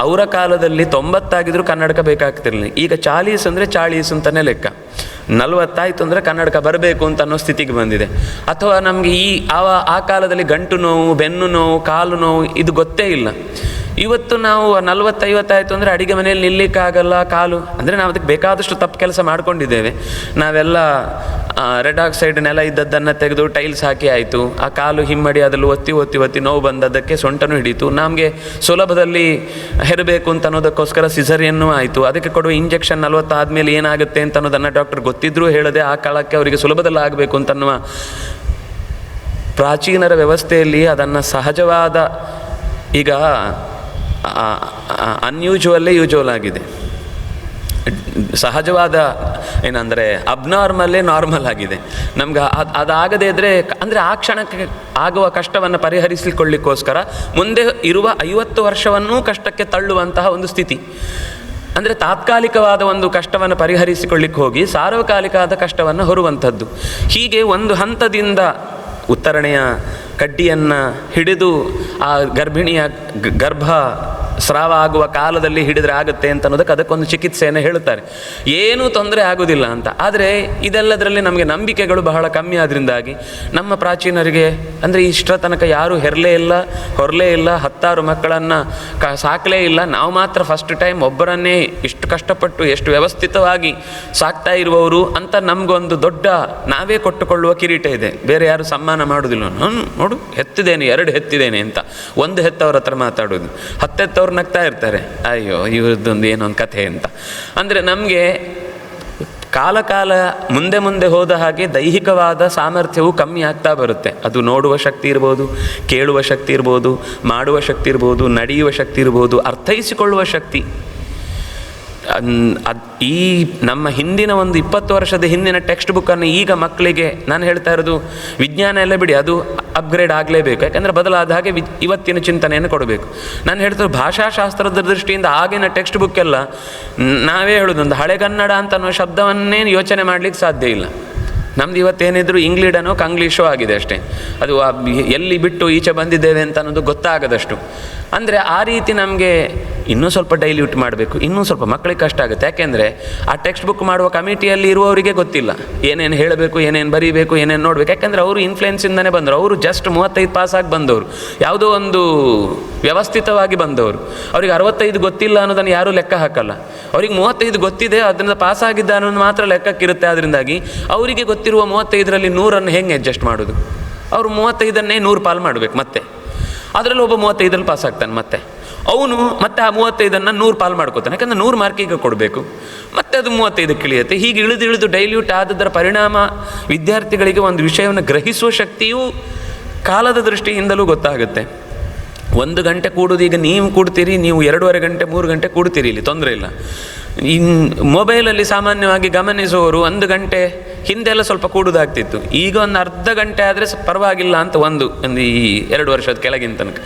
ಅವರ ಕಾಲದಲ್ಲಿ 90 ಆಗಿದ್ರೂ ಕನ್ನಡಕ ಬೇಕಾಗ್ತಿರಲಿಲ್ಲ. ಈಗ 40 ಅಂದರೆ 40 ಅಂತಲೇ ಲೆಕ್ಕ, 40 ಆಯಿತು ಅಂದರೆ ಕನ್ನಡಕ ಬರಬೇಕು ಅಂತ ಅನ್ನೋ ಸ್ಥಿತಿಗೆ ಬಂದಿದೆ. ಅಥವಾ ನಮಗೆ ಆ ಕಾಲದಲ್ಲಿ ಗಂಟು ನೋವು, ಬೆನ್ನು ನೋವು, ಕಾಲು ನೋವು ಇದು ಗೊತ್ತೇ ಇಲ್ಲ. ಇವತ್ತು ನಾವು 40-50 ಆಯಿತು ಅಂದರೆ ಅಡಿಗೆ ಮನೆಯಲ್ಲಿ ನಿಲ್ಲಿಕ್ಕಾಗಲ್ಲ, ಕಾಲು ಅಂದರೆ ನಾವು ಅದಕ್ಕೆ ಬೇಕಾದಷ್ಟು ತಪ್ಪು ಕೆಲಸ ಮಾಡ್ಕೊಂಡಿದ್ದೇವೆ. ನಾವೆಲ್ಲ ರೆಡ್ ಆಕ್ಸೈಡ್ ನೆಲ ಇದ್ದದ್ದನ್ನು ತೆಗೆದು ಟೈಲ್ಸ್ ಹಾಕಿ ಆಯಿತು, ಆ ಕಾಲು ಹಿಮ್ಮಡಿ ಅದರಲ್ಲಿ ಒತ್ತಿ ನೋವು ಬಂದದ್ದಕ್ಕೆ ಸೊಂಟನೂ ಹಿಡಿತು, ನಮಗೆ ಸುಲಭದಲ್ಲಿ ಹೆರಬೇಕು ಅಂತ ಅನ್ನೋದಕ್ಕೋಸ್ಕರ ಸಿಸರಿಯನ್ನು ಆಯಿತು, ಅದಕ್ಕೆ ಕೊಡುವ ಇಂಜೆಕ್ಷನ್ 40 ಆದಮೇಲೆ ಏನಾಗುತ್ತೆ ಅಂತ ಅನ್ನೋದನ್ನು ಡಾಕ್ಟರ್ ಗೊತ್ತಿದ್ರೂ ಹೇಳದೆ ಆ ಕಾಲಕ್ಕೆ ಅವರಿಗೆ ಸುಲಭದಲ್ಲಿ ಆಗಬೇಕು ಅಂತನ್ನುವ ಪ್ರಾಚೀನರ ವ್ಯವಸ್ಥೆಯಲ್ಲಿ ಅದನ್ನು ಸಹಜವಾದ, ಈಗ ಅನ್ಯೂಜುವಲ್ಲೇ ಯೂಜುವಲ್ ಆಗಿದೆ, ಸಹಜವಾದ ಏನಂದರೆ ಅಬ್ನಾರ್ಮಲ್ಲೇ ನಾರ್ಮಲ್ ಆಗಿದೆ. ನಮ್ಗೆ ಅದಾಗದೇ ಇದ್ದರೆ ಅಂದರೆ ಆ ಕ್ಷಣಕ್ಕೆ ಆಗುವ ಕಷ್ಟವನ್ನು ಪರಿಹರಿಸಿಕೊಳ್ಳಿಕ್ಕೋಸ್ಕರ ಮುಂದೆ ಇರುವ 50 ವರ್ಷವನ್ನೂ ಕಷ್ಟಕ್ಕೆ ತಳ್ಳುವಂತಹ ಒಂದು ಸ್ಥಿತಿ. ಅಂದರೆ ತಾತ್ಕಾಲಿಕವಾದ ಒಂದು ಕಷ್ಟವನ್ನು ಪರಿಹರಿಸಿಕೊಳ್ಳಿಕ್ಕೆ ಹೋಗಿ ಸಾರ್ವಕಾಲಿಕವಾದ ಕಷ್ಟವನ್ನು ಹೊರುವಂಥದ್ದು. ಹೀಗೆ ಒಂದು ಹಂತದಿಂದ ಉತ್ತರಣೆಯ ಕಡ್ಡಿಯನ್ನು ಹಿಡಿದು ಆ ಗರ್ಭಿಣಿಯ ಗರ್ಭ ಸ್ರಾವ ಆಗುವ ಕಾಲದಲ್ಲಿ ಹಿಡಿದ್ರೆ ಆಗುತ್ತೆ ಅಂತ ಅನ್ನೋದಕ್ಕೆ ಅದಕ್ಕೊಂದು ಚಿಕಿತ್ಸೆಯನ್ನು ಹೇಳುತ್ತಾರೆ. ಏನೂ ತೊಂದರೆ ಆಗೋದಿಲ್ಲ ಅಂತ. ಆದರೆ ಇದೆಲ್ಲದರಲ್ಲಿ ನಮಗೆ ನಂಬಿಕೆಗಳು ಬಹಳ ಕಮ್ಮಿ ಆದ್ದರಿಂದಾಗಿ ನಮ್ಮ ಪ್ರಾಚೀನರಿಗೆ ಅಂದರೆ ಇಷ್ಟರ ತನಕ ಯಾರೂ ಹೆರಲೇ ಇಲ್ಲ, ಹೊರಲೇ ಇಲ್ಲ, 10 ಮಕ್ಕಳನ್ನು ಸಾಕಲೇ ಇಲ್ಲ, ನಾವು ಮಾತ್ರ ಫಸ್ಟ್ ಟೈಮ್ ಒಬ್ಬರನ್ನೇ ಇಷ್ಟು ಕಷ್ಟಪಟ್ಟು ಎಷ್ಟು ವ್ಯವಸ್ಥಿತವಾಗಿ ಸಾಕ್ತಾ ಇರುವವರು ಅಂತ ನಮಗೊಂದು ದೊಡ್ಡ ನಾವೇ ಕೊಟ್ಟುಕೊಳ್ಳುವ ಕಿರೀಟ ಇದೆ. ಬೇರೆ ಯಾರು ಸಮ್ಮಾನ ಮಾಡೋದಿಲ್ಲ. ನಾನು ನೋಡು ಹೆತ್ತಿದ್ದೇನೆ, 2 ಹೆತ್ತಿದ್ದೇನೆ ಅಂತ ಒಂದು ಹೆತ್ತವ್ರ ಹತ್ರ ಮಾತಾಡೋದು, 10 ಹೆತ್ತವ್ರು ನಗ್ತಾ ಇರ್ತಾರೆ, ಅಯ್ಯೋ ಇವ್ರದ್ದೊಂದು ಏನೊಂದು ಕಥೆ ಅಂತ. ಅಂದರೆ ನಮಗೆ ಕಾಲ ಮುಂದೆ ಹೋದ ಹಾಗೆ ದೈಹಿಕವಾದ ಸಾಮರ್ಥ್ಯವು ಕಮ್ಮಿ ಆಗ್ತಾ ಬರುತ್ತೆ. ಅದು ನೋಡುವ ಶಕ್ತಿ ಇರ್ಬೋದು, ಕೇಳುವ ಶಕ್ತಿ ಇರ್ಬೋದು, ಮಾಡುವ ಶಕ್ತಿ ಇರ್ಬೋದು, ನಡೆಯುವ ಶಕ್ತಿ ಇರ್ಬೋದು, ಅರ್ಥೈಸಿಕೊಳ್ಳುವ ಶಕ್ತಿ. ಈ ನಮ್ಮ ಹಿಂದಿನ ಒಂದು 20 ವರ್ಷದ ಹಿಂದಿನ ಟೆಕ್ಸ್ಟ್ ಬುಕ್ಕನ್ನು ಈಗ ಮಕ್ಕಳಿಗೆ ನಾನು ಹೇಳ್ತಾ ಇರೋದು, ವಿಜ್ಞಾನ ಎಲ್ಲ ಬಿಡಿ, ಅದು ಅಪ್ಗ್ರೇಡ್ ಆಗಲೇಬೇಕು, ಯಾಕೆಂದರೆ ಬದಲಾದ ಹಾಗೆ ಇವತ್ತಿನ ಚಿಂತನೆಯನ್ನು ಕೊಡಬೇಕು. ನಾನು ಹೇಳ್ತಾರೆ ಭಾಷಾಶಾಸ್ತ್ರದ ದೃಷ್ಟಿಯಿಂದ ಆಗಿನ ಟೆಕ್ಸ್ಟ್ ಬುಕ್ಕೆಲ್ಲ ನಾವೇ ಹೇಳೋದು, ಒಂದು ಹಳೆಗನ್ನಡ ಅಂತ ಅನ್ನೋ ಶಬ್ದವನ್ನೇ ಯೋಚನೆ ಮಾಡಲಿಕ್ಕೆ ಸಾಧ್ಯ ಇಲ್ಲ. ನಮ್ದು ಇವತ್ತೇನಿದ್ರು ಇಂಗ್ಲಿಡನೋ ಕಂಗ್ಲೀಷೋ ಆಗಿದೆ ಅಷ್ಟೇ. ಅದು ಎಲ್ಲಿ ಬಿಟ್ಟು ಈಚೆ ಬಂದಿದ್ದೇವೆ ಅಂತ ಅನ್ನೋದು ಗೊತ್ತಾಗದಷ್ಟು. ಅಂದರೆ ಆ ರೀತಿ ನಮಗೆ ಇನ್ನೂ ಸ್ವಲ್ಪ ಡೈಲ್ಯೂಟ್ ಮಾಡಬೇಕು, ಇನ್ನೂ ಸ್ವಲ್ಪ ಮಕ್ಕಳಿಗೆ ಕಷ್ಟ ಆಗುತ್ತೆ. ಯಾಕೆಂದರೆ ಆ ಟೆಕ್ಸ್ಟ್ ಬುಕ್ ಮಾಡುವ ಕಮಿಟಿಯಲ್ಲಿ ಇರುವವರಿಗೆ ಗೊತ್ತಿಲ್ಲ ಏನೇನು ಹೇಳಬೇಕು, ಏನೇನು ಬರೀಬೇಕು, ಏನೇನು ನೋಡಬೇಕು. ಯಾಕೆಂದರೆ ಅವರು ಇನ್ಫ್ಲುಯೆನ್ಸಿಂದನೇ ಬಂದರು. ಅವರು ಜಸ್ಟ್ 35 ಪಾಸಾಗಿ ಬಂದವರು, ಯಾವುದೋ ಒಂದು ವ್ಯವಸ್ಥಿತವಾಗಿ ಬಂದವರು. ಅವ್ರಿಗೆ 65 ಗೊತ್ತಿಲ್ಲ ಅನ್ನೋದನ್ನು ಯಾರೂ ಲೆಕ್ಕ ಹಾಕಲ್ಲ. ಅವ್ರಿಗೆ 35 ಗೊತ್ತಿದೆ, ಅದರಿಂದ ಪಾಸಾಗಿದ್ದ ಅನ್ನೋದು ಮಾತ್ರ ಲೆಕ್ಕಕ್ಕಿರುತ್ತೆ. ಅದರಿಂದಾಗಿ ಅವರಿಗೆ ಗೊತ್ತಿರುವ 35ರಲ್ಲಿ 100 ಹೆಂಗೆ ಅಡ್ಜಸ್ಟ್ ಮಾಡೋದು? ಅವರು 35ನ್ನೇ 100 ಪಾಲು ಮಾಡಬೇಕು. ಮತ್ತೆ ಅದರಲ್ಲಿ ಒಬ್ಬ 35ರಲ್ಲಿ ಪಾಸ್ ಆಗ್ತಾನೆ, ಮತ್ತೆ ಅವನು ಮತ್ತೆ ಆ 35ನ್ನು 100 ಪಾಲು ಮಾಡ್ಕೋತಾನೆ. ಯಾಕಂದರೆ 100 ಮಾರ್ಕಿಗೆ ಕೊಡಬೇಕು, ಮತ್ತೆ ಅದು 35ಕ್ಕೆ ಇಳಿಯುತ್ತೆ. ಹೀಗೆ ಇಳಿದು ಡೈಲ್ಯೂಟ್ ಆದದರ ಪರಿಣಾಮ ವಿದ್ಯಾರ್ಥಿಗಳಿಗೆ ಒಂದು ವಿಷಯವನ್ನು ಗ್ರಹಿಸುವ ಶಕ್ತಿಯೂ ಕಾಲದ ದೃಷ್ಟಿಯಿಂದಲೂ ಗೊತ್ತಾಗುತ್ತೆ. 1 ಗಂಟೆ ಕೂಡೋದು, ಈಗ ನೀವು ಕೂಡ್ತೀರಿ, ನೀವು 2.5 ಗಂಟೆ 3 ಗಂಟೆ ಕೂಡ್ತೀರಿ, ಇಲ್ಲಿ ತೊಂದರೆ ಇಲ್ಲ. ಮೊಬೈಲಲ್ಲಿ ಸಾಮಾನ್ಯವಾಗಿ ಗಮನಿಸುವವರು 1 ಗಂಟೆ ಹಿಂದೆಲ್ಲ ಸ್ವಲ್ಪ ಕೂಡೋದಾಗ್ತಿತ್ತು. ಈಗ ಒಂದು ಅರ್ಧ ಗಂಟೆ ಆದರೆ ಪರವಾಗಿಲ್ಲ ಅಂತ ಒಂದು ಈ 2 ವರ್ಷದ ಕೆಳಗಿನ ತನಕ.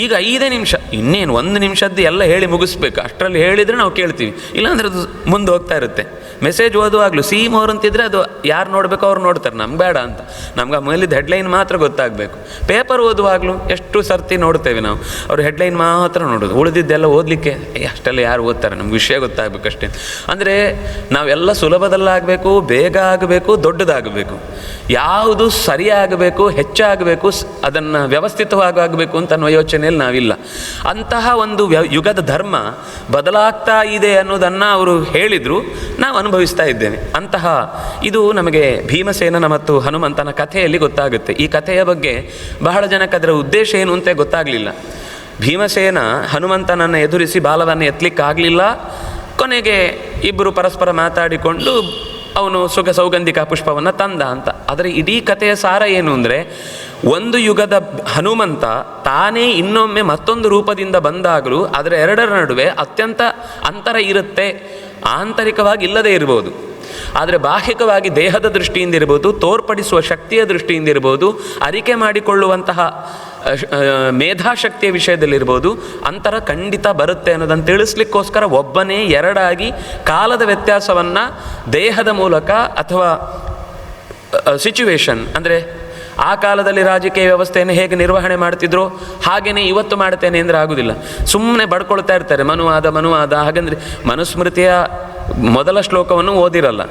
ಈಗ 5 ನಿಮಿಷ, ಇನ್ನೇನು 1 ನಿಮಿಷದ್ದು ಎಲ್ಲ ಹೇಳಿ ಮುಗಿಸ್ಬೇಕು. ಅಷ್ಟರಲ್ಲಿ ಹೇಳಿದರೆ ನಾವು ಕೇಳ್ತೀವಿ, ಇಲ್ಲಾಂದ್ರೆ ಅದು ಮುಂದೆ ಹೋಗ್ತಾ ಇರುತ್ತೆ. ಮೆಸೇಜ್ ಓದುವಾಗಲೂ ಮೋರ್ ಅಂತಿದ್ರೆ ಅದು ಯಾರು ನೋಡಬೇಕು ಅವ್ರು ನೋಡ್ತಾರೆ, ನಮ್ಗೆ ಬೇಡ ಅಂತ. ನಮ್ಗೆ ಆ ಮೇಲಿದ್ದು ಹೆಡ್ಲೈನ್ ಮಾತ್ರ ಗೊತ್ತಾಗಬೇಕು. ಪೇಪರ್ ಓದುವಾಗಲೂ ಎಷ್ಟು ಸರ್ತಿ ನೋಡ್ತೇವೆ ನಾವು, ಅವ್ರು ಹೆಡ್ಲೈನ್ ಮಾತ್ರ ನೋಡೋದು, ಉಳಿದಿದ್ದೆಲ್ಲ ಓದಲಿಕ್ಕೆ ಅಷ್ಟೆಲ್ಲ ಯಾರು ಓದ್ತಾರೆ, ನಮ್ಗೆ ವಿಷಯ ಗೊತ್ತಾಗಬೇಕು ಅಷ್ಟೇ. ಅಂದರೆ ನಾವೆಲ್ಲ ಸುಲಭದಲ್ಲಾಗಬೇಕು, ಬೇಗ ಆಗಬೇಕು, ದೊಡ್ಡದಾಗಬೇಕು, ಯಾವುದು ಸರಿಯಾಗಬೇಕು, ಹೆಚ್ಚಾಗಬೇಕು, ಅದನ್ನು ವ್ಯವಸ್ಥಿತವಾಗಬೇಕು ಅಂತ ಅನ್ನೋ ಯೋಚನೆಯಲ್ಲಿ ನಾವಿಲ್ಲ. ಅಂತಹ ಒಂದು ಯುಗದ ಧರ್ಮ ಬದಲಾಗ್ತಾ ಇದೆ ಅನ್ನೋದನ್ನು ಅವರು ಹೇಳಿದರು, ನಾವು ಅನುಭವಿಸ್ತಾ ಇದ್ದೇವೆ. ಅಂತಹ ಇದು ನಮಗೆ ಭೀಮಸೇನನ ಮತ್ತು ಹನುಮಂತನ ಕಥೆಯಲ್ಲಿ ಗೊತ್ತಾಗುತ್ತೆ. ಈ ಕಥೆಯ ಬಗ್ಗೆ ಬಹಳ ಜನಕ್ಕೆ ಅದರ ಉದ್ದೇಶ ಏನು ಅಂತ ಗೊತ್ತಾಗಲಿಲ್ಲ. ಭೀಮಸೇನ ಹನುಮಂತನನ್ನು ಎದುರಿಸಿ ಬಾಲವನ್ನು ಎತ್ತಲಿಕ್ಕಾಗಲಿಲ್ಲ. ಕೊನೆಗೆ ಇಬ್ಬರು ಪರಸ್ಪರ ಮಾತಾಡಿಕೊಂಡು ಅವನು ಸೌಗಂಧಿಕ ಪುಷ್ಪವನ್ನು ತಂದ ಅಂತ. ಆದರೆ ಇಡೀ ಕಥೆಯ ಸಾರ ಏನು ಅಂದರೆ, ಒಂದು ಯುಗದ ಹನುಮಂತ ತಾನೇ ಇನ್ನೊಮ್ಮೆ ಮತ್ತೊಂದು ರೂಪದಿಂದ ಬಂದಾಗಲೂ ಅದರ ಎರಡರ ನಡುವೆ ಅತ್ಯಂತ ಅಂತರ ಇರುತ್ತೆ. ಆಂತರಿಕವಾಗಿ ಇಲ್ಲದೇ ಇರ್ಬೋದು, ಆದರೆ ಬಾಹ್ಯಿಕವಾಗಿ ದೇಹದ ದೃಷ್ಟಿಯಿಂದ ಇರ್ಬೋದು, ತೋರ್ಪಡಿಸುವ ಶಕ್ತಿಯ ದೃಷ್ಟಿಯಿಂದ ಇರ್ಬೋದು, ಅರಿಕೆ ಮಾಡಿಕೊಳ್ಳುವಂತಹ ಮೇಧಾಶಕ್ತಿಯ ವಿಷಯದಲ್ಲಿರ್ಬೋದು, ಅಂತರ ಖಂಡಿತ ಬರುತ್ತೆ ಅನ್ನೋದನ್ನು ತಿಳಿಸ್ಲಿಕ್ಕೋಸ್ಕರ ಒಬ್ಬನೇ ಎರಡಾಗಿ ಕಾಲದ ವ್ಯತ್ಯಾಸವನ್ನು ದೇಹದ ಮೂಲಕ ಅಥವಾ ಸಿಚುವೇಶನ್, ಅಂದರೆ ಆ ಕಾಲದಲ್ಲಿ ರಾಜಕೀಯ ವ್ಯವಸ್ಥೆಯನ್ನು ಹೇಗೆ ನಿರ್ವಹಣೆ ಮಾಡ್ತಿದ್ರು ಹಾಗೆಯೇ ಇವತ್ತು ಮಾಡ್ತೇನೆ ಅಂದರೆ ಆಗೋದಿಲ್ಲ. ಸುಮ್ಮನೆ ಬಡ್ಕೊಳ್ತಾ ಇರ್ತಾರೆ, ಮನುವಾದ. ಹಾಗಂದರೆ ಮನುಸ್ಮೃತಿಯ ಮೊದಲ ಶ್ಲೋಕವನ್ನು ಓದಿರಲ್ಲ,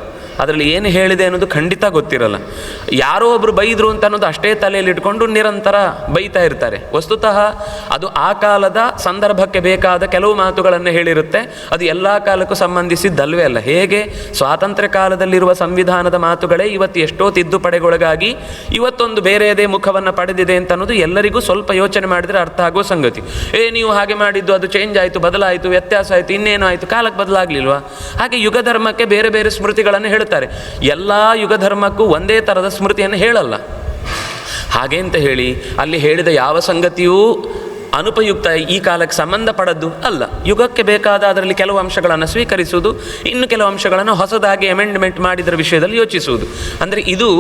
ಅದರಲ್ಲಿ ಏನು ಹೇಳಿದೆ ಅನ್ನೋದು ಖಂಡಿತ ಗೊತ್ತಿರಲ್ಲ. ಯಾರೋ ಒಬ್ಬರು ಬೈದರು ಅಂತ ಅನ್ನೋದು ಅಷ್ಟೇ ತಲೆಯಲ್ಲಿ ಇಟ್ಕೊಂಡು ನಿರಂತರ ಬೈತಾ ಇರ್ತಾರೆ. ವಸ್ತುತಃ ಅದು ಆ ಕಾಲದ ಸಂದರ್ಭಕ್ಕೆ ಬೇಕಾದ ಕೆಲವು ಮಾತುಗಳನ್ನು ಹೇಳಿರುತ್ತೆ. ಅದು ಎಲ್ಲ ಕಾಲಕ್ಕೂ ಸಂಬಂಧಿಸಿದ್ದಲ್ವೇ ಅಲ್ಲ. ಹೇಗೆ ಸ್ವಾತಂತ್ರ್ಯ ಕಾಲದಲ್ಲಿರುವ ಸಂವಿಧಾನದ ಮಾತುಗಳೇ ಇವತ್ತು ಎಷ್ಟೋ ತಿದ್ದುಪಡಿಗೊಳಗಾಗಿ ಇವತ್ತೊಂದು ಬೇರೆಯದೇ ಮುಖವನ್ನು ಪಡೆದಿದೆ ಅಂತ ಅನ್ನೋದು ಎಲ್ಲರಿಗೂ ಸ್ವಲ್ಪ ಯೋಚನೆ ಮಾಡಿದರೆ ಅರ್ಥ ಆಗುವ ಸಂಗತಿ. ನೀವು ಹಾಗೆ ಮಾಡಿದ್ದು ಅದು ಚೇಂಜ್ ಆಯಿತು, ಬದಲಾಯಿತು, ವ್ಯತ್ಯಾಸ ಆಯಿತು, ಇನ್ನೇನು ಆಯಿತು, ಕಾಲಕ್ಕೆ ಬದಲಾಗಲಿಲ್ವಾ? ಹಾಗೆ ಯುಗ ಧರ್ಮಕ್ಕೆ ಬೇರೆ ಬೇರೆ ಸ್ಮೃತಿಗಳನ್ನು ಹೇಳುತ್ತಾರೆ. ಎಲ್ಲ ಯುಗ ಧರ್ಮಕ್ಕೂ ಒಂದೇ ಥರದ ಸ್ಮೃತಿಯನ್ನು ಹೇಳಲ್ಲ. ಹಾಗೆ ಅಂತ ಹೇಳಿ ಅಲ್ಲಿ ಹೇಳಿದ ಯಾವ ಸಂಗತಿಯೂ ಅನುಪಯುಕ್ತ, ಈ ಕಾಲಕ್ಕೆ ಸಂಬಂಧಪಡದ್ದು ಅಲ್ಲ. ಯುಗಕ್ಕೆ ಬೇಕಾದ ಅದರಲ್ಲಿ ಕೆಲವು ಅಂಶಗಳನ್ನು ಸ್ವೀಕರಿಸುವುದು, ಇನ್ನು ಕೆಲವು ಅಂಶಗಳನ್ನು ಹೊಸದಾಗಿ ಅಮೆಂಡ್ಮೆಂಟ್ ಮಾಡಿದರ ವಿಷಯದಲ್ಲಿ ಯೋಚಿಸುವುದು. ಅಂದರೆ ಇದು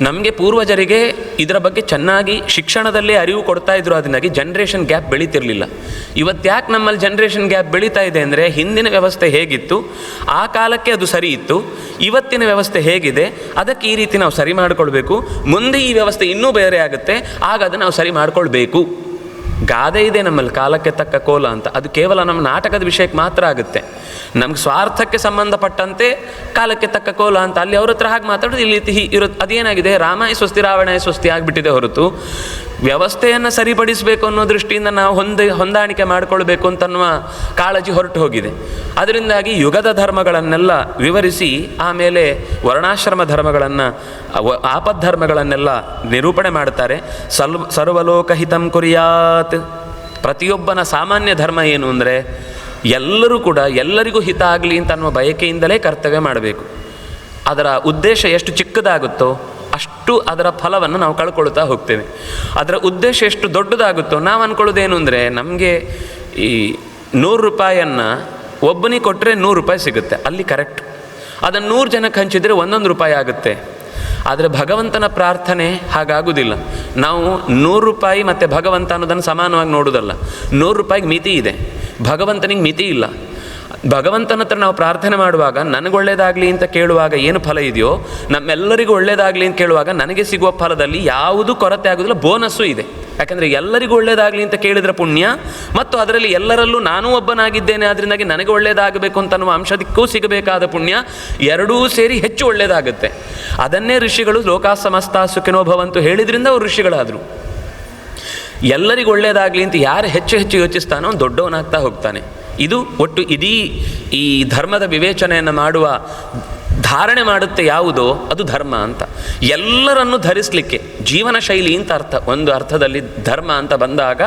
ನಮಗೆ ಪೂರ್ವಜರಿಗೆ ಇದರ ಬಗ್ಗೆ ಚೆನ್ನಾಗಿ ಶಿಕ್ಷಣದಲ್ಲೇ ಅರಿವು ಕೊಡ್ತಾ ಇದ್ರು. ಅದರಿಂದಾಗಿ ಜನ್ರೇಷನ್ ಗ್ಯಾಪ್ ಬೆಳೀತಿರಲಿಲ್ಲ. ಇವತ್ತ್ಯಾಕೆ ನಮ್ಮಲ್ಲಿ ಜನ್ರೇಷನ್ ಗ್ಯಾಪ್ ಬೆಳೀತಾ ಇದೆ ಅಂದರೆ, ಹಿಂದಿನ ವ್ಯವಸ್ಥೆ ಹೇಗಿತ್ತು ಆ ಕಾಲಕ್ಕೆ ಅದು ಸರಿ ಇತ್ತು, ಇವತ್ತಿನ ವ್ಯವಸ್ಥೆ ಹೇಗಿದೆ ಅದಕ್ಕೆ ಈ ರೀತಿ ನಾವು ಸರಿ ಮಾಡಿಕೊಳ್ಬೇಕು, ಮುಂದೆ ಈ ವ್ಯವಸ್ಥೆ ಇನ್ನೂ ಬೇರೆ ಆಗುತ್ತೆ, ಆಗ ಅದನ್ನು ನಾವು ಸರಿ ಮಾಡಿಕೊಳ್ಬೇಕು. ಗಾದೆ ಇದೆ ನಮ್ಮಲ್ಲಿ, ಕಾಲಕ್ಕೆ ತಕ್ಕ ಕೋಲ ಅಂತ. ಅದು ಕೇವಲ ನಮ್ಮ ನಾಟಕದ ವಿಷಯಕ್ಕೆ ಮಾತ್ರ ಆಗುತ್ತೆ. ನಮ್ಗೆ ಸ್ವಾರ್ಥಕ್ಕೆ ಸಂಬಂಧಪಟ್ಟಂತೆ ಕಾಲಕ್ಕೆ ತಕ್ಕ ಕೋಲ ಅಂತ ಅಲ್ಲಿ ಅವ್ರ ಹತ್ರ ಹಾಗೆ ಮಾತಾಡೋದು, ಇಲ್ಲಿ ಇರುತ್ತೆ. ಅದೇನಾಗಿದೆ, ರಾಮಾಯ ಸ್ವಸ್ತಿ ರಾವಣಾಯ ಸ್ವಸ್ತಿ ಆಗಿಬಿಟ್ಟಿದೆ ಹೊರತು ವ್ಯವಸ್ಥೆಯನ್ನು ಸರಿಪಡಿಸಬೇಕು ಅನ್ನೋ ದೃಷ್ಟಿಯಿಂದ ನಾವು ಹೊಂದಾಣಿಕೆ ಮಾಡಿಕೊಳ್ಬೇಕು ಅಂತನ್ನುವ ಕಾಳಜಿ ಹೊರಟು ಹೋಗಿದೆ. ಅದರಿಂದಾಗಿ ಯುಗದ ಧರ್ಮಗಳನ್ನೆಲ್ಲ ವಿವರಿಸಿ ಆಮೇಲೆ ವರ್ಣಾಶ್ರಮ ಧರ್ಮಗಳನ್ನು, ಆಪದ್ಧರ್ಮಗಳನ್ನೆಲ್ಲ ನಿರೂಪಣೆ ಮಾಡ್ತಾರೆ. ಸರ್ವಲೋಕಹಿತಂ ಕುರ್ಯಾತ್. ಪ್ರತಿಯೊಬ್ಬನ ಸಾಮಾನ್ಯ ಧರ್ಮ ಏನು ಅಂದರೆ, ಎಲ್ಲರೂ ಕೂಡ ಎಲ್ಲರಿಗೂ ಹಿತ ಆಗಲಿ ಅಂತ ಅನ್ನುವ ಬಯಕೆಯಿಂದಲೇ ಕರ್ತವ್ಯ ಮಾಡಬೇಕು. ಅದರ ಉದ್ದೇಶ ಎಷ್ಟು ಚಿಕ್ಕದಾಗುತ್ತೋ ಅಷ್ಟು ಅದರ ಫಲವನ್ನು ನಾವು ಕಳ್ಕೊಳ್ತಾ ಹೋಗ್ತೇವೆ. ಅದರ ಉದ್ದೇಶ ಎಷ್ಟು ದೊಡ್ಡದಾಗುತ್ತೋ ನಾವು ಅಂದ್ಕೊಳ್ಳೋದೇನು ಅಂದರೆ, ನಮಗೆ ಈ 100 ರೂಪಾಯಿಯನ್ನು ಒಬ್ಬನಿಗೆ ಕೊಟ್ಟರೆ 100 ರೂಪಾಯಿ ಸಿಗುತ್ತೆ, ಅಲ್ಲಿ ಕರೆಕ್ಟ್. ಅದನ್ನು 100 ಜನಕ್ಕೆ ಹಂಚಿದರೆ 1 ರೂಪಾಯಿ ಆಗುತ್ತೆ. ಆದರೆ ಭಗವಂತನ ಪ್ರಾರ್ಥನೆ ಹಾಗಾಗುವುದಿಲ್ಲ. ನಾವು 100 ರೂಪಾಯಿ ಮತ್ತು ಭಗವಂತ ಅನ್ನೋದನ್ನು ಸಮಾನವಾಗಿ ನೋಡೋದಲ್ಲ. 100 ರೂಪಾಯಿಗೆ ಮಿತಿ ಇದೆ, ಭಗವಂತನಿಗೆ ಮಿತಿ ಇಲ್ಲ. ಭಗವಂತನ ಹತ್ರ ನಾವು ಪ್ರಾರ್ಥನೆ ಮಾಡುವಾಗ ನನಗೊಳ್ಳೇದಾಗಲಿ ಅಂತ ಕೇಳುವಾಗ ಏನು ಫಲ ಇದೆಯೋ, ನಮ್ಮೆಲ್ಲರಿಗೂ ಒಳ್ಳೇದಾಗಲಿ ಅಂತ ಕೇಳುವಾಗ ನನಗೆ ಸಿಗುವ ಫಲದಲ್ಲಿ ಯಾವುದೂ ಕೊರತೆ ಆಗೋದಿಲ್ಲ, ಬೋನಸ್ಸು ಇದೆ. ಯಾಕಂದರೆ ಎಲ್ಲರಿಗೂ ಒಳ್ಳೆಯದಾಗಲಿ ಅಂತ ಕೇಳಿದರೆ ಪುಣ್ಯ, ಮತ್ತು ಅದರಲ್ಲಿ ಎಲ್ಲರಲ್ಲೂ ನಾನೂ ಒಬ್ಬನಾಗಿದ್ದೇನೆ, ಅದರಿಂದಾಗಿ ನನಗೆ ಒಳ್ಳೆಯದಾಗಬೇಕು ಅಂತನ್ನುವ ಅಂಶದಕ್ಕೂ ಸಿಗಬೇಕಾದ ಪುಣ್ಯ, ಎರಡೂ ಸೇರಿ ಹೆಚ್ಚು ಒಳ್ಳೆಯದಾಗುತ್ತೆ. ಅದನ್ನೇ ಋಷಿಗಳು ಲೋಕಾ ಸಮಸ್ತ ಸುಖಿನೋ ಭವಂತು ಹೇಳಿದ್ರಿಂದ ಅವರು ಋಷಿಗಳಾದರು. ಎಲ್ಲರಿಗೂ ಒಳ್ಳೆಯದಾಗಲಿ ಅಂತ ಯಾರು ಹೆಚ್ಚು ಹೆಚ್ಚು ಯೋಚಿಸ್ತಾನೋ ಅವನು ದೊಡ್ಡವನಾಗ್ತಾ ಹೋಗ್ತಾನೆ. ಇದು ಒಟ್ಟು ಇಡೀ ಈ ಧರ್ಮದ ವಿವೇಚನೆಯನ್ನು ಮಾಡುವ ಧಾರಣೆ ಮಾಡುತ್ತೆ ಯಾವುದೋ ಅದು ಧರ್ಮ ಅಂತ. ಎಲ್ಲರನ್ನೂ ಧರಿಸಲಿಕ್ಕೆ ಜೀವನ ಶೈಲಿ ಅಂತ ಅರ್ಥ. ಒಂದು ಅರ್ಥದಲ್ಲಿ ಧರ್ಮ ಅಂತ ಬಂದಾಗ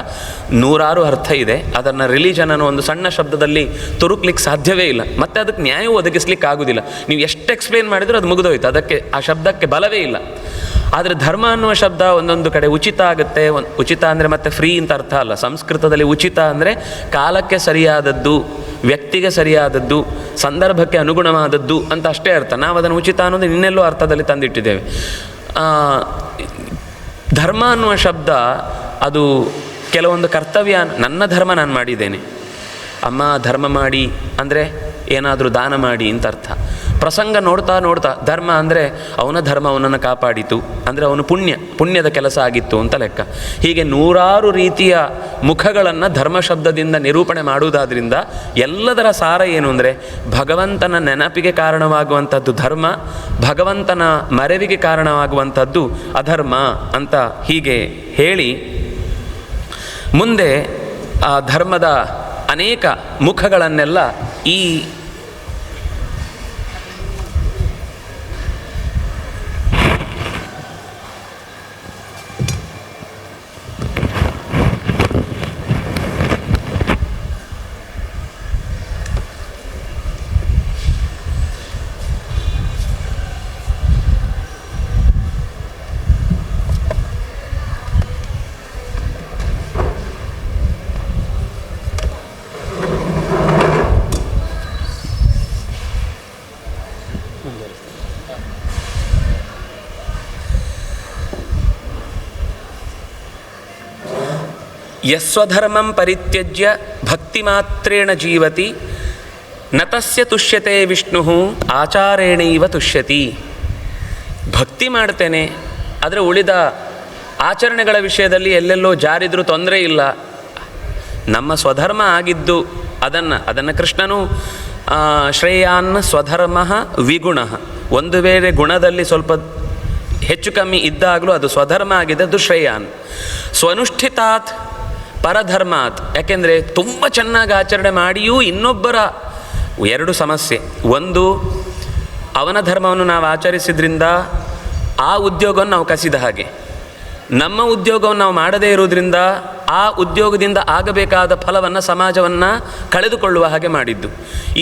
ನೂರಾರು ಅರ್ಥ ಇದೆ. ಅದನ್ನು ರಿಲಿಜನ್ ಅನ್ನೋ ಒಂದು ಸಣ್ಣ ಶಬ್ದದಲ್ಲಿ ತುರುಕ್ಲಿಕ್ಕೆ ಸಾಧ್ಯವೇ ಇಲ್ಲ, ಮತ್ತು ಅದಕ್ಕೆ ನ್ಯಾಯ ಒದಗಿಸ್ಲಿಕ್ಕೆ ಆಗೋದಿಲ್ಲ. ನೀವು ಎಷ್ಟು ಎಕ್ಸ್ಪ್ಲೇನ್ ಮಾಡಿದರೂ ಅದು ಮುಗಿದೋಯ್ತು, ಅದಕ್ಕೆ ಆ ಶಬ್ದಕ್ಕೆ ಬಲವೇ ಇಲ್ಲ. ಆದರೆ ಧರ್ಮ ಅನ್ನುವ ಶಬ್ದ ಒಂದೊಂದು ಕಡೆ ಉಚಿತ ಆಗುತ್ತೆ. ಉಚಿತ ಅಂದರೆ ಮತ್ತೆ ಫ್ರೀ ಅಂತ ಅರ್ಥ ಅಲ್ಲ. ಸಂಸ್ಕೃತದಲ್ಲಿ ಉಚಿತ ಅಂದರೆ ಕಾಲಕ್ಕೆ ಸರಿಯಾದದ್ದು, ವ್ಯಕ್ತಿಗೆ ಸರಿಯಾದದ್ದು, ಸಂದರ್ಭಕ್ಕೆ ಅನುಗುಣವಾದದ್ದು ಅಂತ ಅಷ್ಟೇ ಅರ್ಥ. ನಾವು ಅದನ್ನು ಉಚಿತ ಅನ್ನೋದು ಇನ್ನೆಲ್ಲೋ ಅರ್ಥದಲ್ಲಿ ತಂದಿಟ್ಟಿದ್ದೇವೆ. ಧರ್ಮ ಅನ್ನುವ ಶಬ್ದ ಅದು ಕೆಲವೊಂದು ಕರ್ತವ್ಯ. ನನ್ನ ಧರ್ಮ ನಾನು ಮಾಡಿದ್ದೇನೆ, ಅಮ್ಮ ಧರ್ಮ ಮಾಡಿ ಅಂದರೆ ಏನಾದರೂ ದಾನ ಮಾಡಿ ಅಂತ ಅರ್ಥ. ಪ್ರಸಂಗ ನೋಡ್ತಾ ನೋಡ್ತಾ ಧರ್ಮ ಅಂದರೆ ಅವನ ಧರ್ಮ ಅವನನ್ನು ಕಾಪಾಡಿತು ಅಂದರೆ ಅವನು ಪುಣ್ಯದ ಕೆಲಸ ಆಗಿತ್ತು ಅಂತ ಲೆಕ್ಕ. ಹೀಗೆ ನೂರಾರು ರೀತಿಯ ಮುಖಗಳನ್ನು ಧರ್ಮ ಶಬ್ದದಿಂದ ನಿರೂಪಣೆ ಮಾಡುವುದಾದ್ರಿಂದ ಎಲ್ಲದರ ಸಾರ ಏನು ಅಂದರೆ ಭಗವಂತನ ನೆನಪಿಗೆ ಕಾರಣವಾಗುವಂಥದ್ದು ಧರ್ಮ, ಭಗವಂತನ ಮರೆವಿಗೆ ಕಾರಣವಾಗುವಂಥದ್ದು ಅಧರ್ಮ ಅಂತ ಹೀಗೆ ಹೇಳಿ ಮುಂದೆ ಆ ಧರ್ಮದ ಅನೇಕ ಮುಖಗಳನ್ನೆಲ್ಲ ಈ ಯಸ್ವಧರ್ಮಂ ಪರಿತ್ಯಜ್ಯ ಭಕ್ತಿಮಾತ್ರೇಣ ಜೀವತಿ ನತಸ್ಯ ತುಷ್ಯತೆ ವಿಷ್ಣು ಆಚಾರೇಣೈವ ತುಷ್ಯತಿ. ಭಕ್ತಿ ಮಾಡ್ತೇನೆ, ಆದರೆ ಉಳಿದ ಆಚರಣೆಗಳ ವಿಷಯದಲ್ಲಿ ಎಲ್ಲೆಲ್ಲೋ ಜಾರಿದ್ರೂ ತೊಂದರೆ ಇಲ್ಲ. ನಮ್ಮ ಸ್ವಧರ್ಮ ಆಗಿದ್ದು ಅದನ್ನು ಕೃಷ್ಣನು ಶ್ರೇಯಾನ್ ಸ್ವಧರ್ಮ ವಿಗುಣ, ಒಂದು ವೇಳೆ ಗುಣದಲ್ಲಿ ಸ್ವಲ್ಪ ಹೆಚ್ಚು ಕಮ್ಮಿ ಇದ್ದಾಗಲೂ ಅದು ಸ್ವಧರ್ಮ ಆಗಿದೆ, ಅದು ಶ್ರೇಯಾನ್. ಸ್ವನುಷ್ಠಿತಾತ್ ಪರಧರ್ಮಾತ್, ಯಾಕೆಂದರೆ ತುಂಬ ಚೆನ್ನಾಗಿ ಆಚರಣೆ ಮಾಡಿಯೂ ಇನ್ನೊಬ್ಬರ ಎರಡು ಸಮಸ್ಯೆ. ಒಂದು, ಅವನ ಧರ್ಮವನ್ನು ನಾವು ಆಚರಿಸಿದ್ರಿಂದ ಆ ಉದ್ಯೋಗವನ್ನು ನಾವು ಕಸಿದ ಹಾಗೆ, ನಮ್ಮ ಉದ್ಯೋಗವನ್ನು ನಾವು ಮಾಡದೇ ಇರುವುದರಿಂದ ಆ ಉದ್ಯೋಗದಿಂದ ಆಗಬೇಕಾದ ಫಲವನ್ನು ಸಮಾಜವನ್ನು ಕಳೆದುಕೊಳ್ಳುವ ಹಾಗೆ ಮಾಡಿದ್ದು.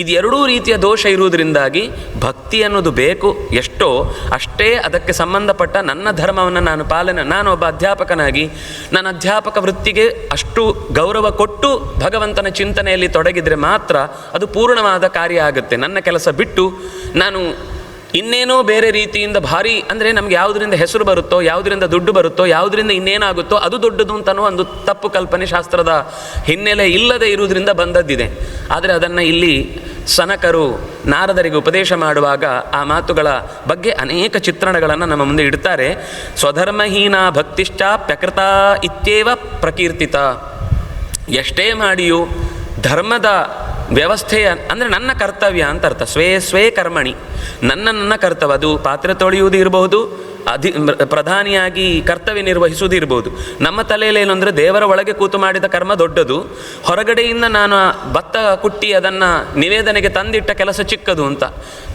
ಇದು ಎರಡೂ ರೀತಿಯ ದೋಷ ಇರುವುದರಿಂದಾಗಿ ಭಕ್ತಿ ಅನ್ನೋದು ಬೇಕು ಎಷ್ಟೋ ಅಷ್ಟೇ ಅದಕ್ಕೆ ಸಂಬಂಧಪಟ್ಟ ನನ್ನ ಧರ್ಮವನ್ನು ನಾನು ಒಬ್ಬ ಅಧ್ಯಾಪಕನಾಗಿ ನನ್ನ ಅಧ್ಯಾಪಕ ವೃತ್ತಿಗೆ ಅಷ್ಟು ಗೌರವ ಕೊಟ್ಟು ಭಗವಂತನ ಚಿಂತನೆಯಲ್ಲಿ ತೊಡಗಿದರೆ ಮಾತ್ರ ಅದು ಪೂರ್ಣವಾದ ಕಾರ್ಯ ಆಗುತ್ತೆ. ನನ್ನ ಕೆಲಸ ಬಿಟ್ಟು ನಾನು ಇನ್ನೇನೋ ಬೇರೆ ರೀತಿಯಿಂದ ಭಾರಿ ಅಂದರೆ ನಮ್ಗೆ ಯಾವುದರಿಂದ ಹೆಸರು ಬರುತ್ತೋ, ಯಾವುದರಿಂದ ದುಡ್ಡು ಬರುತ್ತೋ, ಯಾವುದರಿಂದ ಇನ್ನೇನಾಗುತ್ತೋ ಅದು ದೊಡ್ಡದು ಅಂತನೋ ಒಂದು ತಪ್ಪು ಕಲ್ಪನೆ ಶಾಸ್ತ್ರದ ಹಿನ್ನೆಲೆ ಇಲ್ಲದೆ ಇರುವುದರಿಂದ ಬಂದದ್ದಿದೆ. ಆದರೆ ಅದನ್ನು ಇಲ್ಲಿ ಸನಕರು ನಾರದರಿಗೆ ಉಪದೇಶ ಮಾಡುವಾಗ ಆ ಮಾತುಗಳ ಬಗ್ಗೆ ಅನೇಕ ಚಿತ್ರಣಗಳನ್ನು ನಮ್ಮ ಮುಂದೆ ಇಡ್ತಾರೆ. ಸ್ವಧರ್ಮಹೀನ ಭಕ್ತಿಶ್ಚ ಪ್ರಕೃತ ಇತ್ಯೇವ ಪ್ರಕೀರ್ತಿತ. ಎಷ್ಟೇ ಮಾಡಿಯೂ ಧರ್ಮದ ವ್ಯವಸ್ಥೆಯ ಅಂದರೆ ನನ್ನ ಕರ್ತವ್ಯ ಅಂತ ಅರ್ಥ. ಸ್ವೇ ಕರ್ಮಣಿ, ನನ್ನ ಕರ್ತವ್ಯ. ಅದು ಪಾತ್ರೆ ತೊಳೆಯುವುದು ಇರಬಹುದು, ಪ್ರಧಾನಿಯಾಗಿ ಕರ್ತವ್ಯ ನಿರ್ವಹಿಸುವುದು ಇರ್ಬೋದು. ನಮ್ಮ ತಲೆಯಲ್ಲಿ ಏನು ಅಂದರೆ ದೇವರ ಒಳಗೆ ಕೂತು ಮಾಡಿದ ಕರ್ಮ ದೊಡ್ಡದು, ಹೊರಗಡೆಯಿಂದ ನಾನು ಭತ್ತ ಕುಟ್ಟಿ ಅದನ್ನು ನಿವೇದನೆಗೆ ತಂದಿಟ್ಟ ಕೆಲಸ ಚಿಕ್ಕದು ಅಂತ.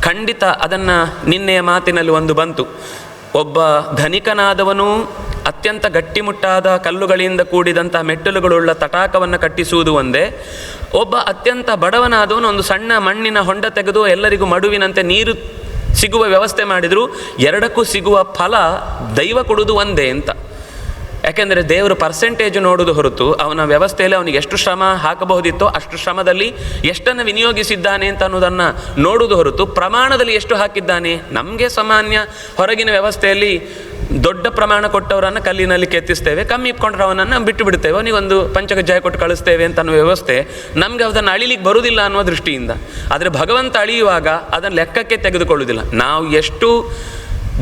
ಖಂಡಿತ ಅದನ್ನು ನಿನ್ನೆಯ ಮಾತಿನಲ್ಲಿ ಒಂದು ಬಂತು. ಒಬ್ಬ ಧನಿಕನಾದವನು ಅತ್ಯಂತ ಗಟ್ಟಿಮುಟ್ಟಾದ ಕಲ್ಲುಗಳಿಂದ ಕೂಡಿದಂಥ ಮೆಟ್ಟಲುಗಳುಳ್ಳ ತಟಾಕವನ್ನು ಕಟ್ಟಿಸುವುದು ಒಂದೇ, ಒಬ್ಬ ಅತ್ಯಂತ ಬಡವನಾದವನು ಒಂದು ಸಣ್ಣ ಮಣ್ಣಿನ ಹೊಂಡ ತೆಗೆದು ಎಲ್ಲರಿಗೂ ಮಡುವಿನಂತೆ ನೀರು ಸಿಗುವ ವ್ಯವಸ್ಥೆ ಮಾಡಿದರೂ ಎರಡಕ್ಕೂ ಸಿಗುವ ಫಲ ದೈವ ಕೊಡುವುದು ಒಂದೇ ಅಂತ. ಯಾಕೆಂದರೆ ದೇವರು ಪರ್ಸೆಂಟೇಜ್ ನೋಡೋದು ಹೊರತು ಅವನ ವ್ಯವಸ್ಥೆಯಲ್ಲಿ ಅವನಿಗೆ ಎಷ್ಟು ಶ್ರಮ ಹಾಕಬಹುದಿತ್ತೋ ಅಷ್ಟು ಶ್ರಮದಲ್ಲಿ ಎಷ್ಟನ್ನು ವಿನಿಯೋಗಿಸಿದ್ದಾನೆ ಅಂತ ಅನ್ನೋದನ್ನು ನೋಡುವುದು ಹೊರತು ಪ್ರಮಾಣದಲ್ಲಿ ಎಷ್ಟು ಹಾಕಿದ್ದಾನೆ. ನಮಗೆ ಸಾಮಾನ್ಯ ಹೊರಗಿನ ವ್ಯವಸ್ಥೆಯಲ್ಲಿ ದೊಡ್ಡ ಪ್ರಮಾಣ ಕೊಟ್ಟವರನ್ನು ಕಲ್ಲಿನಲ್ಲಿ ಕೆತ್ತಿಸ್ತೇವೆ, ಕಮ್ಮಿ ಇಟ್ಕೊಂಡ್ರೆ ಅವನನ್ನು ಬಿಟ್ಟು ಬಿಡ್ತೇವೆ, ಅವನಿಗೊಂದು ಪಂಚಕಜ್ಜಾಯ ಕೊಟ್ಟು ಕಳಿಸ್ತೇವೆ ಅಂತ ಅನ್ನೋ ವ್ಯವಸ್ಥೆ ನಮಗೆ ಅದನ್ನು ಅಳಿಲಿಕ್ಕೆ ಬರುವುದಿಲ್ಲ ಅನ್ನುವ ದೃಷ್ಟಿಯಿಂದ. ಆದರೆ ಭಗವಂತ ಅಳಿಯುವಾಗ ಅದನ್ನು ಲೆಕ್ಕಕ್ಕೆ ತೆಗೆದುಕೊಳ್ಳುವುದಿಲ್ಲ. ನಾವು ಎಷ್ಟು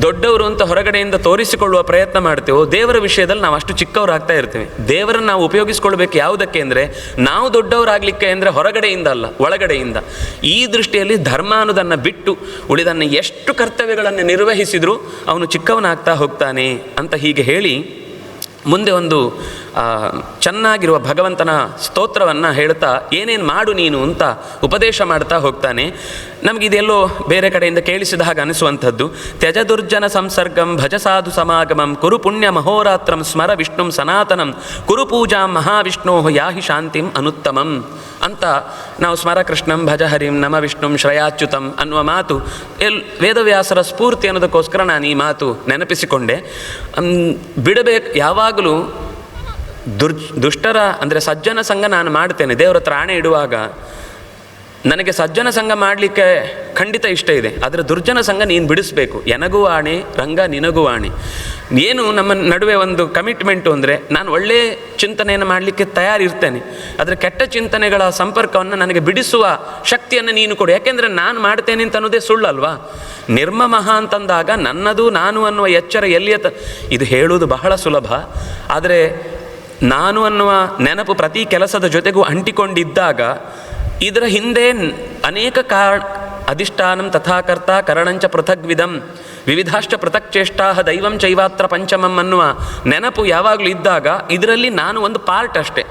ದೊಡ್ಡವರು ಅಂತ ಹೊರಗಡೆಯಿಂದ ತೋರಿಸಿಕೊಳ್ಳುವ ಪ್ರಯತ್ನ ಮಾಡ್ತೇವೋ, ದೇವರ ವಿಷಯದಲ್ಲಿ ನಾವು ಅಷ್ಟು ಚಿಕ್ಕವರಾಗ್ತಾ ಇರ್ತೀವಿ. ದೇವರನ್ನು ನಾವು ಉಪಯೋಗಿಸ್ಕೊಳ್ಬೇಕು ಯಾವುದಕ್ಕೆ ಅಂದರೆ, ನಾವು ದೊಡ್ಡವರಾಗಲಿಕ್ಕೆ ಅಂದರೆ ಹೊರಗಡೆಯಿಂದ ಅಲ್ಲ, ಒಳಗಡೆಯಿಂದ. ಈ ದೃಷ್ಟಿಯಲ್ಲಿ ಧರ್ಮ ಅನ್ನೋದನ್ನು ಬಿಟ್ಟು ಉಳಿದನ್ನು ಎಷ್ಟು ಕರ್ತವ್ಯಗಳನ್ನು ನಿರ್ವಹಿಸಿದರೂ ಅವನು ಚಿಕ್ಕವನಾಗ್ತಾ ಹೋಗ್ತಾನೆ ಅಂತ ಹೀಗೆ ಹೇಳಿ ಮುಂದೆ ಒಂದು ಚೆನ್ನಾಗಿರುವ ಭಗವಂತನ ಸ್ತೋತ್ರವನ್ನು ಹೇಳ್ತಾ ಏನೇನು ಮಾಡು ನೀನು ಅಂತ ಉಪದೇಶ ಮಾಡ್ತಾ ಹೋಗ್ತಾನೆ. ನಮಗಿದೆಲ್ಲೋ ಬೇರೆ ಕಡೆಯಿಂದ ಕೇಳಿಸಿದ ಹಾಗೆ ಅನಿಸುವಂಥದ್ದು. ತ್ಯಜ ದುರ್ಜನ ಸಂಸರ್ಗಂ ಭಜ ಸಾಧು ಸಮಾಗಮಂ ಕುರು ಪುಣ್ಯ ಮಹೋರಾತ್ರಂ ಸ್ಮರ ವಿಷ್ಣುಂ ಸನಾತನಂ ಕುರು ಪೂಜಾಂ ಮಹಾವಿಷ್ಣೋ ಯಾಹಿ ಶಾಂತಿಂ ಅನುತ್ತಮಂ ಅಂತ ನಾವು ಸ್ಮರ ಕೃಷ್ಣಂ ಭಜ ಹರಿಂ ನಮ ವಿಷ್ಣುಂ ಶ್ರಯಾಚ್ಯುತಂ ಅನ್ನುವ ಮಾತು ವೇದವ್ಯಾಸರ ಸ್ಫೂರ್ತಿ ಅನ್ನೋದಕ್ಕೋಸ್ಕರ ನಾನು ಈ ಮಾತು ನೆನಪಿಸಿಕೊಂಡೆ. ಬಿಡಬೇಕು ಯಾವಾಗಲೂ ದುಷ್ಟರ ಅಂದರೆ ಸಜ್ಜನ ಸಂಘ ನಾನು ಮಾಡ್ತೇನೆ. ದೇವರ ಹತ್ರ ಆಣೆ ಇಡುವಾಗ ನನಗೆ ಸಜ್ಜನ ಸಂಘ ಮಾಡಲಿಕ್ಕೆ ಖಂಡಿತ ಇಷ್ಟ ಇದೆ, ಆದರೆ ದುರ್ಜನ ಸಂಘ ನೀನು ಬಿಡಿಸ್ಬೇಕು. ಎನಗೂ ಆಣೆ ರಂಗ ನಿನಗೂ ಆಣೆ. ಏನು ನಮ್ಮ ನಡುವೆ ಒಂದು ಕಮಿಟ್ಮೆಂಟು ಅಂದರೆ, ನಾನು ಒಳ್ಳೆಯ ಚಿಂತನೆಯನ್ನು ಮಾಡಲಿಕ್ಕೆ ತಯಾರಿರ್ತೇನೆ, ಆದರೆ ಕೆಟ್ಟ ಚಿಂತನೆಗಳ ಸಂಪರ್ಕವನ್ನು ನನಗೆ ಬಿಡಿಸುವ ಶಕ್ತಿಯನ್ನು ನೀನು ಕೊಡು. ಯಾಕೆಂದರೆ ನಾನು ಮಾಡ್ತೇನೆ ಅಂತ ಅನ್ನೋದೇ ಸುಳ್ಳಲ್ವಾ? ನಿರ್ಮಮಃ ಅಂತಂದಾಗ ನನ್ನದು ನಾನು ಅನ್ನುವ ಎಚ್ಚರ ಇದು ಹೇಳುವುದು ಬಹಳ ಸುಲಭ, ಆದರೆ ನಾನು ಅನ್ನುವ ನೆನಪು ಪ್ರತಿ ಕೆಲಸದ ಜೊತೆಗೂ ಅಂಟಿಕೊಂಡಿದ್ದಾಗ ಇದರ ಹಿಂದೆ ಅನೇಕ ಅಧಿಷ್ಠಾನಂ ತಥಾಕರ್ತ ಕರಣಂಚ ಪೃಥಗ್ವಿಧಂ ವಿವಿಧಾಶ್ಚ ಪೃಥಕ್ ಚೇಷ್ಟಾ ದೈವಂ ಚೈವಾತ್ರ ಪಂಚಮಂ ಅನ್ನುವ ನೆನಪು ಯಾವಾಗಲೂ ಇದ್ದಾಗ ಇದರಲ್ಲಿ ನಾನು ಒಂದು ಪಾರ್ಟ್ ಅಷ್ಟೇ.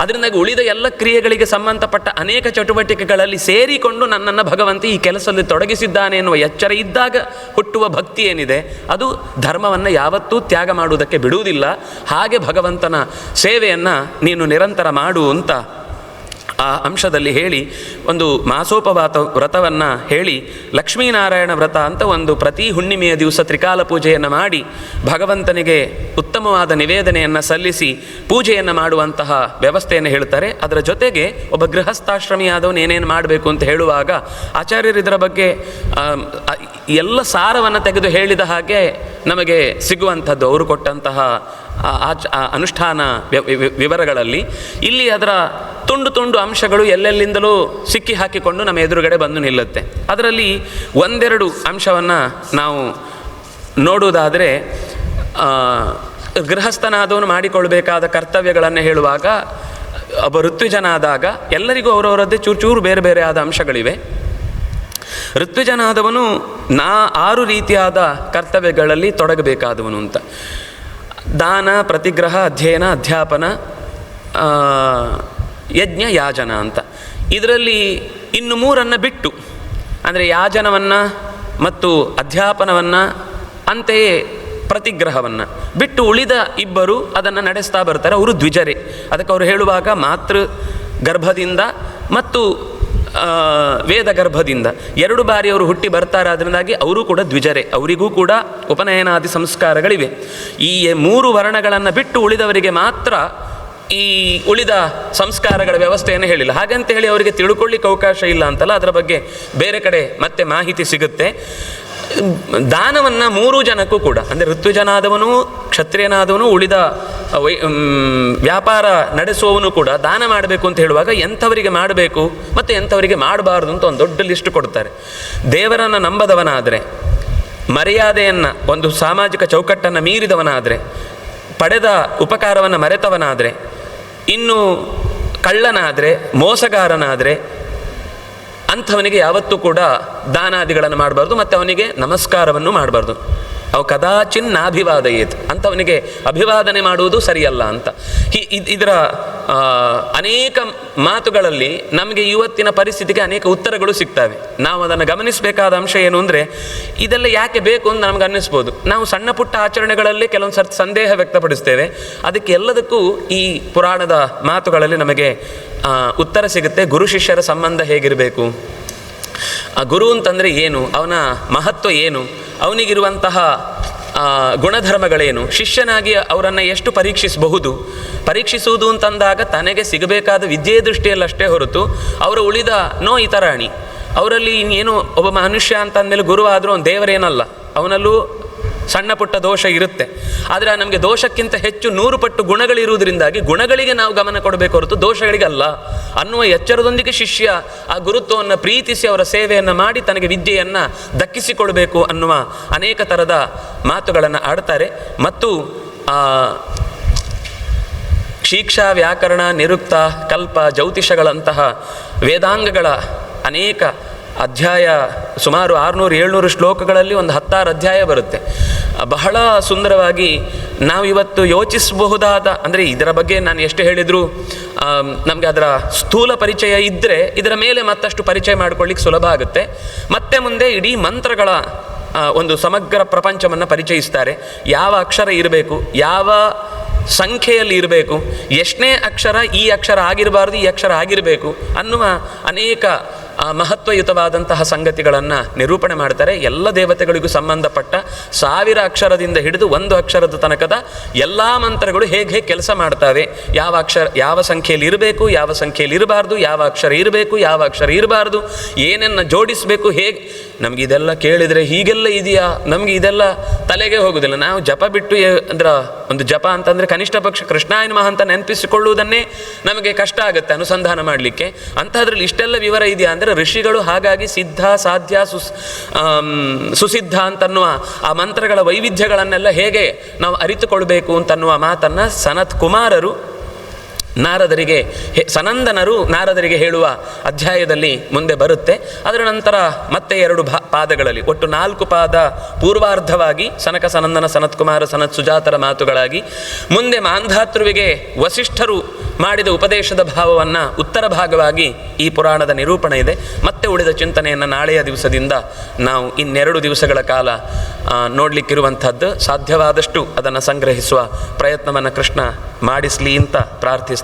ಅದರಿಂದಾಗಿ ಉಳಿದ ಎಲ್ಲ ಕ್ರಿಯೆಗಳಿಗೆ ಸಂಬಂಧಪಟ್ಟ ಅನೇಕ ಚಟುವಟಿಕೆಗಳಲ್ಲಿ ಸೇರಿಕೊಂಡು ನನ್ನನ್ನು ಭಗವಂತ ಈ ಕೆಲಸದಲ್ಲಿ ತೊಡಗಿಸಿದ್ದಾನೆ ಎನ್ನುವ ಎಚ್ಚರ ಇದ್ದಾಗ ಹುಟ್ಟುವ ಭಕ್ತಿ ಏನಿದೆ ಅದು ಧರ್ಮವನ್ನು ಯಾವತ್ತೂ ತ್ಯಾಗ ಮಾಡುವುದಕ್ಕೆ ಬಿಡುವುದಿಲ್ಲ. ಹಾಗೆ ಭಗವಂತನ ಸೇವೆಯನ್ನು ನೀನು ನಿರಂತರ ಮಾಡು ಅಂತ ಆ ಅಂಶದಲ್ಲಿ ಹೇಳಿ ಒಂದು ಮಾಸೋಪವಾತ ವ್ರತವನ್ನು ಹೇಳಿ, ಲಕ್ಷ್ಮೀನಾರಾಯಣ ವ್ರತ ಅಂತ ಒಂದು ಪ್ರತಿ ಹುಣ್ಣಿಮೆಯ ದಿವಸ ತ್ರಿಕಾಲ ಪೂಜೆಯನ್ನು ಮಾಡಿ ಭಗವಂತನಿಗೆ ಉತ್ತಮವಾದ ನಿವೇದನೆಯನ್ನು ಸಲ್ಲಿಸಿ ಪೂಜೆಯನ್ನು ಮಾಡುವಂತಹ ವ್ಯವಸ್ಥೆಯನ್ನು ಹೇಳ್ತಾರೆ. ಅದರ ಜೊತೆಗೆ ಒಬ್ಬ ಗೃಹಸ್ಥಾಶ್ರಮಿಯಾದವನು ಏನೇನು ಮಾಡಬೇಕು ಅಂತ ಹೇಳುವಾಗ ಆಚಾರ್ಯರು ಇದರ ಬಗ್ಗೆ ಎಲ್ಲ ಸಾರವನ್ನು ತೆಗೆದು ಹೇಳಿದ ಹಾಗೆ ನಮಗೆ ಸಿಗುವಂಥದ್ದು ಅವರು ಕೊಟ್ಟಂತಹ ಅನುಷ್ಠಾನ ವಿವರಗಳಲ್ಲಿ. ಇಲ್ಲಿ ಅದರ ತುಂಡು ತುಂಡು ಅಂಶಗಳು ಎಲ್ಲೆಲ್ಲಿಂದಲೂ ಸಿಕ್ಕಿ ಹಾಕಿಕೊಂಡು ನಮ್ಮ ಎದುರುಗಡೆ ಬಂದು ನಿಲ್ಲುತ್ತೆ. ಅದರಲ್ಲಿ ಒಂದೆರಡು ಅಂಶವನ್ನು ನಾವು ನೋಡುವುದಾದರೆ, ಗೃಹಸ್ಥನಾದವನು ಮಾಡಿಕೊಳ್ಬೇಕಾದ ಕರ್ತವ್ಯಗಳನ್ನು ಹೇಳುವಾಗ ಒಬ್ಬ ಋತ್ವಿಜನಾದಾಗ ಎಲ್ಲರಿಗೂ ಅವರವರದ್ದೇ ಚೂರು ಬೇರೆ ಬೇರೆ ಆದ ಅಂಶಗಳಿವೆ. ಋತ್ವಿಜನಾದವನು 6 ರೀತಿಯಾದ ಕರ್ತವ್ಯಗಳಲ್ಲಿ ತೊಡಗಬೇಕಾದವನು ಅಂತ. ದಾನ, ಪ್ರತಿಗ್ರಹ, ಅಧ್ಯಯನ, ಅಧ್ಯಾಪನ, ಯಜ್ಞ, ಯಾಜನ ಅಂತ. ಇದರಲ್ಲಿ ಇನ್ನು 3 ಬಿಟ್ಟು, ಅಂದರೆ ಯಾಜನವನ್ನು ಮತ್ತು ಅಧ್ಯಾಪನವನ್ನು ಅಂತೆಯೇ ಪ್ರತಿಗ್ರಹವನ್ನು ಬಿಟ್ಟು ಉಳಿದ 2 ಅದನ್ನು ನಡೆಸ್ತಾ ಬರ್ತಾರೆ. ಅವರು ದ್ವಿಜರೇ. ಅದಕ್ಕೆ ಅವರು ಹೇಳುವಾಗ ಮಾತೃ ಗರ್ಭದಿಂದ ಮತ್ತು ವೇದ ಗರ್ಭದಿಂದ 2 ಬಾರಿ ಅವರು ಹುಟ್ಟಿ ಬರ್ತಾರೆ. ಅದರಿಂದಾಗಿ ಅವರು ಕೂಡ ದ್ವಿಜರೇ, ಅವರಿಗೂ ಕೂಡ ಉಪನಯನಾದಿ ಸಂಸ್ಕಾರಗಳಿವೆ. ಈ 3 ವರ್ಣಗಳನ್ನು ಬಿಟ್ಟು ಉಳಿದವರಿಗೆ ಮಾತ್ರ ಈ ಉಳಿದ ಸಂಸ್ಕಾರಗಳ ವ್ಯವಸ್ಥೆಯನ್ನು ಹೇಳಿಲ್ಲ. ಹಾಗಂತ ಹೇಳಿ ಅವರಿಗೆ ತಿಳ್ಕೊಳ್ಳಿಕ್ಕೆ ಅವಕಾಶ ಇಲ್ಲ ಅಂತಲ್ಲ, ಅದರ ಬಗ್ಗೆ ಬೇರೆ ಕಡೆ ಮತ್ತೆ ಮಾಹಿತಿ ಸಿಗುತ್ತೆ. ದಾನವನ್ನು 3 ಜನಕ್ಕೂ ಕೂಡ, ಅಂದರೆ ಋತ್ವಿಜನಾದವನು, ಕ್ಷತ್ರಿಯನಾದವನು, ಉಳಿದ ವ್ಯಾಪಾರ ನಡೆಸುವವನು ಕೂಡ ದಾನ ಮಾಡಬೇಕು ಅಂತ ಹೇಳುವಾಗ ಎಂಥವರಿಗೆ ಮಾಡಬೇಕು ಮತ್ತು ಎಂಥವರಿಗೆ ಮಾಡಬಾರ್ದು ಅಂತ ಒಂದು ದೊಡ್ಡ ಲಿಸ್ಟ್ ಕೊಡ್ತಾರೆ. ದೇವರನ್ನು ನಂಬದವನಾದರೆ, ಮರ್ಯಾದೆಯನ್ನು, ಒಂದು ಸಾಮಾಜಿಕ ಚೌಕಟ್ಟನ್ನು ಮೀರಿದವನಾದರೆ, ಪಡೆದ ಉಪಕಾರವನ್ನು ಮರೆತವನಾದರೆ, ಇನ್ನು ಕಳ್ಳನಾದರೆ, ಮೋಸಗಾರನಾದರೆ ಅಂಥವನಿಗೆ ಯಾವತ್ತೂ ಕೂಡ ದಾನಾದಿಗಳನ್ನು ಮಾಡಬಾರ್ದು ಮತ್ತು ಅವನಿಗೆ ನಮಸ್ಕಾರವನ್ನು ಮಾಡಬಾರ್ದು. ಅವು ಕದಾಚಿನ್ ನಾಭಿವಾದಯೇತ್, ಅಂಥವನಿಗೆ ಅಭಿವಾದನೆ ಮಾಡುವುದು ಸರಿಯಲ್ಲ ಅಂತ. ಇದರ ಅನೇಕ ಮಾತುಗಳಲ್ಲಿ ನಮಗೆ ಇವತ್ತಿನ ಪರಿಸ್ಥಿತಿಗೆ ಅನೇಕ ಉತ್ತರಗಳು ಸಿಗ್ತವೆ. ನಾವು ಅದನ್ನು ಗಮನಿಸಬೇಕಾದ ಅಂಶ ಏನು ಅಂದರೆ, ಇದೆಲ್ಲ ಯಾಕೆ ಬೇಕು ಅಂತ ನಮ್ಗೆ ಅನ್ನಿಸ್ಬೋದು. ನಾವು ಸಣ್ಣ ಪುಟ್ಟ ಆಚರಣೆಗಳಲ್ಲಿ ಕೆಲವೊಂದು ಸರ್ತಿ ಸಂದೇಹ ವ್ಯಕ್ತಪಡಿಸ್ತೇವೆ. ಅದಕ್ಕೆ ಎಲ್ಲದಕ್ಕೂ ಈ ಪುರಾಣದ ಮಾತುಗಳಲ್ಲಿ ನಮಗೆ ಉತ್ತರ ಸಿಗುತ್ತೆ. ಗುರು ಶಿಷ್ಯರ ಸಂಬಂಧ ಹೇಗಿರಬೇಕು, ಆ ಗುರು ಅಂತಂದರೆ ಏನು, ಅವನ ಮಹತ್ವ ಏನು, ಅವನಿಗಿರುವಂತಹ ಗುಣಧರ್ಮಗಳೇನು, ಶಿಷ್ಯನಾಗಿ ಅವರನ್ನು ಎಷ್ಟು ಪರೀಕ್ಷಿಸಬಹುದು. ಪರೀಕ್ಷಿಸುವುದು ಅಂತಂದಾಗ ತನಗೆ ಸಿಗಬೇಕಾದ ವಿದ್ಯೆ ದೃಷ್ಟಿಯಲ್ಲಷ್ಟೇ ಹೊರತು ಅವರ ಉಳಿದ ಇತರಾಣಿ ಅವರಲ್ಲಿ ಇನ್ನೇನು ಒಬ್ಬ ಮನುಷ್ಯ ಅಂತಂದಮೇಲೆ ಗುರು ಆದರೂ ಅವನು ದೇವರೇನಲ್ಲ, ಅವನಲ್ಲೂ ಸಣ್ಣ ಪುಟ್ಟ ದೋಷ ಇರುತ್ತೆ. ಆದರೆ ನಮಗೆ ದೋಷಕ್ಕಿಂತ ಹೆಚ್ಚು 100 ಪಟ್ಟು ಗುಣಗಳಿರುವುದರಿಂದಾಗಿ ಗುಣಗಳಿಗೆ ನಾವು ಗಮನ ಕೊಡಬೇಕು ಹೊರತು ದೋಷಗಳಿಗಲ್ಲ ಅನ್ನುವ ಎಚ್ಚರದೊಂದಿಗೆ ಶಿಷ್ಯ ಆ ಗುರುತ್ವವನ್ನು ಪ್ರೀತಿಸಿ ಅವರ ಸೇವೆಯನ್ನು ಮಾಡಿ ತನಗೆ ವಿದ್ಯೆಯನ್ನು ದಕ್ಕಿಸಿಕೊಡಬೇಕು ಅನ್ನುವ ಅನೇಕ ಥರದ ಮಾತುಗಳನ್ನು ಆಡ್ತಾರೆ. ಮತ್ತು ಶಿಕ್ಷಾ, ವ್ಯಾಕರಣ, ನಿರುಕ್ತ, ಕಲ್ಪ, ಜ್ಯೋತಿಷಗಳಂತಹ ವೇದಾಂಗಗಳ ಅನೇಕ ಅಧ್ಯಾಯ, ಸುಮಾರು 600-700 ಶ್ಲೋಕಗಳಲ್ಲಿ ಒಂದು 16 ಅಧ್ಯಾಯ ಬರುತ್ತೆ. ಬಹಳ ಸುಂದರವಾಗಿ ನಾವಿವತ್ತು ಯೋಚಿಸಬಹುದಾದ, ಅಂದರೆ ಇದರ ಬಗ್ಗೆ ನಾನು ಎಷ್ಟು ಹೇಳಿದರೂ ನಮಗೆ ಅದರ ಸ್ಥೂಲ ಪರಿಚಯ ಇದ್ದರೆ ಇದರ ಮೇಲೆ ಮತ್ತಷ್ಟು ಪರಿಚಯ ಮಾಡಿಕೊಳ್ಳಿಕ್ಕೆ ಸುಲಭ ಆಗುತ್ತೆ. ಮತ್ತೆ ಮುಂದೆ ಇಡೀ ಮಂತ್ರಗಳ ಒಂದು ಸಮಗ್ರ ಪ್ರಪಂಚವನ್ನು ಪರಿಚಯಿಸ್ತಾರೆ. ಯಾವ ಅಕ್ಷರ ಇರಬೇಕು, ಯಾವ ಸಂಖ್ಯೆಯಲ್ಲಿ ಇರಬೇಕು, ಎಷ್ಟನೇ ಅಕ್ಷರ ಈ ಅಕ್ಷರ ಆಗಿರಬಾರ್ದು, ಈ ಅಕ್ಷರ ಆಗಿರಬೇಕು ಅನ್ನುವ ಅನೇಕ ಮಹತ್ವಯುತವಾದಂತಹ ಸಂಗತಿಗಳನ್ನು ನಿರೂಪಣೆ ಮಾಡ್ತಾರೆ. ಎಲ್ಲ ದೇವತೆಗಳಿಗೂ ಸಂಬಂಧಪಟ್ಟ 1000 ಅಕ್ಷರದಿಂದ ಹಿಡಿದು 1 ಅಕ್ಷರದ ತನಕದ ಎಲ್ಲ ಮಂತ್ರಗಳು ಹೇಗೆ ಕೆಲಸ ಮಾಡ್ತವೆ, ಯಾವ ಅಕ್ಷರ ಯಾವ ಸಂಖ್ಯೆಯಲ್ಲಿ ಇರಬೇಕು, ಯಾವ ಸಂಖ್ಯೆಯಲ್ಲಿ ಇರಬಾರ್ದು, ಯಾವ ಅಕ್ಷರ ಇರಬೇಕು, ಯಾವ ಅಕ್ಷರ ಇರಬಾರ್ದು, ಏನನ್ನು ಜೋಡಿಸಬೇಕು, ಹೇಗೆ. ನಮಗೆ ಇದೆಲ್ಲ ಕೇಳಿದರೆ ಹೀಗೆಲ್ಲ ಇದೆಯಾ, ನಮಗೆ ಇದೆಲ್ಲ ತಲೆಗೆ ಹೋಗೋದಿಲ್ಲ. ನಾವು ಜಪ ಬಿಟ್ಟು ಅಂದ್ರೆ ಒಂದು ಜಪ ಅಂತಂದರೆ ಕನಿಷ್ಠ ಪಕ್ಷ ಕೃಷ್ಣಾಯ ನಮಃ ಅಂತ ನೆನಪಿಸಿಕೊಳ್ಳುವುದನ್ನೇ ನಮಗೆ ಕಷ್ಟ ಆಗುತ್ತೆ ಅನುಸಂಧಾನ ಮಾಡಲಿಕ್ಕೆ. ಅಂಥದ್ರಲ್ಲಿ ಇಷ್ಟೆಲ್ಲ ವಿವರ ಇದೆಯಾ ಅಂದರೆ ಋಷಿಗಳು ಹಾಗಾಗಿ ಸಿದ್ಧ, ಸಾಧ್ಯ, ಸುಸಿದ್ಧ ಅಂತನ್ನುವ ಆ ಮಂತ್ರಗಳ ವೈವಿಧ್ಯಗಳನ್ನೆಲ್ಲ ಹೇಗೆ ನಾವು ಅರಿತುಕೊಳ್ಬೇಕು ಅಂತನ್ನುವ ಮಾತನ್ನು ಸನತ್ ಕುಮಾರರು ನಾರದರಿಗೆ, ಸನಂದನರು ನಾರದರಿಗೆ ಹೇಳುವ ಅಧ್ಯಾಯದಲ್ಲಿ ಮುಂದೆ ಬರುತ್ತೆ. ಅದರ ನಂತರ ಮತ್ತೆ 2 ಪಾದಗಳಲ್ಲಿ ಒಟ್ಟು 4 ಪಾದ ಪೂರ್ವಾರ್ಧವಾಗಿ ಸನಕ, ಸನಂದನ, ಸನತ್ಕುಮಾರ, ಸನತ್ ಸುಜಾತರ ಮಾತುಗಳಾಗಿ, ಮುಂದೆ ಮಾಂಧಾತೃವಿಗೆ ವಸಿಷ್ಠರು ಮಾಡಿದ ಉಪದೇಶದ ಭಾವವನ್ನು ಉತ್ತರ ಭಾಗವಾಗಿ ಈ ಪುರಾಣದ ನಿರೂಪಣೆ ಇದೆ. ಮತ್ತೆ ಉಳಿದ ಚಿಂತನೆಯನ್ನು ನಾಳೆಯ ದಿವಸದಿಂದ ನಾವು 2 ದಿವಸಗಳ ಕಾಲ ನೋಡಲಿಕ್ಕಿರುವಂಥದ್ದು. ಸಾಧ್ಯವಾದಷ್ಟು ಅದನ್ನು ಸಂಗ್ರಹಿಸುವ ಪ್ರಯತ್ನವನ್ನು ಕೃಷ್ಣ ಮಾಡಿಸಲಿ ಅಂತ ಪ್ರಾರ್ಥಿಸ್ತಾ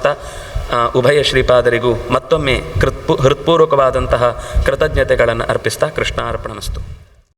ಉಭಯ ಶ್ರೀಪಾದರಿಗೂ ಮತ್ತೊಮ್ಮೆ ಹೃತ್ಪೂರ್ವಕವಾದಂತಹ ಕೃತಜ್ಞತೆಗಳನ್ನು ಅರ್ಪಿಸ್ತಾ ಕೃಷ್ಣ ಅರ್ಪಣಮಸ್ತು.